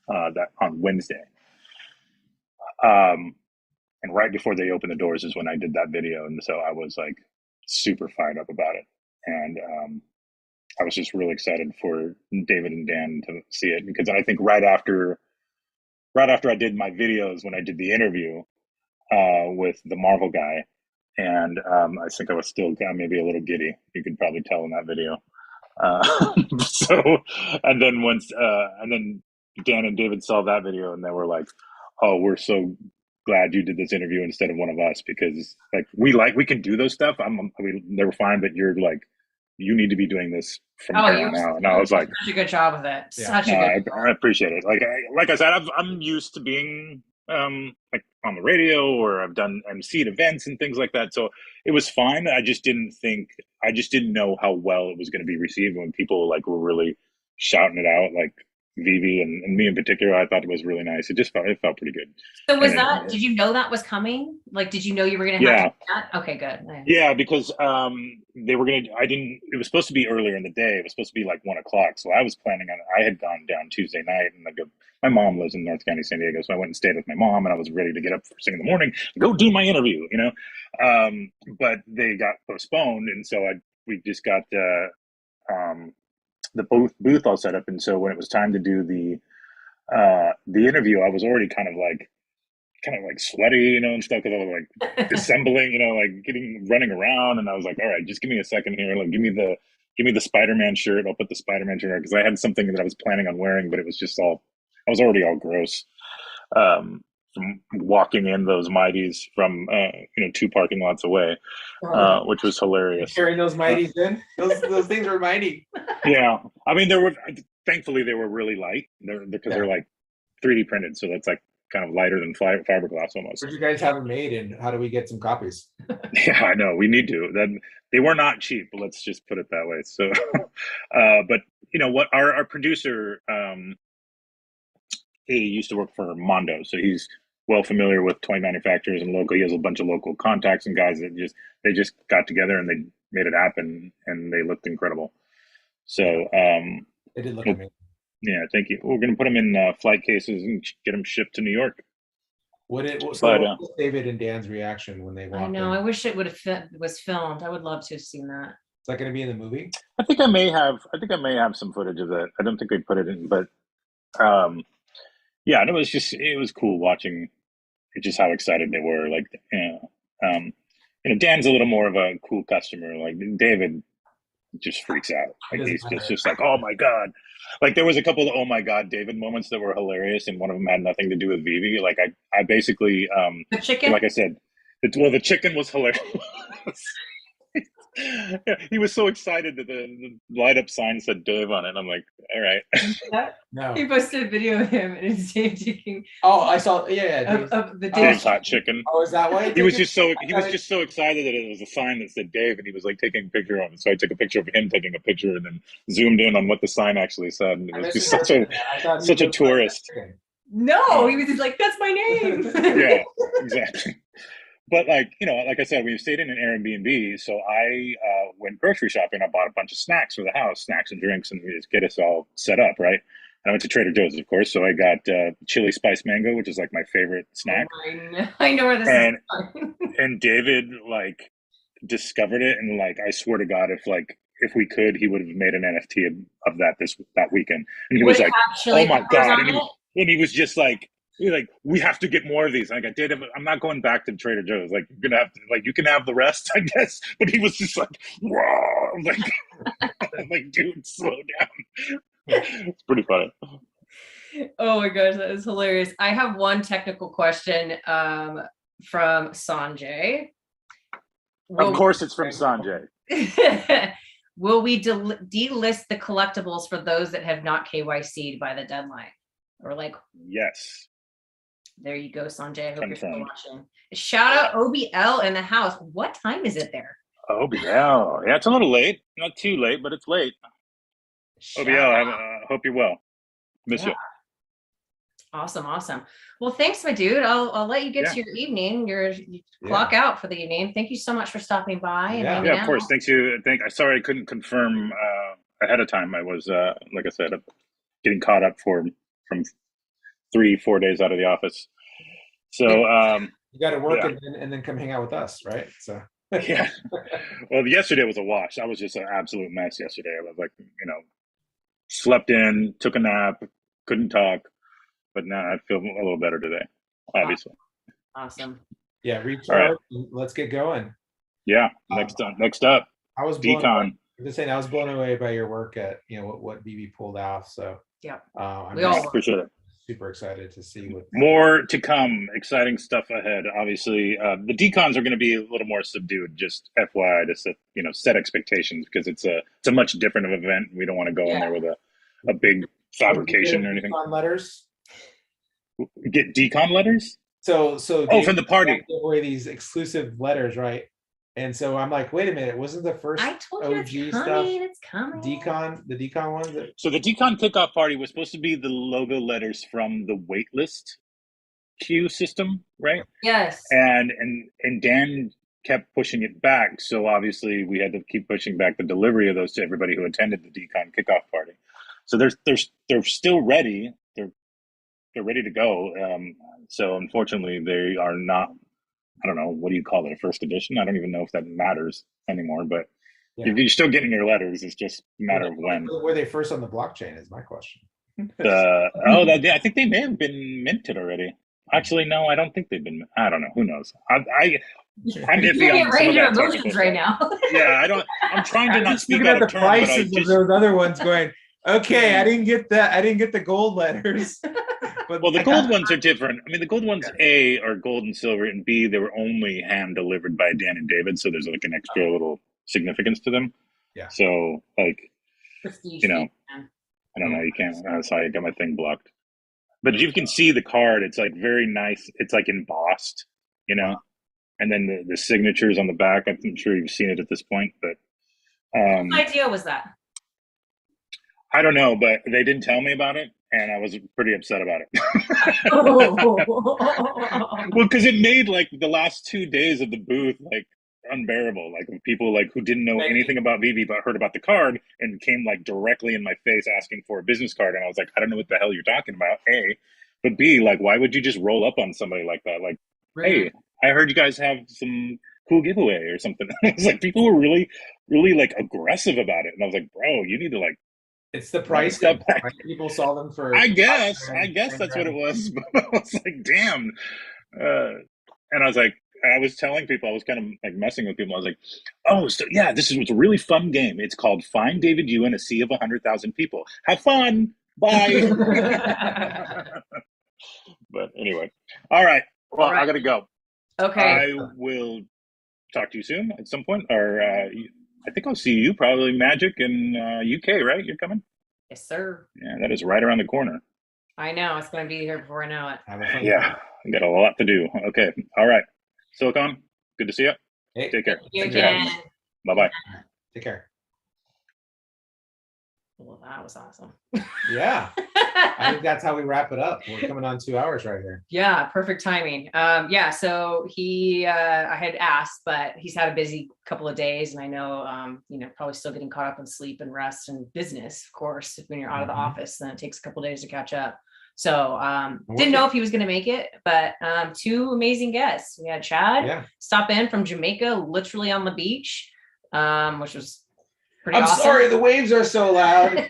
that on Wednesday. And right before they opened the doors is when I did that video, and so I was like super fired up about it, and I was just really excited for David and Dan to see it, because I think right after I did my videos, when I did the interview with the Marvel guy, and I think I was still maybe a little giddy. You could probably tell in that video. So, and then Dan and David saw that video, and they were like, "Oh, we're so glad you did this interview instead of one of us, because like we can do those stuff. They were fine, but you're like, you need to be doing this from here on out." And I was like, such a good job with it. Yeah. Such a good job. I appreciate it. Like I said, I'm used to being like on the radio, or I've done emceed events and things like that. So it was fine. I just didn't know how well it was going to be received when people like were really shouting it out, like VeVe and me in particular. I thought it was really nice. It felt pretty good. So did you know that was coming? Like, did you know you were going to have to do that? Okay, good. Yeah, because they were gonna. It was supposed to be earlier in the day. It was supposed to be like 1 o'clock. So I was planning on. I had gone down Tuesday night, and my mom lives in North County, San Diego, so I went and stayed with my mom, and I was ready to get up first thing in the morning, go do my interview. But they got postponed, and so we just got the booth all set up, and so when it was time to do the interview, I was already kind of like sweaty, and stuff, because I was like assembling, like running around, and I was like, all right, just give me a second here. Like, give me the Spider-Man shirt. I'll put the Spider-Man shirt on, because I had something that I was planning on wearing, but it was just I was already all gross from walking in those Mighties from 2 parking lots away, which was hilarious. Carrying those Mighties in, those things were mighty. Yeah, I mean, thankfully they were really light. Because they're like 3D printed, so that's like kind of lighter than fiberglass almost. Where'd you guys have them made, and how do we get some copies? Yeah, I know, we need to. Then they were not cheap, but let's just put it that way. So, but what, our producer, he used to work for Mondo, so he's well familiar with toy manufacturers and local. He has a bunch of local contacts and guys that they just got together and they made it happen, and they looked incredible. So, They did look amazing. Yeah, thank you. We're going to put them in flight cases and get them shipped to New York. What was David and Dan's reaction when they walked in? I know. I wish it was filmed. I would love to have seen that. Is that going to be in the movie? I think I may have some footage of that. I don't think they put it in, but yeah, and it was cool watching just how excited they were. Like, Dan's a little more of a cool customer. Like, David just freaks out. Like, he's just like, oh my God. Like, there was a couple of oh my God David moments that were hilarious, and one of them had nothing to do with VeVe. Like, I basically the chicken, like I said, the chicken was hilarious. Yeah, he was so excited that the light up sign said Dave on it. I'm like, all right. No. He posted a video of him and it's Dave taking. Oh, I saw. Yeah. Of the Dave's hot chicken. Oh, is that why? He was just so excited that it was a sign that said Dave, and he was like taking a picture of it. So I took a picture of him taking a picture, and then zoomed in on what the sign actually said. And it was just such a tourist. No, he was just like, that's my name. Yeah, exactly. But like I said, we stayed in an Airbnb, so I went grocery shopping. I bought a bunch of snacks for the house, snacks and drinks, and just get us all set up, right? And I went to Trader Joe's, of course, so I got chili spice mango, which is like my favorite snack. Oh, I know where this is going. And David like discovered it, and like I swear to God, if we could, he would have made an NFT of that weekend. And he was like, "Oh my God!" And he was just like, we have to get more of these. Like, I'm not going back to Trader Joe's. Like, you're gonna have to, like, you can have the rest, I guess. But he was just like, whoa, like, I'm like, dude, slow down. It's pretty funny. Oh my gosh, that is hilarious. I have one technical question from Sanjay. Of course, it's from Sanjay. Will we delist the collectibles for those that have not KYC'd by the deadline? Or like, Yes. there you go, Sanjay. I hope you're still Confirmed. watching. Shout out OBL in the house. What time is it there? OBL. Yeah, it's a little late. Not too late, but it's late. Shout OBL, out. hope you're well. Miss you. Awesome. Well, thanks, my dude. I'll let you get to your evening. You clock out for the evening. Thank you so much for stopping by. And hanging Yeah, of out. course. Thanks you. Sorry I couldn't confirm ahead of time. I was like I said, getting caught up from 3-4 days out of the office. So you got to work and then come hang out with us, right? So yeah. Well, yesterday was a wash. I was just an absolute mess yesterday. I was like, slept in, took a nap, couldn't talk, but now I feel a little better today, obviously. Awesome. Yeah, recharge. Right. Let's get going. Yeah. Next up. I was Decon. I'm just saying I was blown away by your work at what VeVe pulled off. So yeah, we all appreciate it. Super excited to see what more to come. Exciting stuff ahead. Obviously, the decons are going to be a little more subdued. Just FYI, to set expectations, because it's a much different of event. We don't want to go in there with a big fabrication or anything. Decon letters. Get decon letters. So from the party. Give away these exclusive letters, right? And so I'm like, wait a minute, wasn't the first OG stuff it's coming. the decon ones? So the decon kickoff party was supposed to be the logo letters from the waitlist queue system, right? Yes. And Dan kept pushing it back, so obviously we had to keep pushing back the delivery of those to everybody who attended the decon kickoff party. So they're still ready. They're ready to go. So unfortunately, they are not. I don't know, what do you call it, a first edition? I don't even know if that matters anymore, but you're still getting your letters. It's just a matter of when. Were they first on the blockchain is my question. I think they may have been minted already. Actually, no, I don't think they've been. I don't know. Who knows? I'm iffy on some of that emotions right now. Yeah, I'm trying to not speak out of turn, prices of those other ones going, okay, I didn't get that. I didn't get the gold letters. Well, the gold ones are different. I mean, the gold ones, A, are gold and silver, and B, they were only hand delivered by Dan and David, so there's like an extra little significance to them. Yeah. So, like, prestige, I don't know. You can't. Sorry, I got my thing blocked. But you can see the card. It's like very nice. It's like embossed, and then the signatures on the back. I'm sure you've seen it at this point, but what idea was that? I don't know, but they didn't tell me about it, and I was pretty upset about it. Well, because it made like the last 2 days of the booth like unbearable. Like people like who didn't know anything about VeVe but heard about the card and came like directly in my face asking for a business card, and I was like, I don't know what the hell you're talking about. A, but B, like, why would you just roll up on somebody like that? Like, hey, I heard you guys have some cool giveaway or something. It's like people were really, really like aggressive about it, and I was like, bro, you need to like. It's the price that people saw them for. I guess that's what it was. But I was like, damn. And I was like, I was telling people, I was kind of like messing with people. I was like, oh, so yeah, this is what's a really fun game. It's called Find David You in a Sea of 100,000 People. Have fun. Bye. But anyway, all right. Well, I got to go. Okay. I will talk to you soon at some point, or I think I'll see you probably Magic in UK, right? You're coming? Yes, sir. Yeah, that is right around the corner. I know. It's going to be here before I know it. Yeah, I got a lot to do. Okay. All right. Silicon, good to see you. Hey, take care. You again. Bye-bye. Take care. Well, that was awesome. Yeah. I think that's how we wrap it up. We're coming on 2 hours right here. Yeah, perfect timing. So he I had asked, but he's had a busy couple of days, and I know probably still getting caught up in sleep and rest and business, of course. When you're out of the office, then it takes a couple of days to catch up. So didn't know if he was going to make it, but 2 amazing guests. We had Chad stop in from Jamaica, literally on the beach, which was pretty awesome. I'm sorry, the waves are so loud.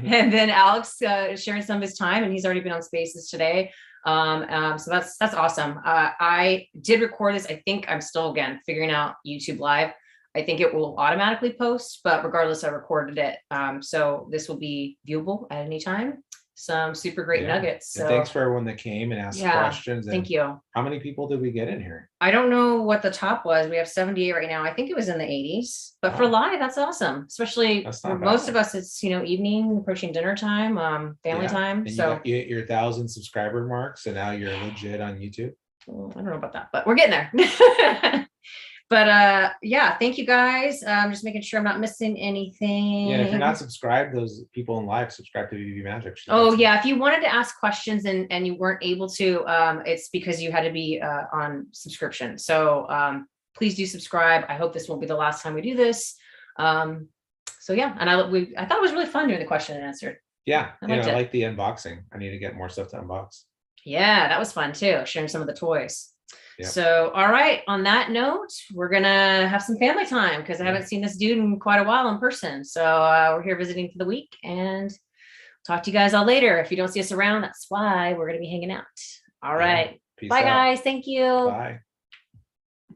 And then Alex sharing some of his time, and he's already been on Spaces today. So that's awesome. I did record this. I think I'm still, again, figuring out YouTube Live. I think it will automatically post, but regardless, I recorded it. So this will be viewable at any time. Some super great Yeah. nuggets. And So thanks for everyone that came and asked yeah, questions. And thank you. how many people did we get in here? I don't know what the top was. We have 78 right now. I think it was in the 80s, but for Wow. live, that's awesome. Especially That's for not most bad. of us, it's, you know, evening, approaching dinner time, family Yeah. time. And you So got, you hit your 1,000 subscriber mark, so now you're legit on YouTube. I don't know about that, but we're getting there. But yeah, thank you guys. Just making sure I'm not missing anything. Yeah, and if you're not subscribed, those people in live, subscribe to VeVe Magic. She's Oh awesome. yeah, if you wanted to ask questions and you weren't able to, it's because you had to be on subscription. So please do subscribe. I hope this won't be the last time we do this. So yeah, and I thought it was really fun doing the question and answer. Yeah, I you know, liked I it. like the unboxing. I need to get more stuff to unbox. Yeah, that was fun too, sharing some of the toys. Yep. So, all right, on that note, we're gonna have some family time because I haven't seen this dude in quite a while in person. So we're here visiting for the week and talk to you guys all later. If you don't see us around, that's why we're gonna be hanging out. All right. Peace Bye out. guys. Thank you. Bye.